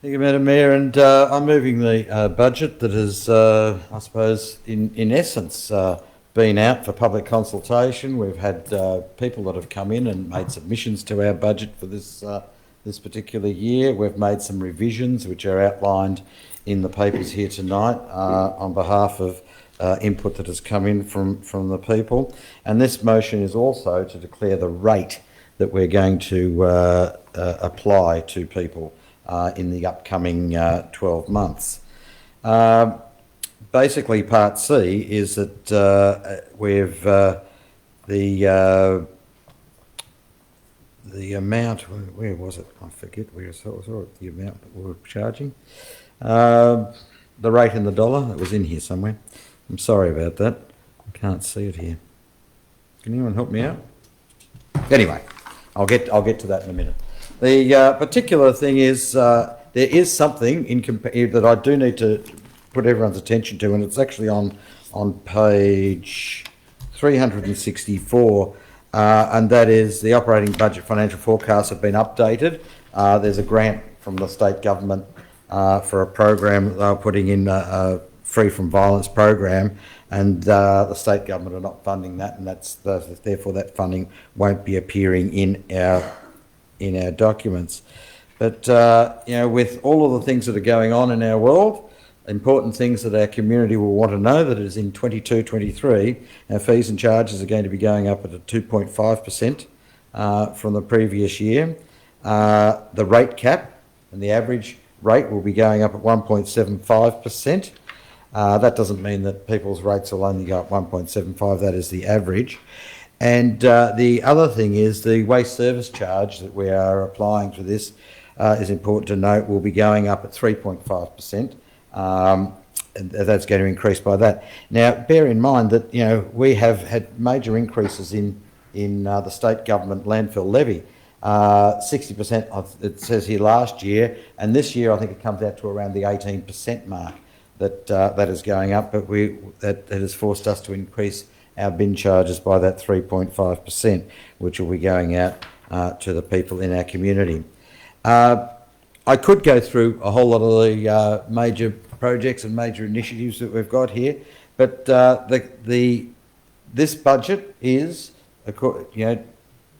Thank you, Madam Mayor, and I'm moving the budget that has, I suppose, in essence, been out for public consultation. We've had people that have come in and made submissions to our budget for this this particular year. We've made some revisions which are outlined in the papers here tonight on behalf of input that has come in from the people. And this motion is also to declare the rate that we're going to apply to people in the upcoming 12 months. Basically, Part C is that we've the amount, where was it? I forget where I saw the amount that we were charging. The rate in the dollar, it was in here somewhere. I'm sorry about that. I can't see it here. Can anyone help me out? Anyway, I'll get to that in a minute. The particular thing is there is something that I do need to put everyone's attention to, and it's actually on page 364, and that is the operating budget financial forecasts have been updated. There's a grant from the state government for a program that they're putting in, a free from violence program, and the state government are not funding that, and therefore that funding won't be appearing in our documents. But with all of the things that are going on in our world, important things that our community will want to know, that is in 22-23, our fees and charges are going to be going up at a 2.5% from the previous year. The rate cap and the average rate will be going up at 1.75%. That doesn't mean that people's rates will only go up 1.75, that is the average. And the other thing is the waste service charge that we are applying to this is important to note, will be going up at 3.5%. And that's going to increase by that. Now, bear in mind that we have had major increases in the state government landfill levy. 60%, it says here, last year, and this year I think it comes out to around the 18% mark that is going up. But that has forced us to increase our bin charges by that 3.5%, which will be going out to the people in our community. I could go through a whole lot of the major projects and major initiatives that we've got here, but this budget is,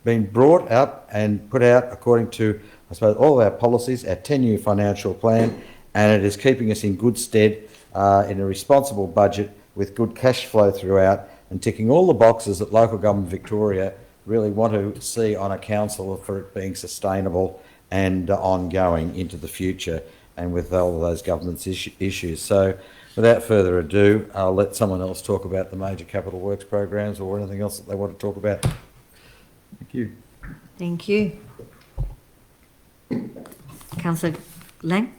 being brought up and put out according to, I suppose, all of our policies, our 10-year financial plan, and it is keeping us in good stead in a responsible budget with good cash flow throughout, and ticking all the boxes that local government Victoria really want to see on a council for it being sustainable and ongoing into the future, and with all of those government's issues. So without further ado, I'll let someone else talk about the major capital works programs or anything else that they want to talk about. Thank you. Thank you. Councillor Lang.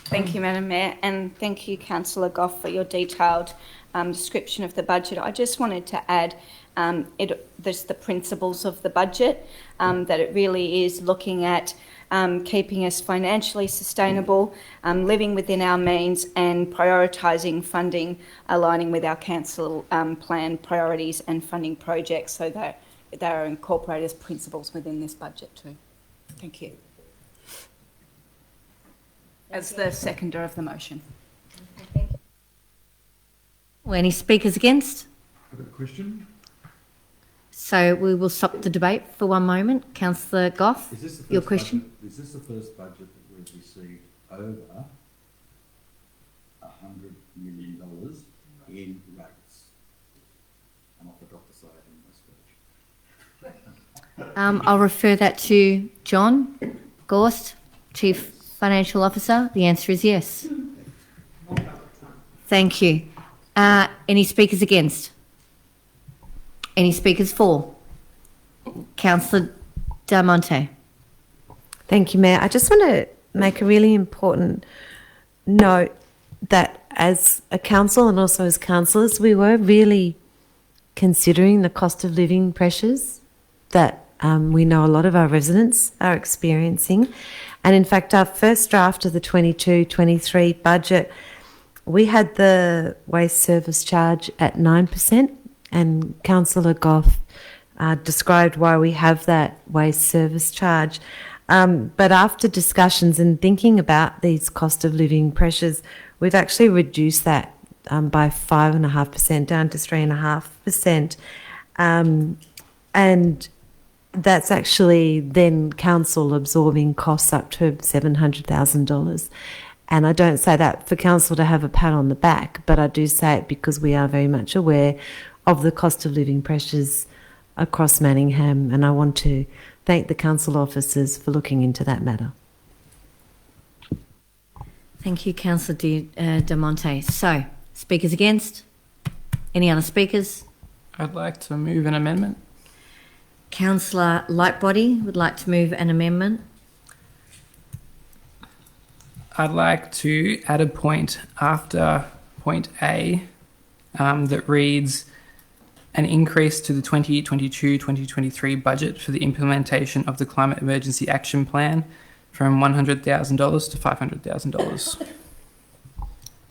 Thank you, Madam Mayor, and thank you, Councillor Goff, for your detailed description of the budget. I just wanted to add there's the principles of the budget, that it really is looking at keeping us financially sustainable, living within our means, and prioritising funding, aligning with our council plan priorities and funding projects, so that they are incorporated as principles within this budget too. Thank you. As the seconder of the motion. Any speakers against? I've got a question. So we will stop the debate for one moment. Councillor Goff, your question? Is this the first budget that we've received over $100 million in rates? And I forgot to say it in my speech. I'll refer that to John Gorst, Chief Financial Officer. The answer is yes. Thank you. Any speakers against? Any speakers for? Councillor Del Monte. Thank you, Mayor. I just want to make a really important note that as a council and also as councillors, we were really considering the cost of living pressures that we know a lot of our residents are experiencing. And in fact, our first draft of the 22-23 budget, we had the waste service charge at 9%, and Councillor Goff described why we have that waste service charge. But after discussions and thinking about these cost of living pressures, we've actually reduced that by 5.5% down to 3.5%. And that's actually then council absorbing costs up to $700,000. And I don't say that for council to have a pat on the back, but I do say it because we are very much aware of the cost of living pressures across Manningham, and I want to thank the council officers for looking into that matter. Thank you, Councillor De Monte. So, speakers against? Any other speakers? I'd like to move an amendment. Councillor Lightbody would like to move an amendment. I'd like to add a point after point A that reads an increase to the 2022-2023 budget for the implementation of the Climate Emergency Action Plan from $100,000 to $500,000.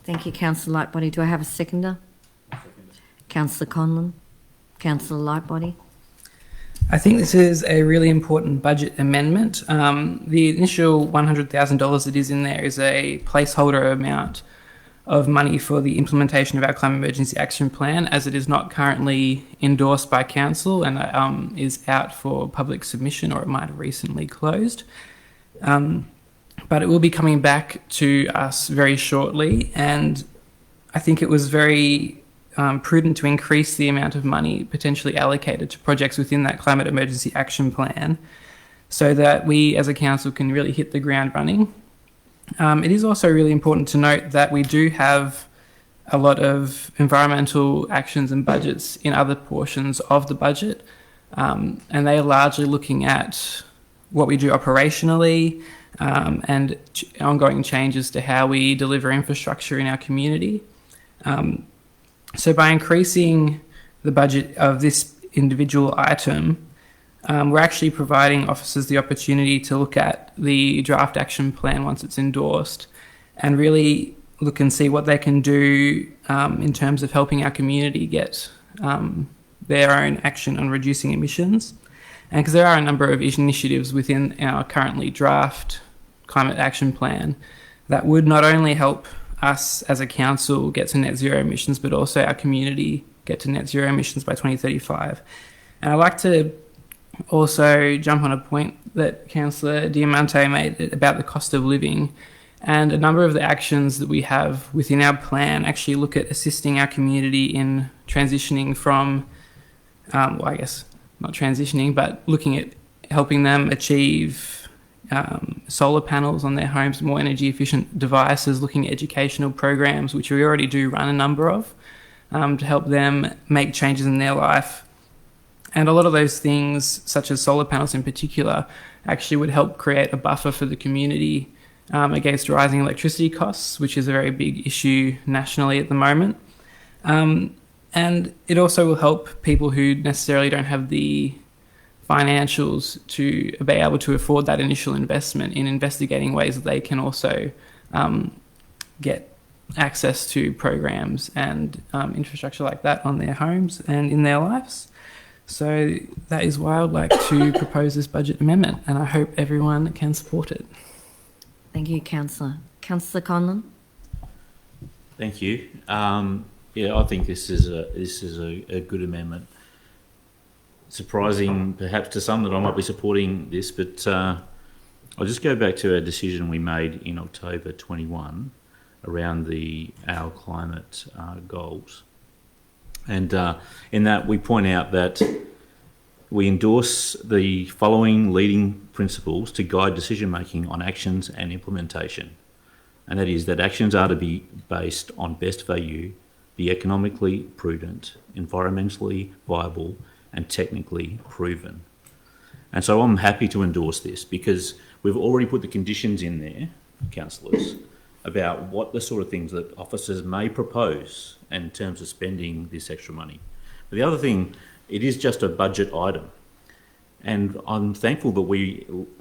Thank you, Councillor Lightbody. Do I have a seconder? Councillor Conlon. Councillor Lightbody. I think this is a really important budget amendment. The initial $100,000 that is in there is a placeholder amount of money for the implementation of our Climate Emergency Action Plan, as it is not currently endorsed by council and is out for public submission, or it might have recently closed. But it will be coming back to us very shortly, and I think it was very prudent to increase the amount of money potentially allocated to projects within that Climate Emergency Action Plan so that we as a council can really hit the ground running. It is also really important to note that we do have a lot of environmental actions and budgets in other portions of the budget, and they are largely looking at what we do operationally and ongoing changes to how we deliver infrastructure in our community. So by increasing the budget of this individual item, we're actually providing officers the opportunity to look at the draft action plan once it's endorsed and really look and see what they can do in terms of helping our community get their own action on reducing emissions. And because there are a number of initiatives within our currently draft climate action plan that would not only help us as a council get to net zero emissions, but also our community get to net zero emissions by 2035. And I'd like to also jump on a point that Councillor Diamante made about the cost of living. And a number of the actions that we have within our plan actually look at assisting our community in transitioning from, well, I guess not transitioning, but looking at helping them achieve solar panels on their homes, more energy efficient devices, looking at educational programs, which we already do run a number of, to help them make changes in their life. And a lot of those things, such as solar panels in particular, actually would help create a buffer for the community against rising electricity costs, which is a very big issue nationally at the moment. And it also will help people who necessarily don't have the financials to be able to afford that initial investment in investigating ways that they can also get access to programs and infrastructure like that on their homes and in their lives. So that is why I would like to propose this budget amendment, and I hope everyone can support it. Thank you, Councillor. Councillor Conlon. Thank you. Yeah, I think this is a good amendment. Surprising, perhaps, to some that I might be supporting this, but I'll just go back to a decision we made in October 21 around our climate goals. And in that, we point out that we endorse the following leading principles to guide decision-making on actions and implementation. And that is that actions are to be based on best value, be economically prudent, environmentally viable, and technically proven. And so I'm happy to endorse this because we've already put the conditions in there, councillors, about what the sort of things that officers may propose in terms of spending this extra money. But the other thing, it is just a budget item. And I'm thankful that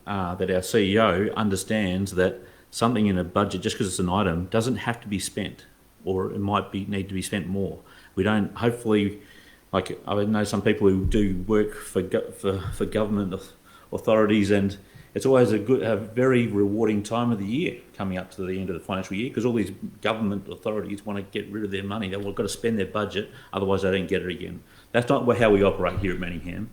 that our CEO understands that something in a budget, just because it's an item, doesn't have to be spent, or it might need to be spent more. We don't, hopefully, like I know some people who do work for government authorities, and it's always a very rewarding time of the year coming up to the end of the financial year, because all these government authorities want to get rid of their money. They've got to spend their budget, otherwise they don't get it again. That's not how we operate here at Manningham.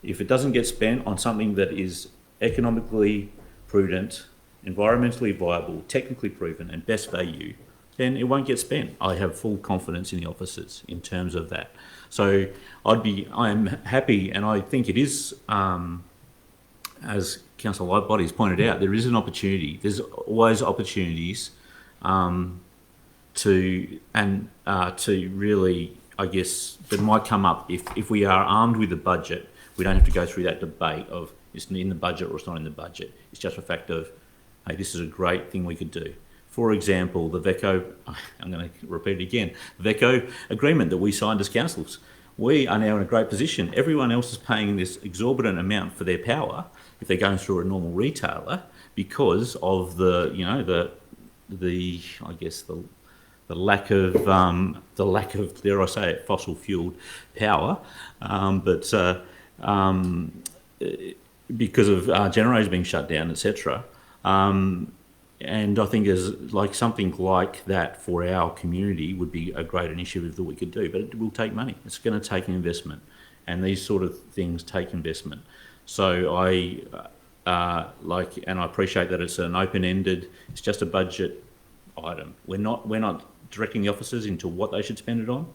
If it doesn't get spent on something that is economically prudent, environmentally viable, technically proven and best value, then it won't get spent. I have full confidence in the officers in terms of that. So I am happy, and I think it is, as Councillor Lightbody has pointed out, there is an opportunity. There's always opportunities to really, I guess, that might come up if we are armed with a budget. We don't have to go through that debate of it's in the budget or it's not in the budget. It's just a fact of, hey, this is a great thing we could do. For example, the VECO, I'm going to repeat it again, the VECO agreement that we signed as councillors. We are now in a great position. Everyone else is paying this exorbitant amount for their power if they're going through a normal retailer because of the lack of dare I say it, fossil fueled power, because of generators being shut down, etc. And I think something like that for our community would be a great initiative that we could do, but it will take money. It's going to take an investment, and these sort of things take investment. So and I appreciate that it's an open-ended. It's just a budget item. We're not directing the officers into what they should spend it on.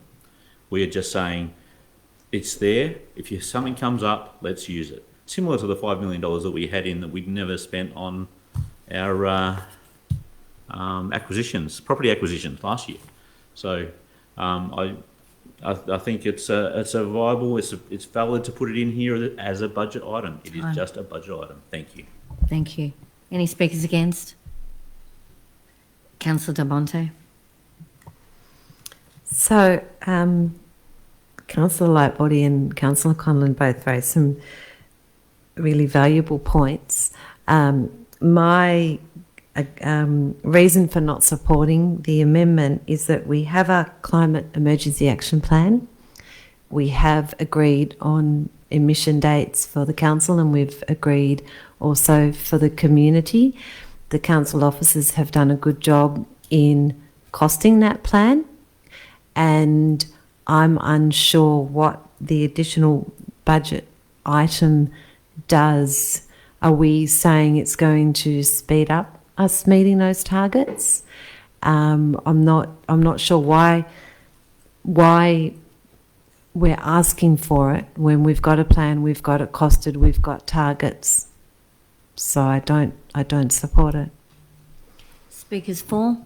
We're just saying it's there. If something comes up, let's use it. Similar to the $5 million that we had in that we'd never spent on our property acquisitions last year. So I think it's viable. It's valid to put it in here as a budget item. It is just a budget item. Thank you. Thank you. Any speakers against? Councillor Del Monte. So, Councillor Lightbody and Councillor Conlon both raised some really valuable points. My reason for not supporting the amendment is that we have a climate emergency action plan. We have agreed on emission dates for the council, and we've agreed also for the community. The council officers have done a good job in costing that plan, and I'm unsure what the additional budget item does. Are we saying it's going to speed up us meeting those targets? I'm not sure why we're asking for it when we've got a plan, we've got it costed, we've got targets. So I don't support it. Speakers for?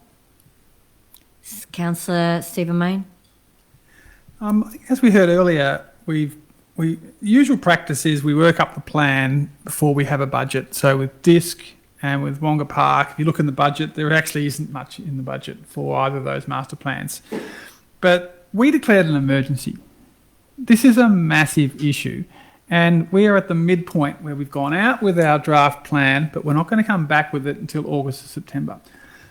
Councillor Stephen Mayne. As we heard earlier, usual practice is we work up the plan before we have a budget. So with DISC and with Wonga Park, if you look in the budget, there actually isn't much in the budget for either of those master plans. But we declared an emergency. This is a massive issue, and we are at the midpoint where we've gone out with our draft plan, but we're not going to come back with it until August or September.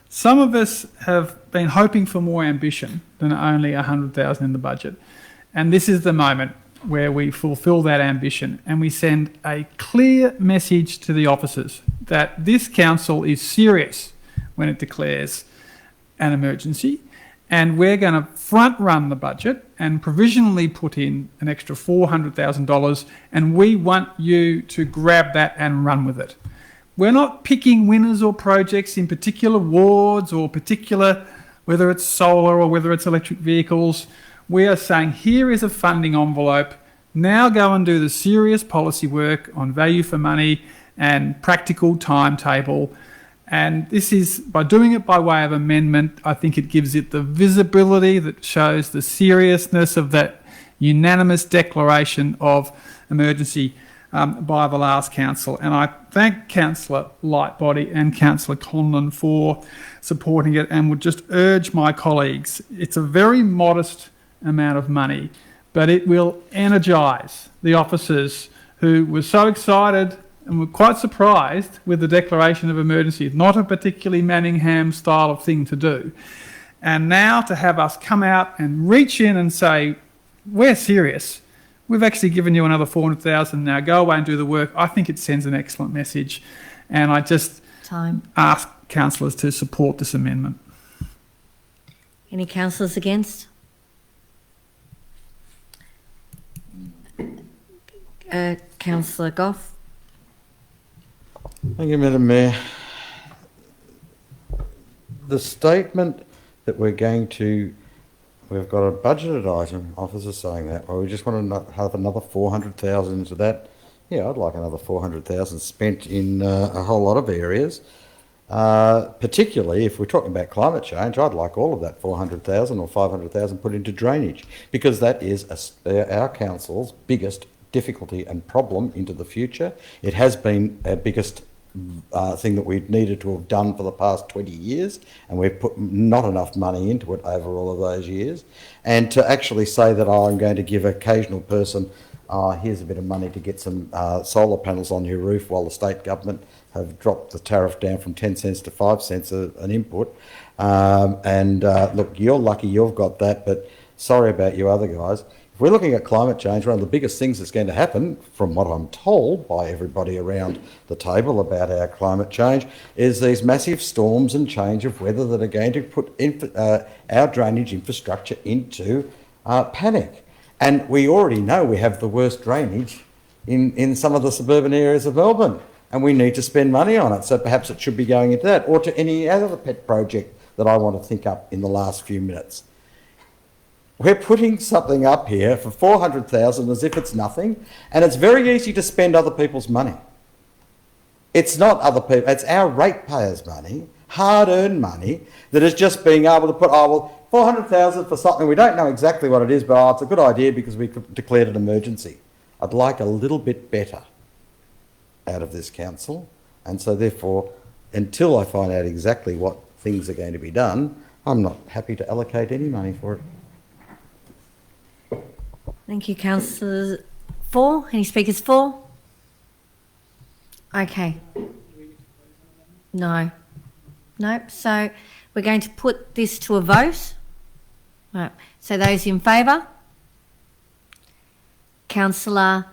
Some of us have been hoping for more ambition than only $100,000 in the budget, and this is the moment where we fulfil that ambition and we send a clear message to the officers that this council is serious when it declares an emergency, and we're going to front run the budget and provisionally put in an extra $400,000, and we want you to grab that and run with it. We're not picking winners or projects in particular wards or particular, whether it's solar or whether it's electric vehicles. We are saying here is a funding envelope. Now go and do the serious policy work on value for money and practical timetable. And this is, by doing it by way of amendment, I think it gives it the visibility that shows the seriousness of that unanimous declaration of emergency by the last council. And I thank Councillor Lightbody and Councillor Conlon for supporting it, and would just urge my colleagues, it's a very modest amount of money, but it will energise the officers who were so excited and were quite surprised with the declaration of emergency. It's not a particularly Manningham style of thing to do. And now to have us come out and reach in and say, we're serious. We've actually given you another $400,000 now. Go away and do the work. I think it sends an excellent message. And I just ask councillors to support this amendment. Any councillors against? Councillor Goff. Thank you, Madam Mayor. The statement that we've got a budgeted item, officers saying that, or we just want to have another 400,000 into that. Yeah, I'd like another 400,000 spent in a whole lot of areas. Particularly if we're talking about climate change, I'd like all of that 400,000 or 500,000 put into drainage, because that is our council's biggest difficulty and problem into the future. It has been our biggest thing that we've needed to have done for the past 20 years, and we've put not enough money into it over all of those years. And to actually say that, oh, I'm going to give an occasional person, here's a bit of money to get some solar panels on your roof, while the state government have dropped the tariff down from 10 cents to 5 cents an input. Look, you're lucky you've got that, but sorry about you other guys. If we're looking at climate change, one of the biggest things that's going to happen, from what I'm told by everybody around the table about our climate change, is these massive storms and change of weather that are going to put our drainage infrastructure into panic. And we already know we have the worst drainage in some of the suburban areas of Melbourne, and we need to spend money on it. So perhaps it should be going into that, or to any other pet project that I want to think up in the last few minutes. We're putting something up here for 400,000 as if it's nothing, and it's very easy to spend other people's money. It's not other people, it's our ratepayers' money, hard-earned money, that is just being able to put, 400,000 for something, we don't know exactly what it is, but it's a good idea because we declared an emergency. I'd like a little bit better out of this council, and so therefore, until I find out exactly what things are going to be done, I'm not happy to allocate any money for it. Thank you, Councillor. For? Any speakers for? Okay. No. Nope. So we're going to put this to a vote. Right. So those in favour? Councillor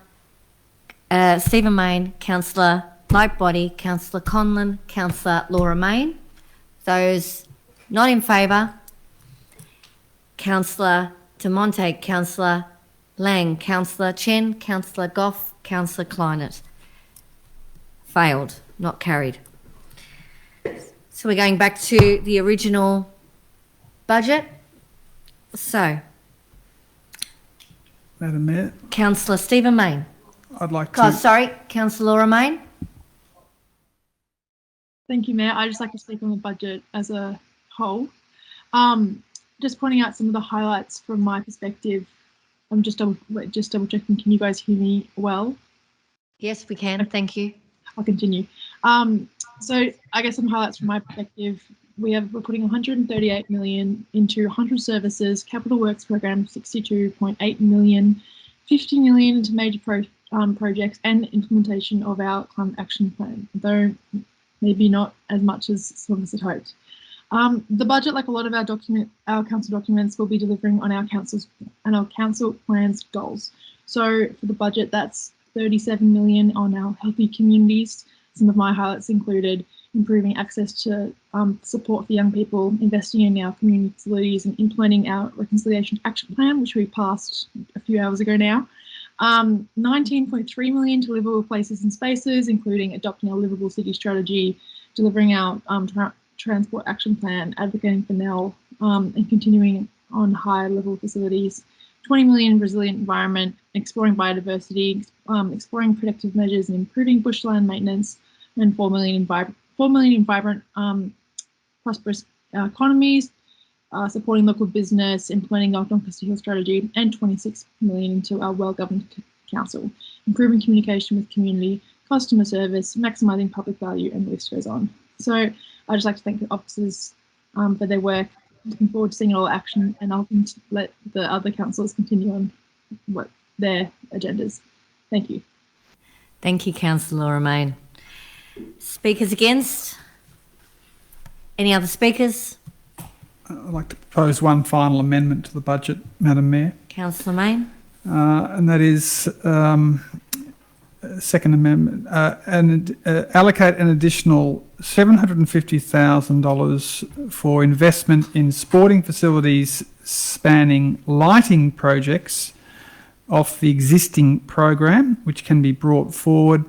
Stephen Mayne, Councillor Lightbody, Councillor Conlon, Councillor Laura Mayne. Those not in favour? Councillor De Monte, Councillor Lang, Councillor Chen, Councillor Goff, Councillor Kleinert. Failed, not carried. So we're going back to the original budget. So, Madam Mayor, Councillor Stephen Mayne. I'd like to... Oh, sorry, Councillor Laura Mayne. Thank you, Mayor. I'd just like to speak on the budget as a whole. Just pointing out some of the highlights from my perspective. I'm just double checking. Can you guys hear me well? Yes, we can. Thank you. I'll continue. So I guess some highlights from my perspective. We're putting 138 million into 100 services, capital works program 62.8 million, 50 million into major projects and implementation of our climate action plan, though maybe not as much as some of us had hoped. The budget, like a lot of our council documents, will be delivering on our council plans goals. So for the budget, that's 37 million on our healthy communities. Some of my highlights included improving access to support for young people, investing in our community facilities, and implementing our Reconciliation Action Plan, which we passed a few hours ago now. 19.3 million to livable places and spaces, including adopting our livable city strategy, delivering our Transport Action Plan, advocating for NEL, and continuing on higher level facilities. 20 million resilient environment, exploring biodiversity, exploring protective measures and improving bushland maintenance, and 4 million in vibrant, prosperous economies, supporting local business, implementing our Doncaster Hill strategy, and 26 million into our well-governed council, improving communication with community, customer service, maximising public value, and the list goes on. So I'd just like to thank the officers for their work. Looking forward to seeing all action, and I'll let the other councillors continue on what their agendas. Thank you. Thank you, Councillor Laura Mayne. Speakers against? Any other speakers? I'd like to propose one final amendment to the budget, Madam Mayor. Councillor Mayne. And that is second amendment, and allocate an additional $750,000 for investment in sporting facilities spanning lighting projects off the existing program, which can be brought forward,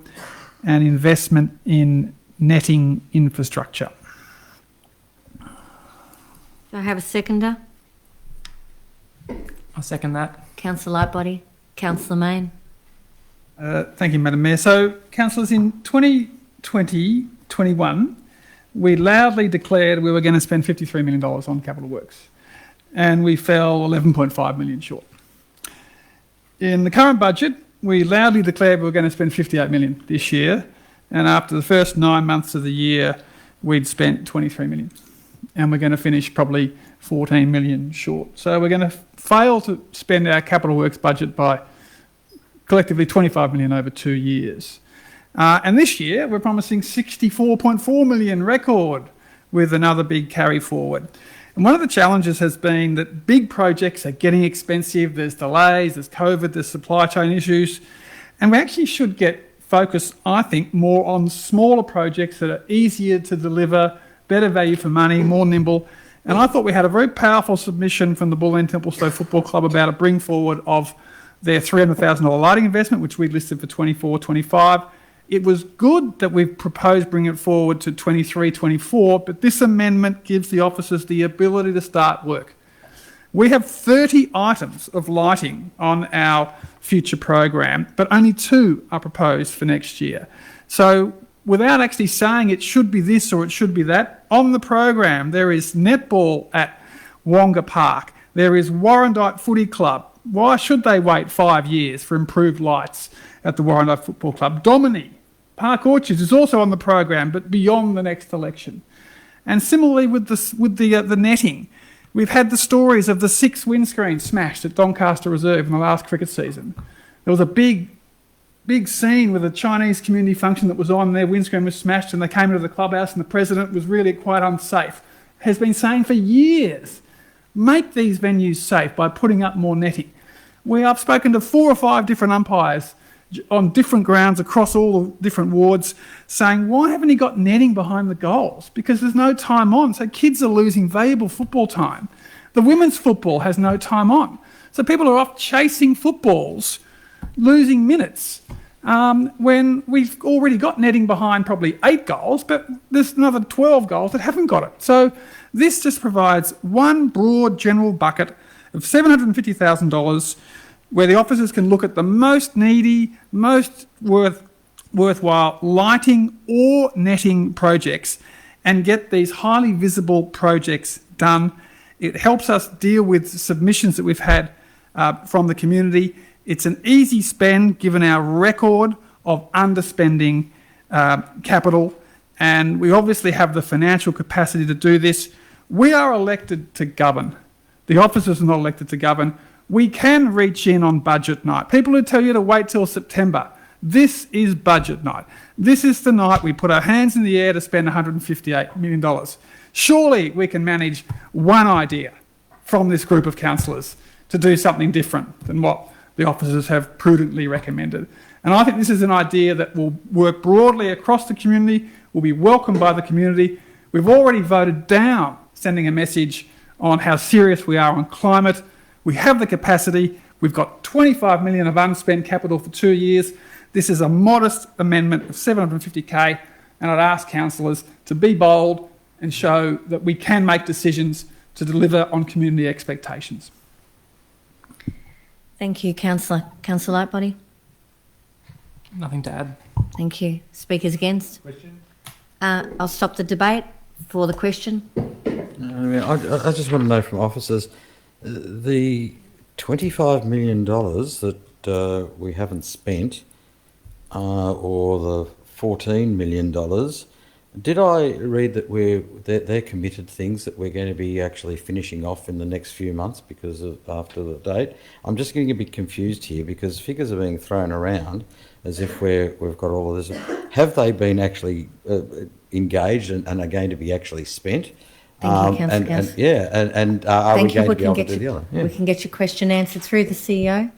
and investment in netting infrastructure. Do I have a seconder? I'll second that. Councillor Lightbody, Councillor Main. Thank you, Madam Mayor. So, councillors, in 2020-21, we loudly declared we were going to spend $53 million on capital works, and we fell 11.5 million short. In the current budget, we loudly declared we were going to spend 58 million this year, and after the first 9 months of the year, we'd spent 23 million, and we're going to finish probably 14 million short. So we're going to fail to spend our capital works budget by collectively 25 million over 2 years. And this year, we're promising 64.4 million record with another big carry forward. And one of the challenges has been that big projects are getting expensive. There's delays, there's COVID, there's supply chain issues. And we actually should get focused, I think, more on smaller projects that are easier to deliver, better value for money, more nimble. And I thought we had a very powerful submission from the Bull End Templestowe Football Club about a bring forward of their $300,000 lighting investment, which we listed for 24-25. It was good that we've proposed bringing it forward to 23-24, but this amendment gives the officers the ability to start work. We have 30 items of lighting on our future program, but only 2 are proposed for next year. So without actually saying it should be this or it should be that, on the program there is netball at Wonga Park, there is Warrandyte Footy Club. Why should they wait 5 years for improved lights at the Warrandyte Football Club? Domini, Park Orchards is also on the program, but beyond the next election. And similarly with the netting, we've had the stories of the 6 windscreens smashed at Doncaster Reserve in the last cricket season. There was a big scene with a Chinese community function that was on, their windscreen was smashed and they came into the clubhouse and the president was really quite unsafe. Has been saying for years, make these venues safe by putting up more netting. I've spoken to 4 or 5 different umpires on different grounds across all the different wards saying, why haven't you got netting behind the goals? Because there's no time on, so kids are losing valuable football time. The women's football has no time on. So people are off chasing footballs, losing minutes, when we've already got netting behind probably 8 goals, but there's another 12 goals that haven't got it. So this just provides one broad general bucket of $750,000 where the officers can look at the most needy, most worthwhile lighting or netting projects and get these highly visible projects done. It helps us deal with submissions that we've had from the community. It's an easy spend given our record of underspending capital, and we obviously have the financial capacity to do this. We are elected to govern. The officers are not elected to govern. We can reach in on budget night. People who tell you to wait till September, this is budget night. This is the night we put our hands in the air to spend $158 million. Surely we can manage one idea from this group of councillors to do something different than what the officers have prudently recommended. And I think this is an idea that will work broadly across the community, will be welcomed by the community. We've already voted down sending a message on how serious we are on climate. We have the capacity. We've got 25 million of unspent capital for 2 years. This is a modest amendment of 750k, and I'd ask councillors to be bold and show that we can make decisions to deliver on community expectations. Thank you, Councillor. Councillor Lightbody? Nothing to add. Thank you. Speakers against? Question? I'll stop the debate for the question. I just want to know from officers, the $25 million that we haven't spent, or the $14 million, did I read that they're committed things that we're going to be actually finishing off in the next few months because of after the date? I'm just getting a bit confused here because figures are being thrown around as if we've got all of this. Have they been actually engaged and are going to be actually spent? Thank you, Councillor Gass. Are we going to be able to do the other? We can get your question answered through the CEO.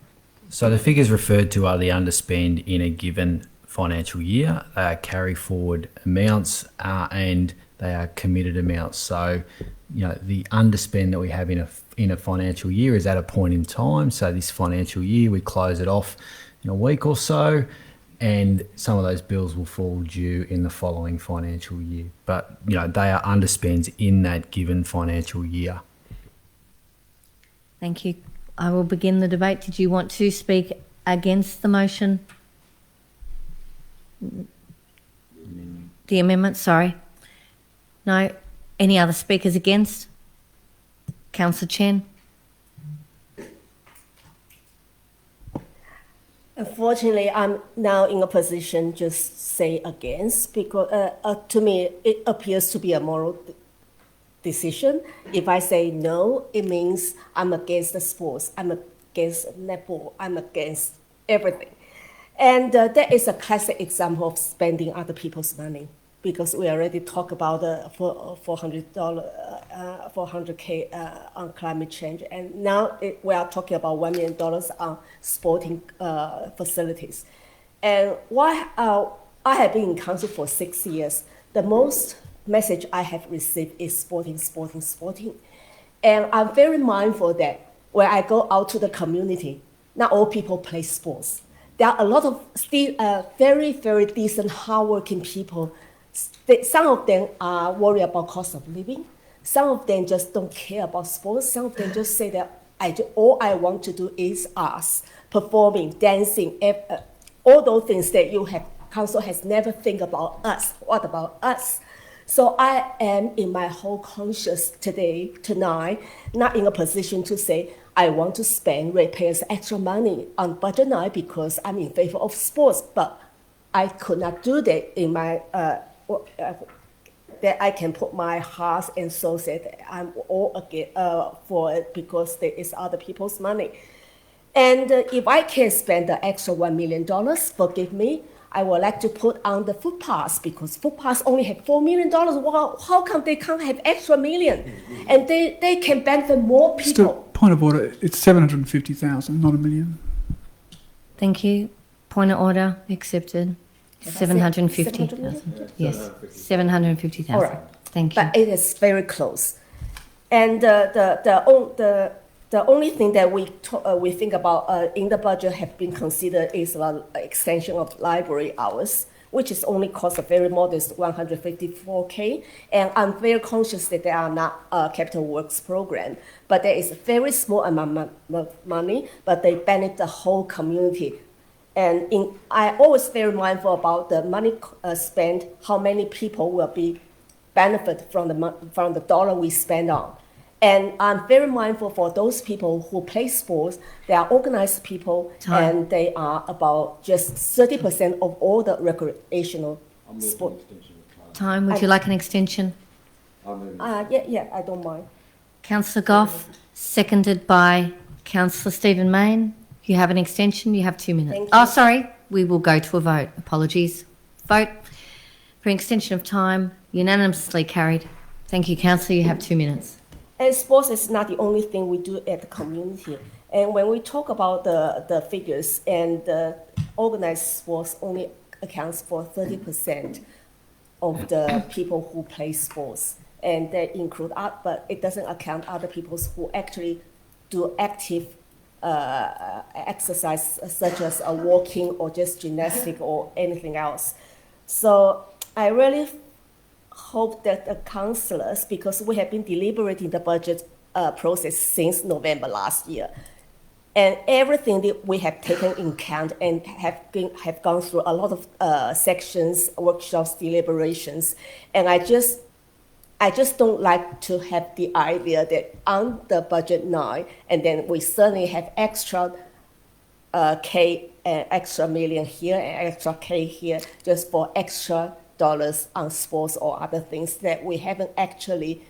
So the figures referred to are the underspend in a given financial year. They are carry forward amounts and they are committed amounts. So, the underspend that we have in in a financial year is at a point in time. So this financial year, we close it off in a week or so, and some of those bills will fall due in the following financial year. But, they are underspends in that given financial year. Thank you. I will begin the debate. Did you want to speak against the motion? The amendment, sorry. No. Any other speakers against? Councillor Chen. Unfortunately, I'm now in a position just say against because to me it appears to be a moral decision. If I say no, it means I'm against the sports, I'm against netball, I'm against everything. And that is a classic example of spending other people's money, because we already talked about $400K on climate change, and now we are talking about $1 million on sporting facilities. And why I have been in council for 6 years, the most message I have received is sporting. And I'm very mindful that when I go out to the community, not all people play sports. There are a lot of still very, very decent, hardworking people. Some of them are worried about cost of living. Some of them just don't care about sports. Some of them just say that all I want to do is us, performing, dancing, all those things that council has never think about us. What about us? So I am in my whole conscience tonight, not in a position to say, I want to spend ratepayers extra money on budget night because I'm in favor of sports, but I could not do that in my, that I can put my heart and soul that I'm all against for it because there is other people's money. And if I can spend the extra $1 million, forgive me, I would like to put on the footpaths because footpaths only have $4 million. Well, how come they can't have extra million? And they can benefit more people. Still, point of order, it's 750,000, not $1 million. Thank you. Point of order, accepted. 750,000. Yes, 750,000. All right. Thank you. But it is very close. And the only thing that we think about in the budget have been considered is the extension of library hours, which is only cost a very modest $154K. And I'm very conscious that they are not a capital works program, but there is a very small amount of money, but they benefit the whole community. And I always very mindful about the money spent, how many people will be benefit from the dollar we spend on. And I'm very mindful for those people who play sports. They are organized people, and they are about just 30% of all the recreational sport. Time. Would you like an extension? Yeah, I don't mind. Councillor Goff, seconded by Councillor Stephen Mayne. You have an extension. You have 2 minutes. Oh, sorry. We will go to a vote. Apologies. Vote for extension of time. Unanimously carried. Thank you, Councillor. You have 2 minutes. And sports is not the only thing we do at the community. And when we talk about the figures, and the organized sports only accounts for 30% of the people who play sports. And that include, but it doesn't account other people who actually do active exercise, such as walking or just gymnastic or anything else. So I really hope that the councillors, because we have been deliberating the budget process since November last year, and everything that we have taken in account and have gone through a lot of sections, workshops, deliberations, and I just don't like to have the idea that on the budget now, and then we suddenly have extra K and extra million here and extra K here just for extra dollars on sports or other things that we haven't actually,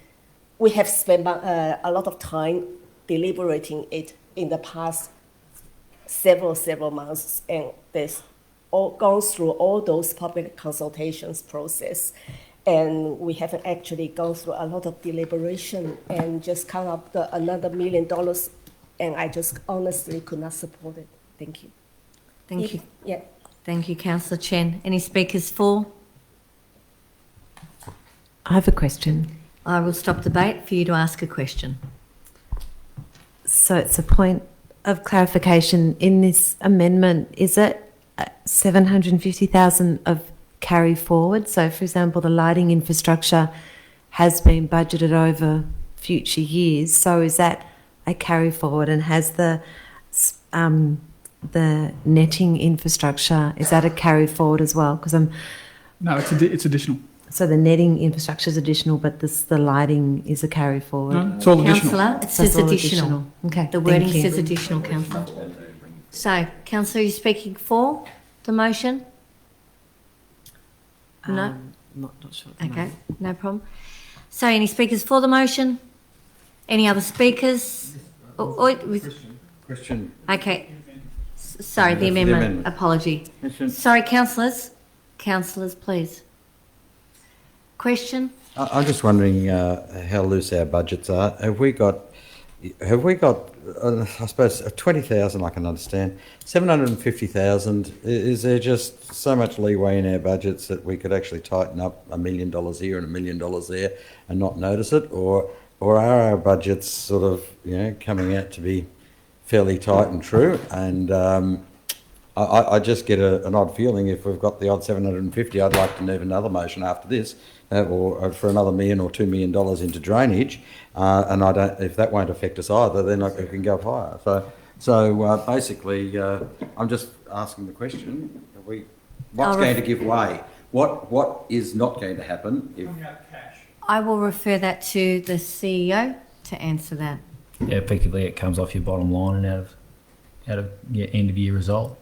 we have spent a lot of time deliberating it in the past several months, and there's gone through all those public consultations process, and we haven't actually gone through a lot of deliberation and just count up another $1 million, and I just honestly could not support it. Thank you. Thank you. Yeah. Thank you, Councillor Chen. Any speakers for? I have a question. I will stop debate for you to ask a question. So it's a point of clarification in this amendment. Is it 750,000 of carry forward? So, for example, the lighting infrastructure has been budgeted over future years. So is that a carry forward? And has the netting infrastructure, is that a carry forward as well? Because No, it's additional. So the netting infrastructure is additional, but the lighting is a carry forward. No, it's all additional. Councillor, it says additional. Okay. The wording says additional, Councillor. So, Councillor, are you speaking for the motion? No? Not sure. Okay, no problem. So, any speakers for the motion? Any other speakers? Question. Okay. Sorry, the amendment. Apology. Sorry, councillors. Councillors, please. Question? I'm just wondering how loose our budgets are. Have we got? I suppose 20,000 I can understand. 750,000. Is there just so much leeway in our budgets that we could actually tighten up $1 million here and $1 million there and not notice it, or are our budgets sort of coming out to be fairly tight and true? And I just get an odd feeling if we've got the odd 750, I'd like to move another motion after this, or for another $1 million or $2 million into drainage, and I don't. If that won't affect us either, then we can go higher. So basically, I'm just asking the question: what's going to give way? What is not going to happen if? I will refer that to the CEO to answer that. Yeah, effectively, it comes off your bottom line and out of your end of year result.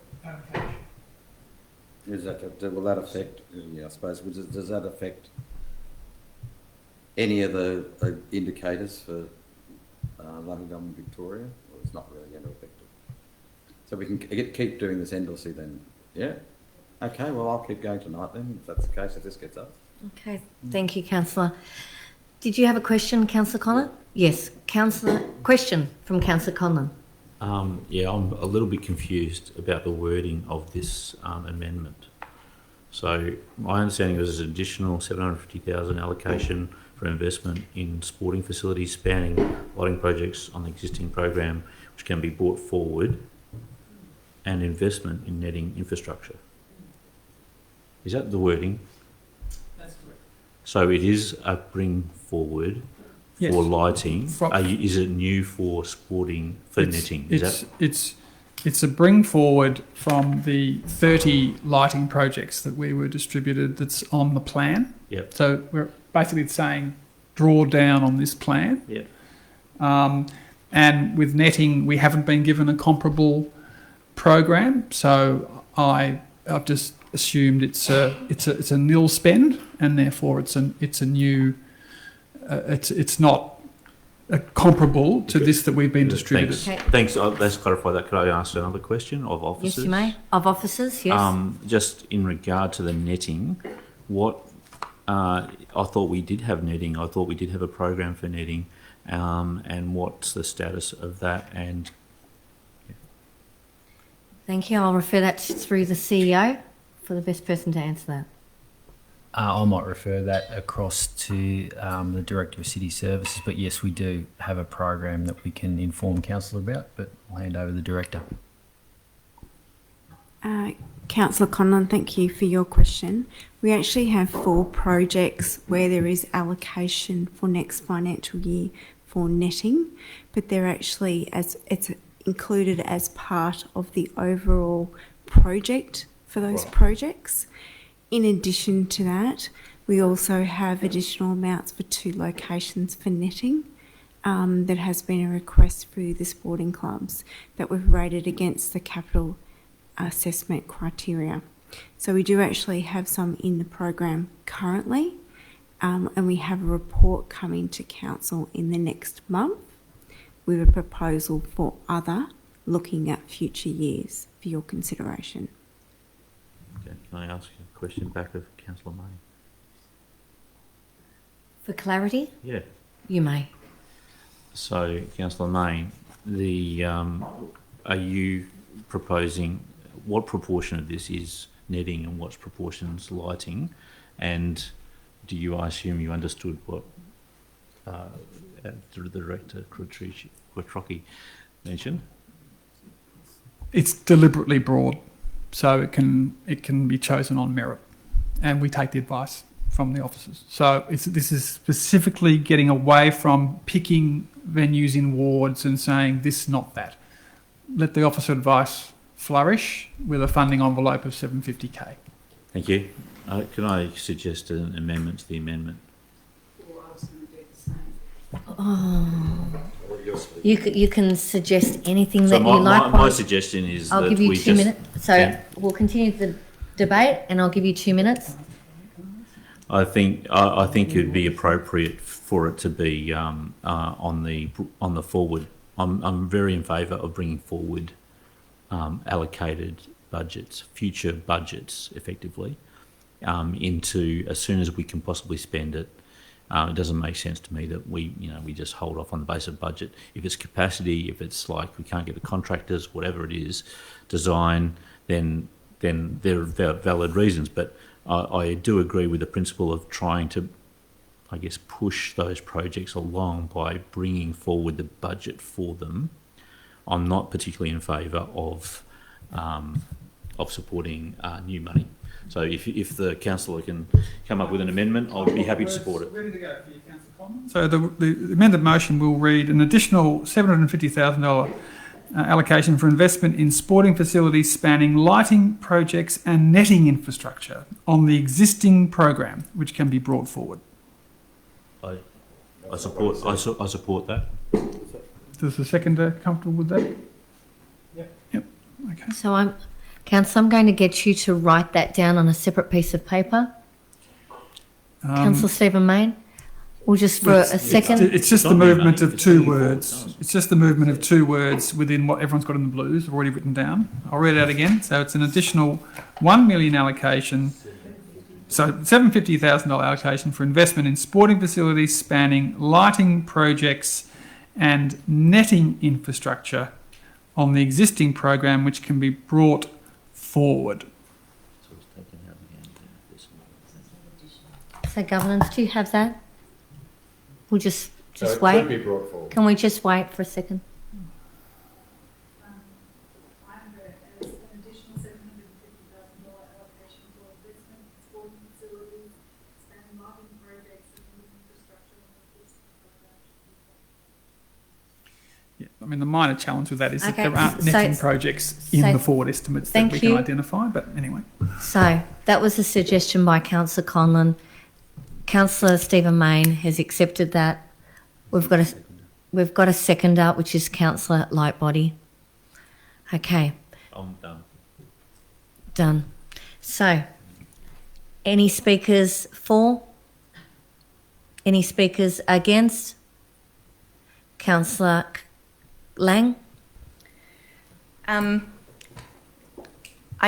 Will that affect? Yeah, I suppose. Does that affect any of the indicators for London Government Victoria, or it's not really going to affect it? So we can keep doing this endlessly then. Yeah. Okay. Well, I'll keep going tonight then, if that's the case. If this gets up. Okay. Thank you, Councillor. Did you have a question, Councillor Conlon? Yes, question from Councillor Conlon. Yeah, I'm a little bit confused about the wording of this amendment. So my understanding was an additional 750,000 allocation for investment in sporting facilities spanning lighting projects on the existing program, which can be brought forward, and investment in netting infrastructure. Is that the wording? That's correct. So it is a bring forward. Yes. For lighting, is it new for netting? It's a bring forward from the 30 lighting projects that we were distributed that's on the plan. Yep. So we're basically saying draw down on this plan. Yep. And with netting, we haven't been given a comparable program, so I've just assumed it's a nil spend, and therefore it's a new. It's not comparable to this that we've been distributed. Thanks. Let's clarify that. Could I ask another question of officers? Yes, you may. Of officers, yes. Just in regard to the netting, I thought we did have netting. I thought we did have a program for netting, and what's the status of that? And thank you. I'll refer that through the CEO for the best person to answer that. I might refer that across to the Director of City Services, but yes, we do have a program that we can inform Council about, but I'll hand over to the Director. Councillor Conlon, thank you for your question. We actually have 4 projects where there is allocation for next financial year for netting, but they're actually it's included as part of the overall project for those projects. In addition to that, we also have additional amounts for 2 locations for netting. That has been a request through the sporting clubs that we've rated against the capital assessment criteria. So we do actually have some in the program currently, and we have a report coming to council in the next month with a proposal for other looking at future years for your consideration. okay, can I ask a question back of Councillor May? For clarity? Yeah. You may. So, Councillor May, are you proposing what proportion of this is netting and what proportion is lighting? And I assume you understood what the Director Quattrocchi mentioned? It's deliberately broad, so it can be chosen on merit, and we take the advice from the officers. So this is specifically getting away from picking venues in wards and saying this, not that. Let the officer advice flourish with a funding envelope of 750k. Thank you. Can I suggest an amendment to the amendment? Oh, you can suggest anything So that you like. my suggestion is I'll that give you we 2 just- minutes. So Yeah. we'll continue the debate, and I'll give you 2 minutes. I think it would be appropriate for it to be on the forward. I'm very in favour of bringing forward allocated budgets, future budgets, effectively, into as soon as we can possibly spend it. It doesn't make sense to me that we just hold off on the basis of budget. If it's capacity, if it's like we can't get the contractors, whatever it is, design, then there are valid reasons. But I do agree with the principle of trying to, I guess, push those projects along by bringing forward the budget for them. I'm not particularly in favour of supporting new money. So if the councillor can come up with an amendment, I'll be happy to support it. Ready to go for you, Councillor Coleman. So the amended motion will read an additional $750,000 allocation for investment in sporting facilities spanning lighting projects and netting infrastructure on the existing program, which can be brought forward. I support that. Does the seconder comfortable with that? Yep. Okay. So Councillor, I'm going to get you to write that down on a separate piece of paper. Councillor Stephen Mayne, we'll just for a second. It's just the movement of 2 words. It's just the movement of 2 words within what everyone's got in the blues. I've already written down. I'll read it out again. So it's an additional $1 million allocation. So $750,000 allocation for investment in sporting facilities spanning lighting projects and netting infrastructure on the existing program, which can be brought forward. So governance, do you have that? We'll just So it wait. could be brought forward. Can we just wait for a second? Yeah, I mean, the minor challenge with that is that Okay, there aren't so- netting projects in the forward estimates that thank we can you. identify, but anyway. So that was a suggestion by Councillor Conlon. Councillor Stephen Mayne has accepted that. We've got a seconder, which is Councillor Lightbody. Okay. I'm done. Done. So, any speakers for? Any speakers against? Councillor Lang? I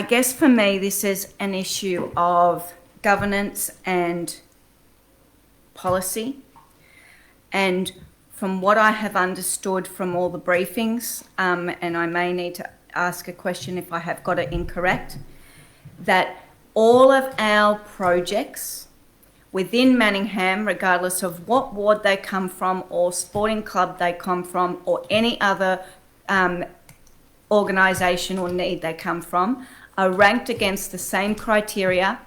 guess for me, this is an issue of governance and policy. And from what I have understood from all the briefings, and I may need to ask a question if I have got it incorrect, that all of our projects within Manningham, regardless of what ward they come from or sporting club they come from or any other organisation or need they come from, are ranked against the same criteria.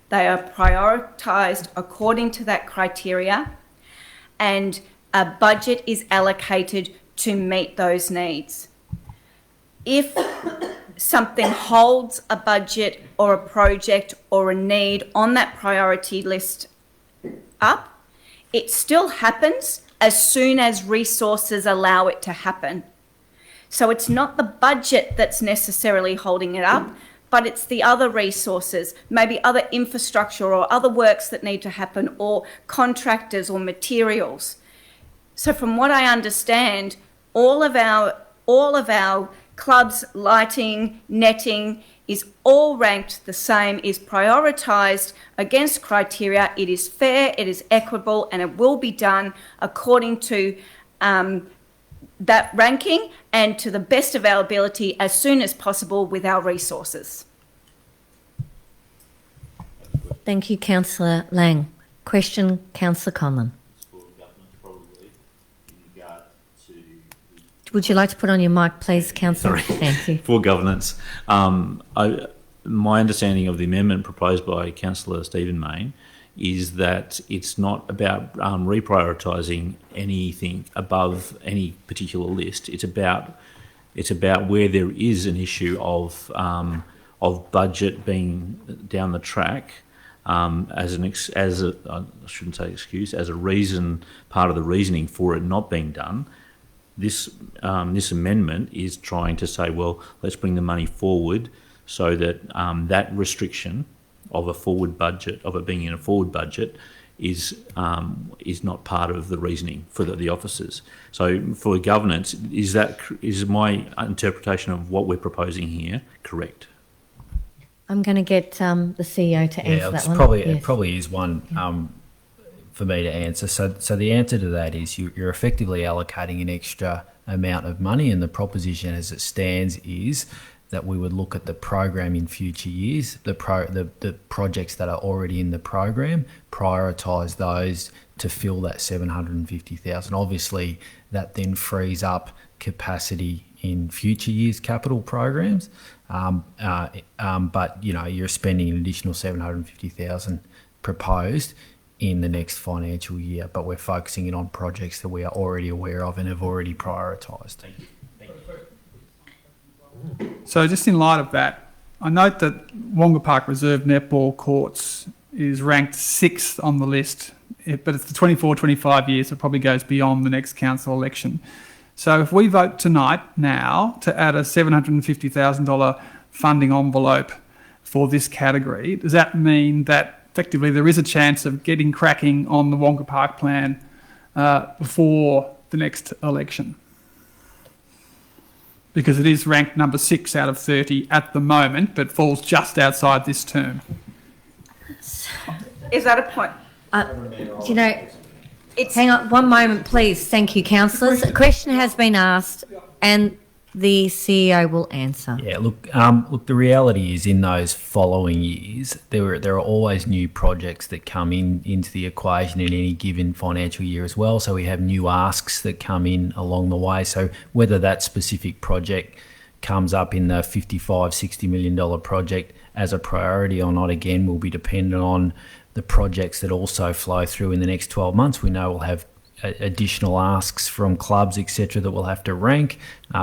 They are prioritised according to that criteria, and a budget is allocated to meet those needs. If something holds a budget or a project or a need on that priority list up, it still happens as soon as resources allow it to happen. So it's not the budget that's necessarily holding it up, but it's the other resources, maybe other infrastructure or other works that need to happen, or contractors or materials. So from what I understand, all of our clubs, lighting, netting is all ranked the same, is prioritised against criteria. It is fair, it is equitable, and it will be done according to that ranking and to the best of our ability as soon as possible with our resources. Thank you, Councillor Lang. Question, Councillor Conlon. Do Would you like to put on your mic, please, Councillor? Sorry. Thank you. For governance. My understanding of the amendment proposed by Councillor Stephen Mayne is that it's not about reprioritising anything above any particular list. It's about where there is an issue of budget being down the track as a reason, part of the reasoning for it not being done. This amendment is trying to say, well, let's bring the money forward so that that restriction of a forward budget, of it being in a forward budget, is not part of the reasoning for the officers. So for governance, is my interpretation of what we're proposing here correct? I'm going to get the CEO to answer that one. It probably is one for me to answer. So the answer to that is you're effectively allocating an extra amount of money, and the proposition as it stands is that we would look at the program in future years, the projects that are already in the program, prioritise those to fill that 750,000. Obviously, that then frees up capacity in future years' capital programs, but you're spending an additional 750,000 proposed in the next financial year, but we're focusing in on projects that we are already aware of and have already prioritised. Thank you. So just in light of that, I note that Wonga Park Reserve Netball Courts is ranked 6th on the list, but it's the 24-25 years, so it probably goes beyond the next council election. So if we vote tonight now to add a $750,000 funding envelope for this category, does that mean that effectively there is a chance of getting cracking on the Wonga Park plan before the next election? Because it is ranked number 6 out of 30 at the moment, but falls just outside this term. Is that a point? Hang on one moment, please. Thank you, councillors. A question has been asked and the CEO will answer. Yeah, look, the reality is in those following years, there are always new projects that come into the equation in any given financial year as well. So we have new asks that come in along the way. So whether that specific project comes up in the $55, $60 million project as a priority or not, again, will be dependent on the projects that also flow through in the next 12 months. We know we'll have additional asks from clubs, etc., that we'll have to rank.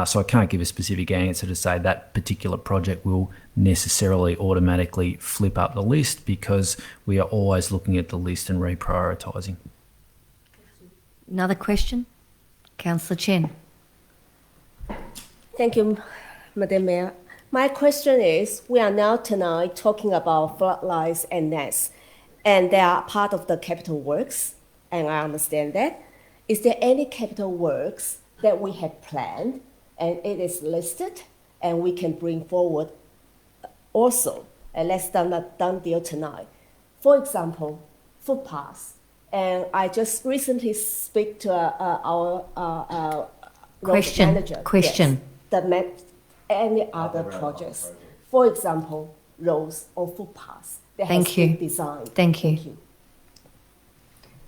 So I can't give a specific answer to say that particular project will necessarily automatically flip up the list, because we are always looking at the list and reprioritising. Another question? Councillor Chen. Thank you, Madam Mayor. My question is, we are now tonight talking about floodlights and nets, and they are part of the capital works, and I understand that. Is there any capital works that we have planned and it is listed and we can bring forward also, and let's done a done deal tonight? For example, footpaths. And I just recently speak to our road manager. Question. Yes, any other projects. For example, roads or footpaths that has been designed. Thank you.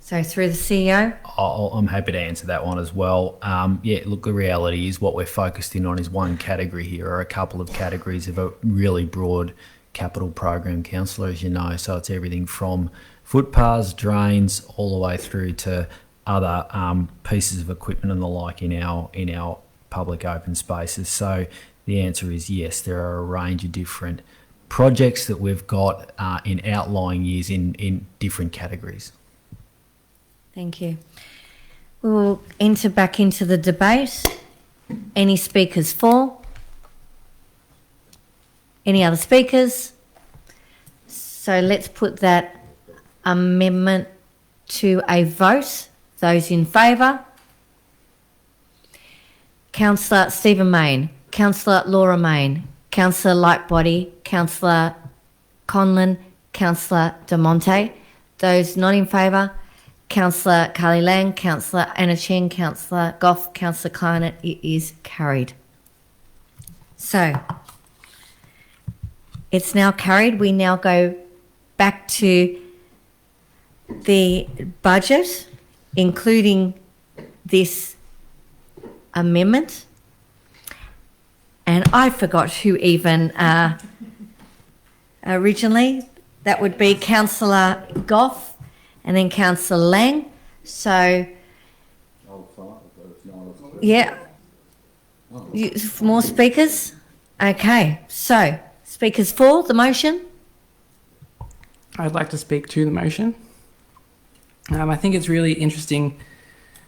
So through the CEO? I'm happy to answer that one as well. Look, the reality is what we're focused in on is one category here, or a couple of categories of a really broad capital program, councillor, as you know. So it's everything from footpaths, drains, all the way through to other pieces of equipment and the like in our public open spaces. So the answer is yes, there are a range of different projects that we've got in outlying years in different categories. Thank you. We will enter back into the debate. Any speakers for? Any other speakers? So let's put that amendment to a vote. Those in favour? Councillor Stephen Mayne, Councillor Laura Mayne, Councillor Lightbody, Councillor Conlon, Councillor De Monte. Those not in favour? Councillor Carly Lang, Councillor Anna Chen, Councillor Goff, Councillor Kleinert. It is carried. So it's now carried. We now go back to the budget, including this amendment And I forgot who even originally. That would be Councillor Goff and then Councillor Lang. So, yeah. More speakers? Okay. So, speakers for the motion? I'd like to speak to the motion. I think it's really interesting.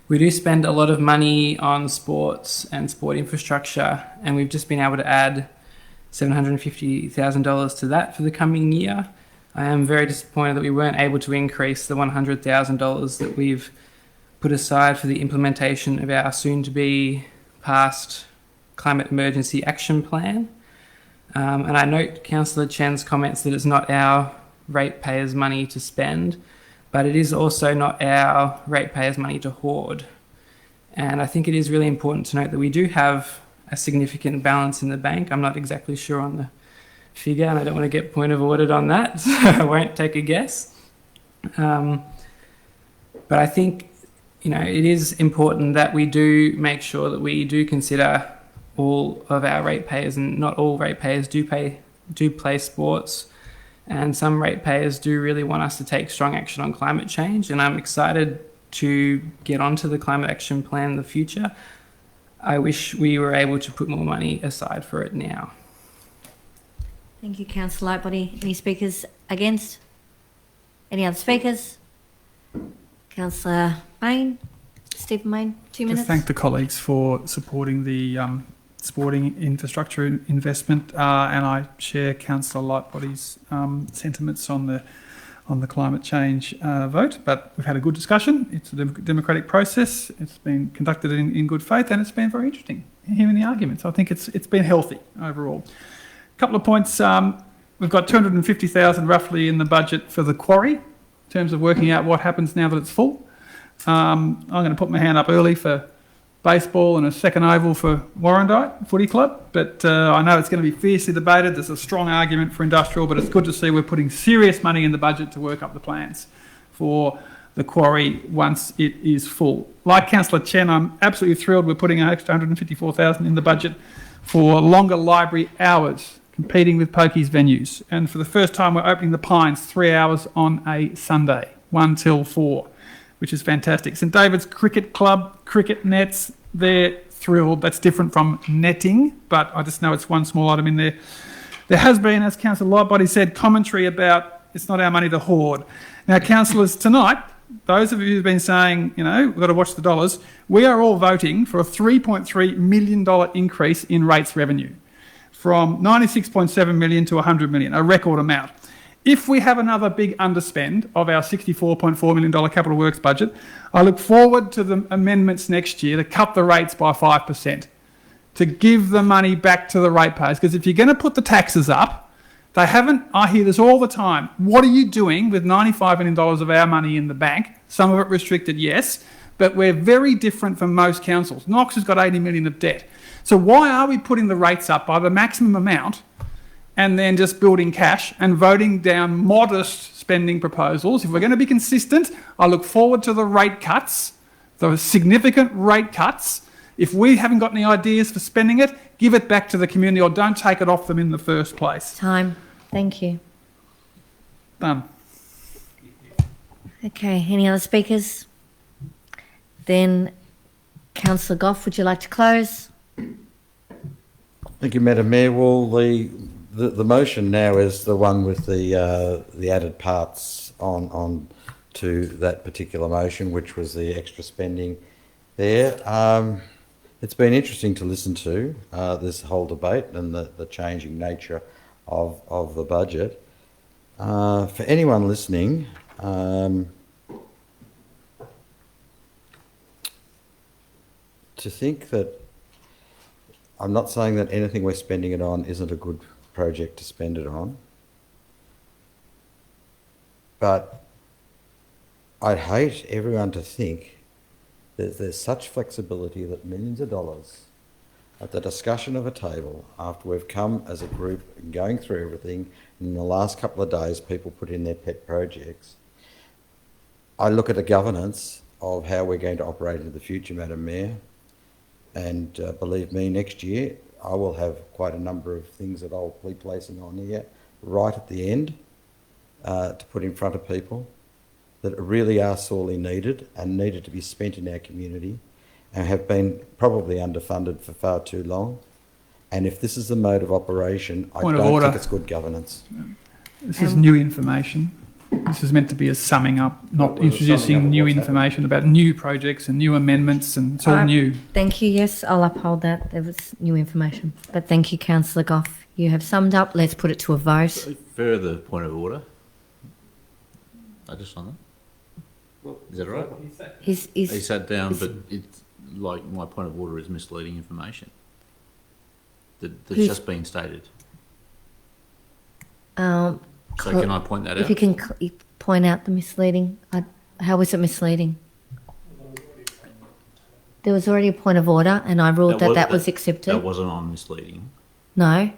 We do spend a lot of money on sports and sport infrastructure, and we've just been able to add $750,000 to that for the coming year. I am very disappointed that we weren't able to increase the $100,000 that we've put aside for the implementation of our soon-to-be passed Climate Emergency Action Plan. And I note Councillor Chen's comments that it's not our ratepayers' money to spend, but it is also not our ratepayers' money to hoard. And I think it is really important to note that we do have a significant balance in the bank. I'm not exactly sure on the figure, and I don't want to get point of ordered on that, so I won't take a guess. But I think, it is important that we do make sure that we do consider all of our ratepayers, and not all ratepayers do play sports. And some ratepayers do really want us to take strong action on climate change, and I'm excited to get onto the climate action plan in the future. I wish we were able to put more money aside for it now. Thank you, Councillor Lightbody. Any speakers against? Any other speakers? Councillor Mayne, Stephen Mayne, 2 minutes. Just thank the colleagues for supporting the sporting infrastructure investment, and I share Councillor Lightbody's sentiments on the climate change vote. But we've had a good discussion. It's a democratic process. It's been conducted in good faith, and it's been very interesting hearing the arguments. I think it's been healthy overall. A couple of points. We've got $250,000 roughly in the budget for the quarry in terms of working out what happens now that it's full. I'm going to put my hand up early for baseball and a second oval for Warrandyte Footy Club, but I know it's going to be fiercely debated. There's a strong argument for industrial, but it's good to see we're putting serious money in the budget to work up the plans for the quarry once it is full. Like Councillor Chen, I'm absolutely thrilled we're putting an extra $154,000 in the budget for longer library hours, competing with pokies venues. And for the first time, we're opening the Pines 3 hours on a Sunday, 1 till 4. Which is fantastic. St David's Cricket Club, cricket nets, they're thrilled. That's different from netting, but I just know it's one small item in there. There has been, as Councillor Lightbody said, commentary about it's not our money to hoard. Now, councillors, tonight, those of you who've been saying, we've got to watch the dollars, we are all voting for a $3.3 million increase in rates revenue, from $96.7 million to $100 million, a record amount. If we have another big underspend of our $64.4 million capital works budget, I look forward to the amendments next year to cut the rates by 5%, to give the money back to the ratepayers. Because if you're going to put the taxes up, they haven't, I hear this all the time, what are you doing with $95 million of our money in the bank? Some of it restricted, yes, but we're very different from most councils. Knox has got $80 million of debt. So why are we putting the rates up by the maximum amount and then just building cash and voting down modest spending proposals? If we're going to be consistent, I look forward to the rate cuts, the significant rate cuts. If we haven't got any ideas for spending it, give it back to the community or don't take it off them in the first place. Time. Thank you. Done. Okay, any other speakers? Then, Councillor Goff, would you like to close? Thank you, Madam Mayor. Well, the motion now is the one with the added parts on to that particular motion, which was the extra spending there. It's been interesting to listen to this whole debate and the changing nature of the budget. For anyone listening, to think that, I'm not saying that anything we're spending it on isn't a good project to spend it on, but I'd hate everyone to think that there's such flexibility that millions of dollars at the discussion of a table, after we've come as a group going through everything, in the last couple of days people put in their pet projects. I look at the governance of how we're going to operate in the future, Madam Mayor, and believe me, next year I will have quite a number of things that I'll be placing on here right at the end to put in front of people that really are sorely needed and needed to be spent in our community and have been probably underfunded for far too long. And if this is the mode of operation, I don't think it's good governance. This is new information. This is meant to be a summing up, not introducing new information about new projects and new amendments, and it's all new. Thank you. Yes, I'll uphold that. There was new information. But thank you, Councillor Goff. You have summed up. Let's put it to a vote. Further point of order. I just on that. Is that right? He sat down, but it's like my point of order is misleading information that's just been stated. So can I point that out? If you can point out the misleading, how was it misleading? There was already a point of order, and I ruled that was accepted. That wasn't on misleading. No.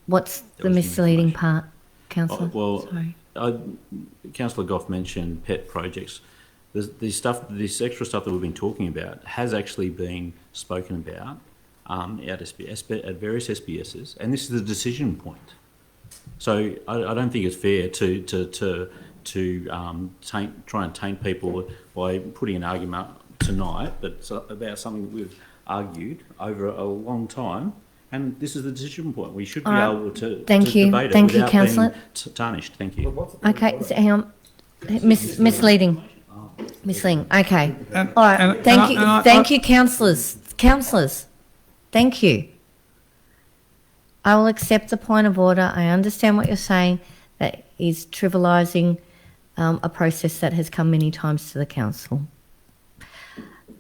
What's the misleading part, Councillor? Sorry. Councillor Goff mentioned pet projects. This extra stuff that we've been talking about has actually been spoken about at various SBSs, and this is the decision point. So I don't think it's fair to try and taint people by putting an argument tonight that's about something that we've argued over a long time, and this is the decision point. We should be able to debate it without being tarnished. Thank you. Okay, so hang on. Misleading. Misleading. Okay. All right. Thank you, councillors. Councillors, thank you. I will accept the point of order. I understand what you're saying. That is trivialising a process that has come many times to the council.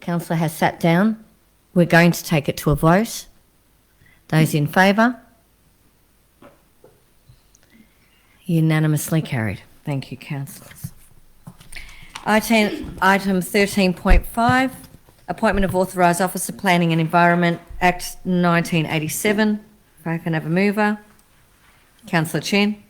Councillor has sat down. We're going to take it to a vote. Those in favour? Unanimously carried. Thank you, councillors. Item 13.5, Appointment of Authorised Officer Planning and Environment Act 1987. If I can have a mover. Councillor Chen.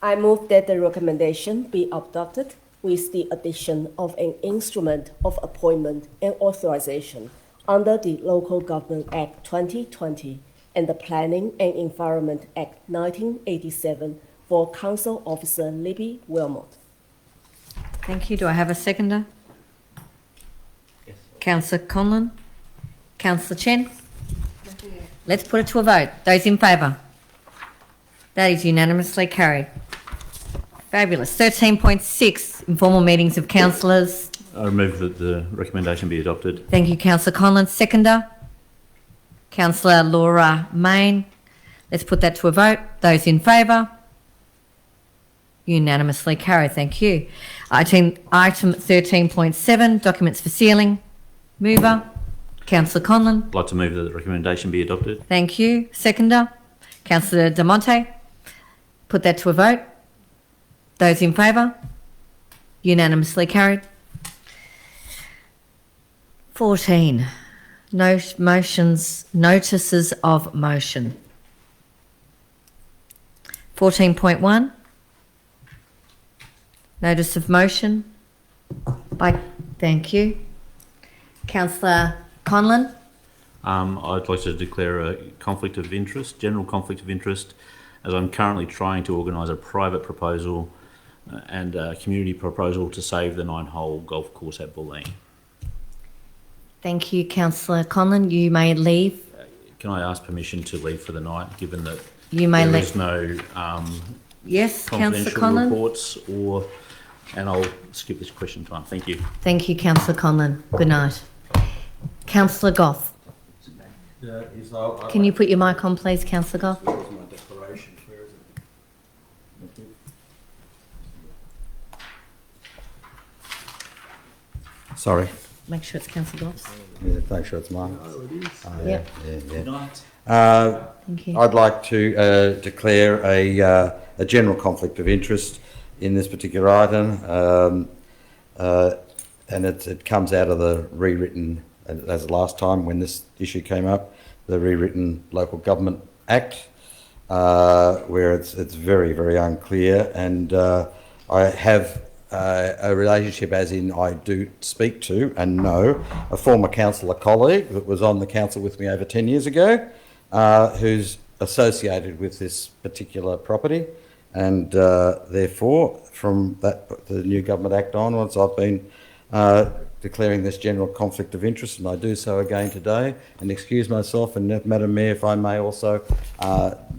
I move that the recommendation be adopted with the addition of an instrument of appointment and authorisation under the Local Government Act 2020 and the Planning and Environment Act 1987 for Council Officer Libby Wilmot. Thank you. Do I have a seconder? Yes. Councillor Conlon. Councillor Chen. Let's put it to a vote. Those in favour? That is unanimously carried. Fabulous. 13.6, informal meetings of councillors. I move that the recommendation be adopted. Thank you, Councillor Conlon. Seconder? Councillor Laura Main. Let's put that to a vote. Those in favour? Unanimously carried. Thank you. Item 13.7, documents for sealing. Mover? Councillor Conlon. I'd like to move that the recommendation be adopted. Thank you. Seconder? Councillor De Monte. Put that to a vote. Those in favour? Unanimously carried. 14. Notices of motion. 14.1. Notice of motion. Thank you. Councillor Conlon. I'd like to declare a conflict of interest, general conflict of interest, as I'm currently trying to organise a private proposal and a community proposal to save the 9-hole golf course at Bulleen. Thank you, Councillor Conlon. You may leave. Can I ask permission to leave for the night, given that there is no yes, confidential Conlon. reports, and I'll skip this question time. Thank you. Thank you, Councillor Conlon. Good night. Councillor Goff. Can you put your mic on, please, Councillor Goff? Sorry. Make sure it's Councillor Goff's. Yeah, make sure it's mine. Yep. Good night. Thank you. I'd like to declare a general conflict of interest in this particular item, and it comes out of the rewritten, as last time when this issue came up, the rewritten Local Government Act, where it's very, very unclear, and I have a relationship as in I do speak to and know a former councillor colleague that was on the council with me over 10 years ago, who's associated with this particular property, and therefore from the new Government Act onwards I've been declaring this general conflict of interest, and I do so again today, and excuse myself, and Madam Mayor, if I may also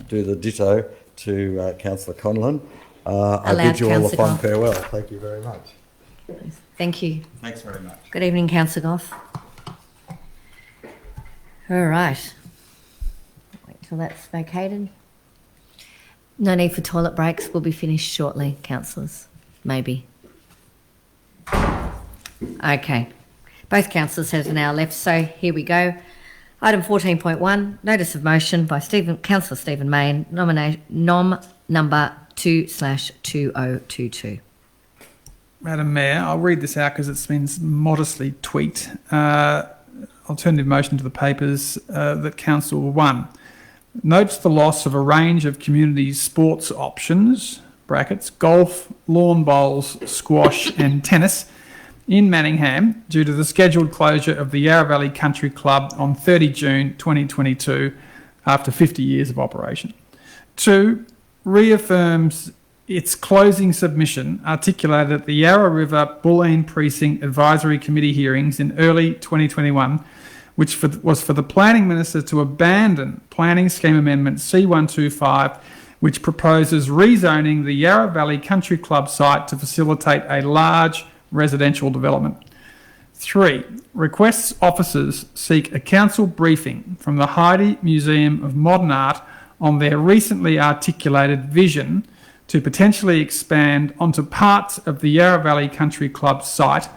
do the ditto to Councillor Conlon. I bid you all a fond farewell. Thank you very much. Thank you. Thanks very much. Good evening, Councillor Goff. All right. Wait till that's vacated. No need for toilet breaks. We'll be finished shortly, councillors. Maybe. Okay. Both councillors have now left, so here we go. Item 14.1, notice of motion by Councillor Stephen Mayne, nom number 2/2022. Madam Mayor, I'll read this out because it's been modestly tweaked. Alternative motion to the papers that Council 1 notes the loss of a range of community sports options, brackets, golf, lawn bowls, squash and tennis, in Manningham due to the scheduled closure of the Yarra Valley Country Club on 30 June 2022 after 50 years of operation. 2, reaffirms its closing submission articulated at the Yarra River Bulleen Precinct Advisory Committee hearings in early 2021, which was for the Planning Minister to abandon Planning Scheme Amendment C125, which proposes rezoning the Yarra Valley Country Club site to facilitate a large residential development. 3, requests officers seek a council briefing from the Heide Museum of Modern Art on their recently articulated vision to potentially expand onto parts of the Yarra Valley Country Club site,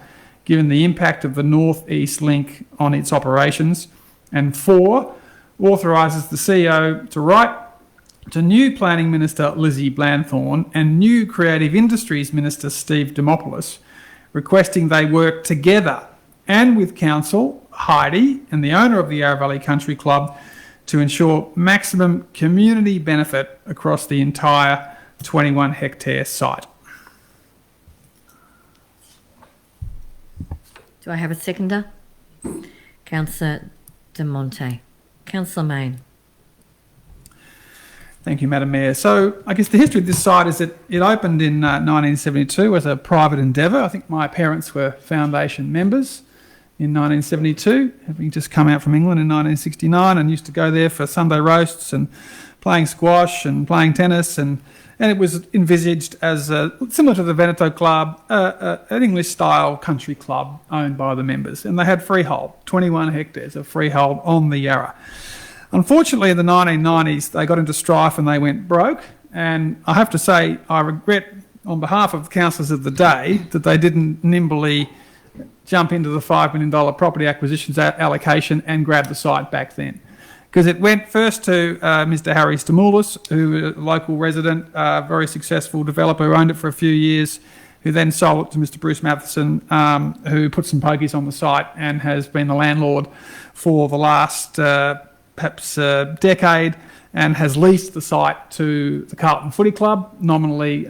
given the impact of the North East Link on its operations. And 4, authorises the CEO to write to new Planning Minister Lizzie Blanthorne and new Creative Industries Minister Steve Dimopoulos, requesting they work together and with Council, Heide, and the owner of the Yarra Valley Country Club to ensure maximum community benefit across the entire 21 hectare site. Do I have a seconder? Councillor De Monte. Councillor Mayne. Thank you, Madam Mayor. So I guess the history of this site is that it opened in 1972 as a private endeavour. I think my parents were foundation members in 1972, having just come out from England in 1969, and used to go there for Sunday roasts and playing squash and playing tennis, and it was envisaged as similar to the Veneto Club, an English-style country club owned by the members, and they had freehold, 21 hectares of freehold on the Yarra. Unfortunately, in the 1990s, they got into strife and they went broke. And I have to say, I regret, on behalf of the councillors of the day, that they didn't nimbly jump into the $5 million property acquisitions allocation and grab the site back then. Because it went first to Mr. Harry Stamoulis, who was a local resident, very successful developer who owned it for a few years, who then sold it to Mr. Bruce Matheson, who put some pokies on the site and has been the landlord for the last perhaps decade, and has leased the site to the Carlton Footy Club, nominally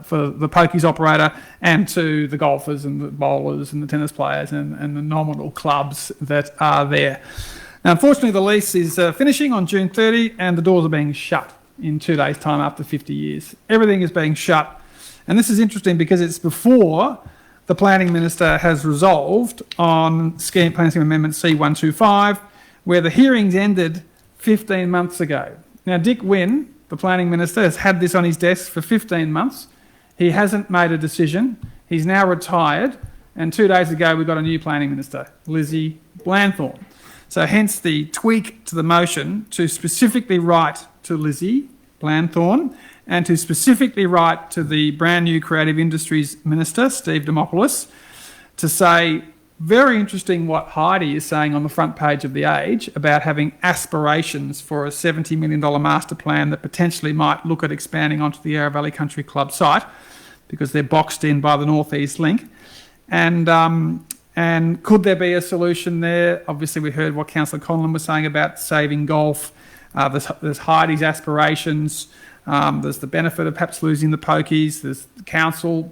for the pokies operator, and to the golfers and the bowlers and the tennis players and the nominal clubs that are there. Now, unfortunately, the lease is finishing on June 30 and the doors are being shut in 2 days' time after 50 years. Everything is being shut. And this is interesting because it's before the Planning Minister has resolved on Planning Scheme Amendment C125, where the hearings ended 15 months ago. Now, Dick Wynne, the Planning Minister, has had this on his desk for 15 months. He hasn't made a decision. He's now retired. And 2 days ago, we got a new Planning Minister, Lizzie Blanthorne. So hence the tweak to the motion to specifically write to Lizzie Blanthorne and to specifically write to the brand new Creative Industries Minister, Steve Dimopoulos, to say, very interesting what Heide is saying on the front page of The Age about having aspirations for a $70 million master plan that potentially might look at expanding onto the Yarra Valley Country Club site because they're boxed in by the North East Link. And could there be a solution there? Obviously, we heard what Councillor Conlon was saying about saving golf. There's Heidi's aspirations There's the benefit of perhaps losing the pokies. There's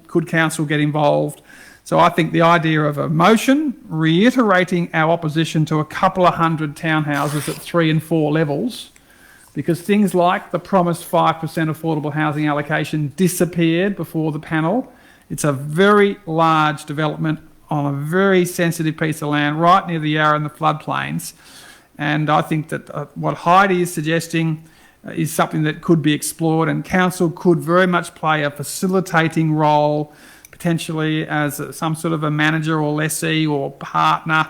could council get involved? So I think the idea of a motion reiterating our opposition to a couple of hundred townhouses at 3 and 4 levels, because things like the promised 5% affordable housing allocation disappeared before the panel. It's a very large development on a very sensitive piece of land right near the Yarra and the floodplains. And I think that what Heidi is suggesting is something that could be explored, and council could very much play a facilitating role, potentially as some sort of a manager or lessee or partner.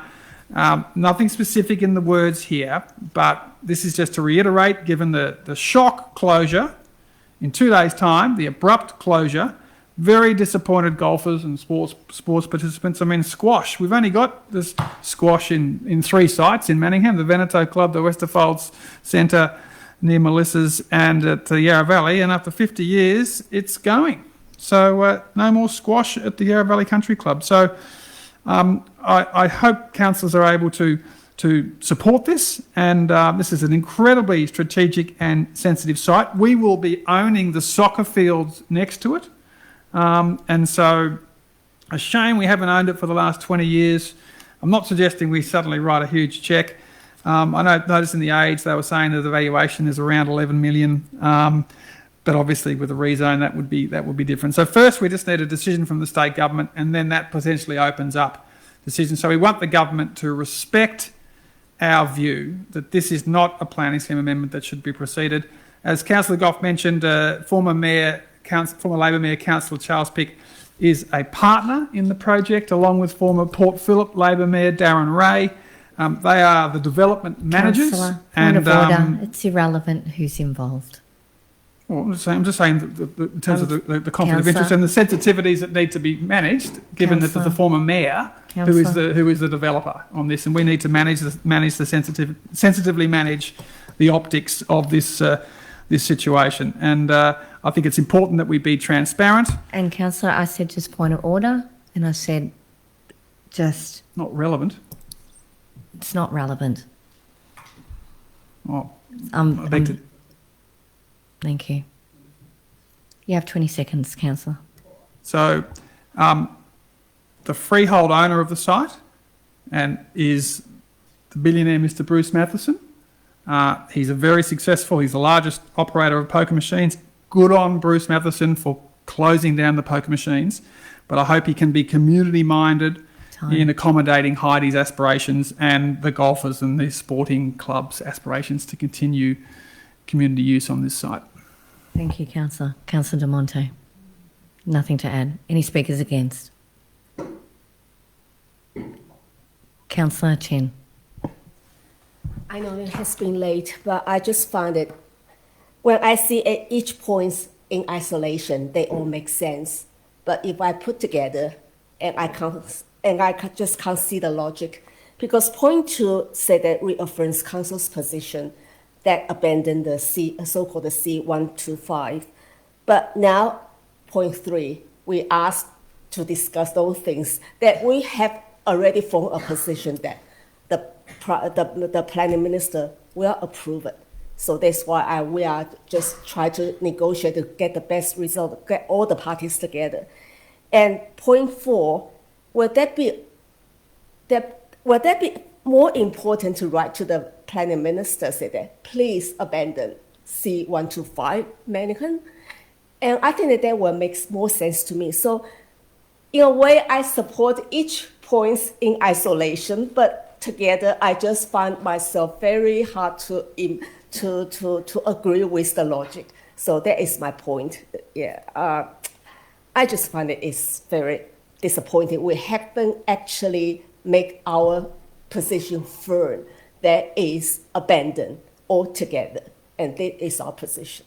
Nothing specific in the words here, but this is just to reiterate, given the shock closure in 2 days' time, the abrupt closure, very disappointed golfers and sports participants. I mean, squash. We've only got this squash in 3 sites in Manningham, the Veneto Club, the Westerfolds Centre near Melissa's, and at the Yarra Valley, and after 50 years, it's going. So no more squash at the Yarra Valley Country Club. So I hope councillors are able to support this, and this is an incredibly strategic and sensitive site. We will be owning the soccer fields next to it. And so a shame we haven't owned it for the last 20 years. I'm not suggesting we suddenly write a huge cheque. I noticed in the Age they were saying that the valuation is around 11 million, but obviously with a rezone that would be different. So first we just need a decision from the state government, and then that potentially opens up decisions. So we want the government to respect our view that this is not a planning scheme amendment that should be proceeded. As Councillor Goff mentioned, former Labor Mayor Councillor Charles Pick is a partner in the project, along with former Port Phillip Labor Mayor Darren Ray. They are the development managers. Councillor, point of order. It's irrelevant who's involved. Well, I'm just saying that in terms of the conflict of interest and the sensitivities that need to be managed, given that there's a former mayor who is the developer on this, and we need to sensitively manage the optics of this situation. And I think it's important that we be transparent. And councillor, I said just point of order, and I said just not relevant. It's not relevant. Oh, I beg to. Thank you. You have 20 seconds, councillor. So, the freehold owner of the site is the billionaire Mr. Bruce Matheson. He's he's the largest operator of poker machines. Good on Bruce Matheson for closing down the poker machines, but I hope he can be community-minded in accommodating Heidi's aspirations and the golfers and the sporting clubs' aspirations to continue community use on this site. Thank you, councillor. Councillor De Monte. Nothing to add. Any speakers against? Councillor Chen. I know it has been late, but I just found it, when I see each point in isolation, they all make sense. But if I put together and I just can't see the logic, because point 2 said that reaffirms council's position that abandoned the so-called C125. But now, point 3, we asked to discuss those things that we have already formed a position that the planning minister will approve it. So that's why we are just trying to negotiate to get the best result, get all the parties together. And point 4, would that be more important to write to the planning minister, say that please abandon C125 Manningham? And I think that will make more sense to me. So in a way, I support each point in isolation, but together I just find myself very hard to agree with the logic. So that is my point. Yeah, I just find it's very disappointing. We haven't actually made our position firm. That is abandoned altogether, and that is our position.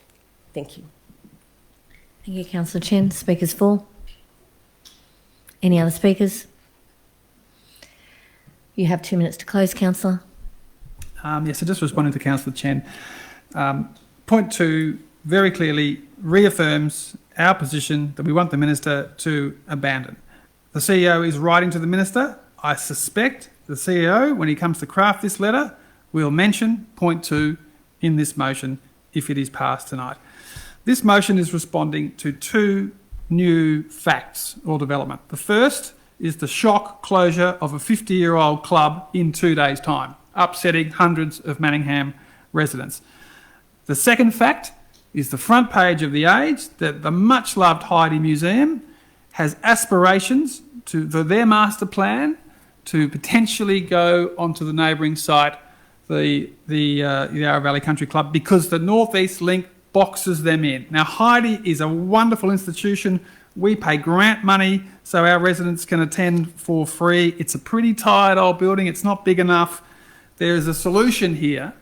Thank you. Thank you, Councillor Chen. Speakers for? Any other speakers? You have 2 minutes to close, councillor. Yes, so just responding to Councillor Chen. Point 2 very clearly reaffirms our position that we want the minister to abandon. The CEO is writing to the minister. I suspect the CEO, when he comes to craft this letter, will mention point 2 in this motion if it is passed tonight. This motion is responding to two new facts or development. The first is the shock closure of a 50-year-old club in 2 days' time, upsetting hundreds of Manningham residents. The second fact is the front page of The Age that the much-loved Heidi Museum has aspirations for their master plan to potentially go onto the neighbouring site, the Yarra Valley Country Club, because the North East Link boxes them in. Now, Heidi is a wonderful institution. We pay grant money so our residents can attend for free. It's a pretty tired old building. It's not big enough. There is a solution here.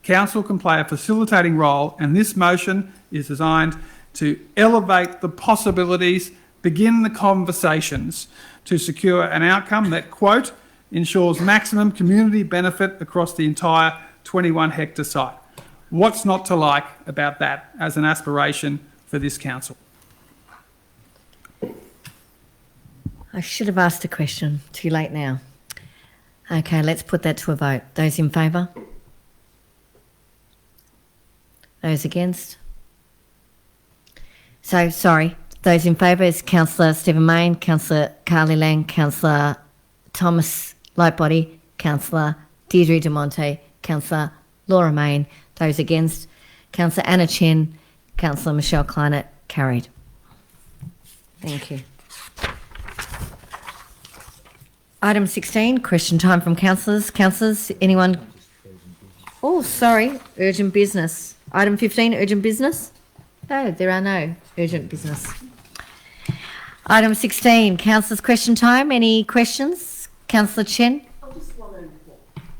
Council can play a facilitating role, and this motion is designed to elevate the possibilities, begin the conversations to secure an outcome that, quote, ensures maximum community benefit across the entire 21-hectare site. What's not to like about that as an aspiration for this council? I should have asked a question. Too late now. Okay, let's put that to a vote. Those in favour? Those against? So, sorry. Those in favour is Councillor Stephen Mayne, Councillor Carly Lang, Councillor Thomas Lightbody, Councillor Deirdre de Monte, Councillor Laura Mayne. Those against, Councillor Anna Chen, Councillor Michelle Kleinert. Carried. Thank you. Item 16, question time from councillors. Councillors, anyone? Oh, sorry, urgent business. Item 15, urgent business? No, there are no urgent business. Item 16, councillors, question time. Any questions? Councillor Chen?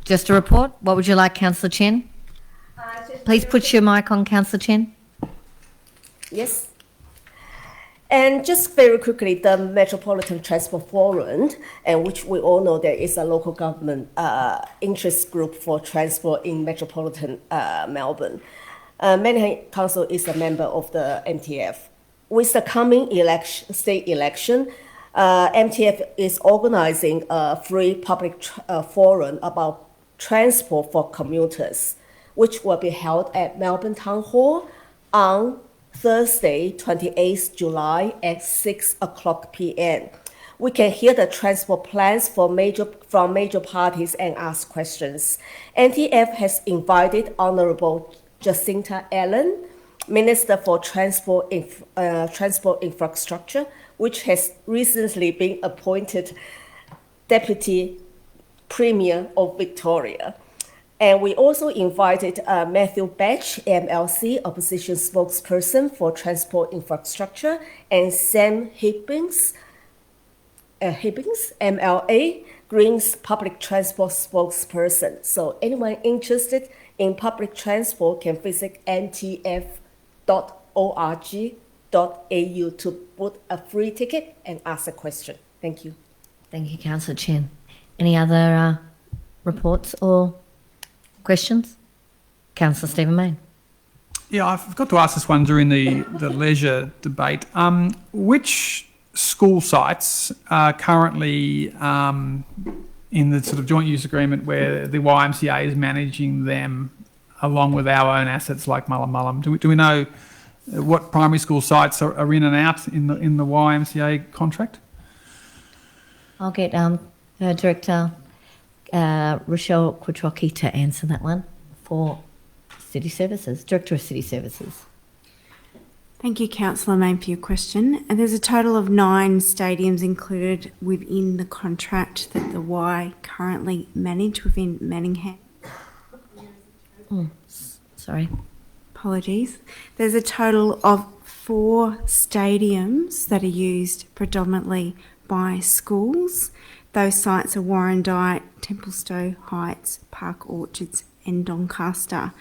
Just a report. What would you like, Councillor Chen? Please put your mic on, Councillor Chen. Yes. And just very quickly, the Metropolitan Transport Forum, and which we all know there is a local government interest group for transport in metropolitan Melbourne. Manningham Council is a member of the MTF. With the coming state election, MTF is organising a free public forum about transport for commuters, which will be held at Melbourne Town Hall on Thursday, 28th July at 6 o'clock p.m. We can hear the transport plans from major parties and ask questions. NTF has invited Honourable Jacinta Allen, Minister for Transport Infrastructure, which has recently been appointed Deputy Premier of Victoria. And we also invited Matthew Batch, MLC, Opposition Spokesperson for Transport Infrastructure, and Sam Hibbins, MLA, Greens Public Transport Spokesperson. So anyone interested in public transport can visit ntf.org.au to book a free ticket and ask a question. Thank you. Thank you, Councillor Chen. Any other reports or questions? Councillor Stephen Mayne. Yeah, I forgot to ask this one during the leisure debate. Which school sites are currently in the sort of joint use agreement where the YMCA is managing them along with our own assets like Mullumbulum? Do we know what primary school sites are in and out in the YMCA contract? I'll get Director Rochelle Quattrocchi to answer that one for City Services, Director of City Services. Thank you, Councillor Mayne, for your question. And there's a total of 9 stadiums included within the contract that the Y currently manage within Manningham. Sorry. Apologies. There's a total of 4 stadiums that are used predominantly by schools. Those sites are Warrandyte, Templestowe Heights, Park Orchards and Doncaster,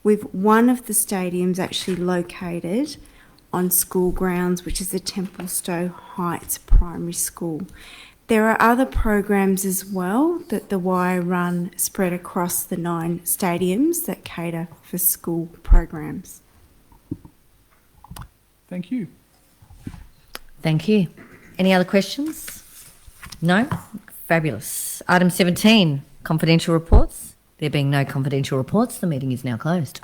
with one of the stadiums actually located on school grounds, which is the Templestowe Heights Primary School. There are other programs as well that the Y run spread across the 9 stadiums that cater for school programs. Thank you. Thank you. Any other questions? No? Fabulous. Item 17, confidential reports. There being no confidential reports, the meeting is now closed.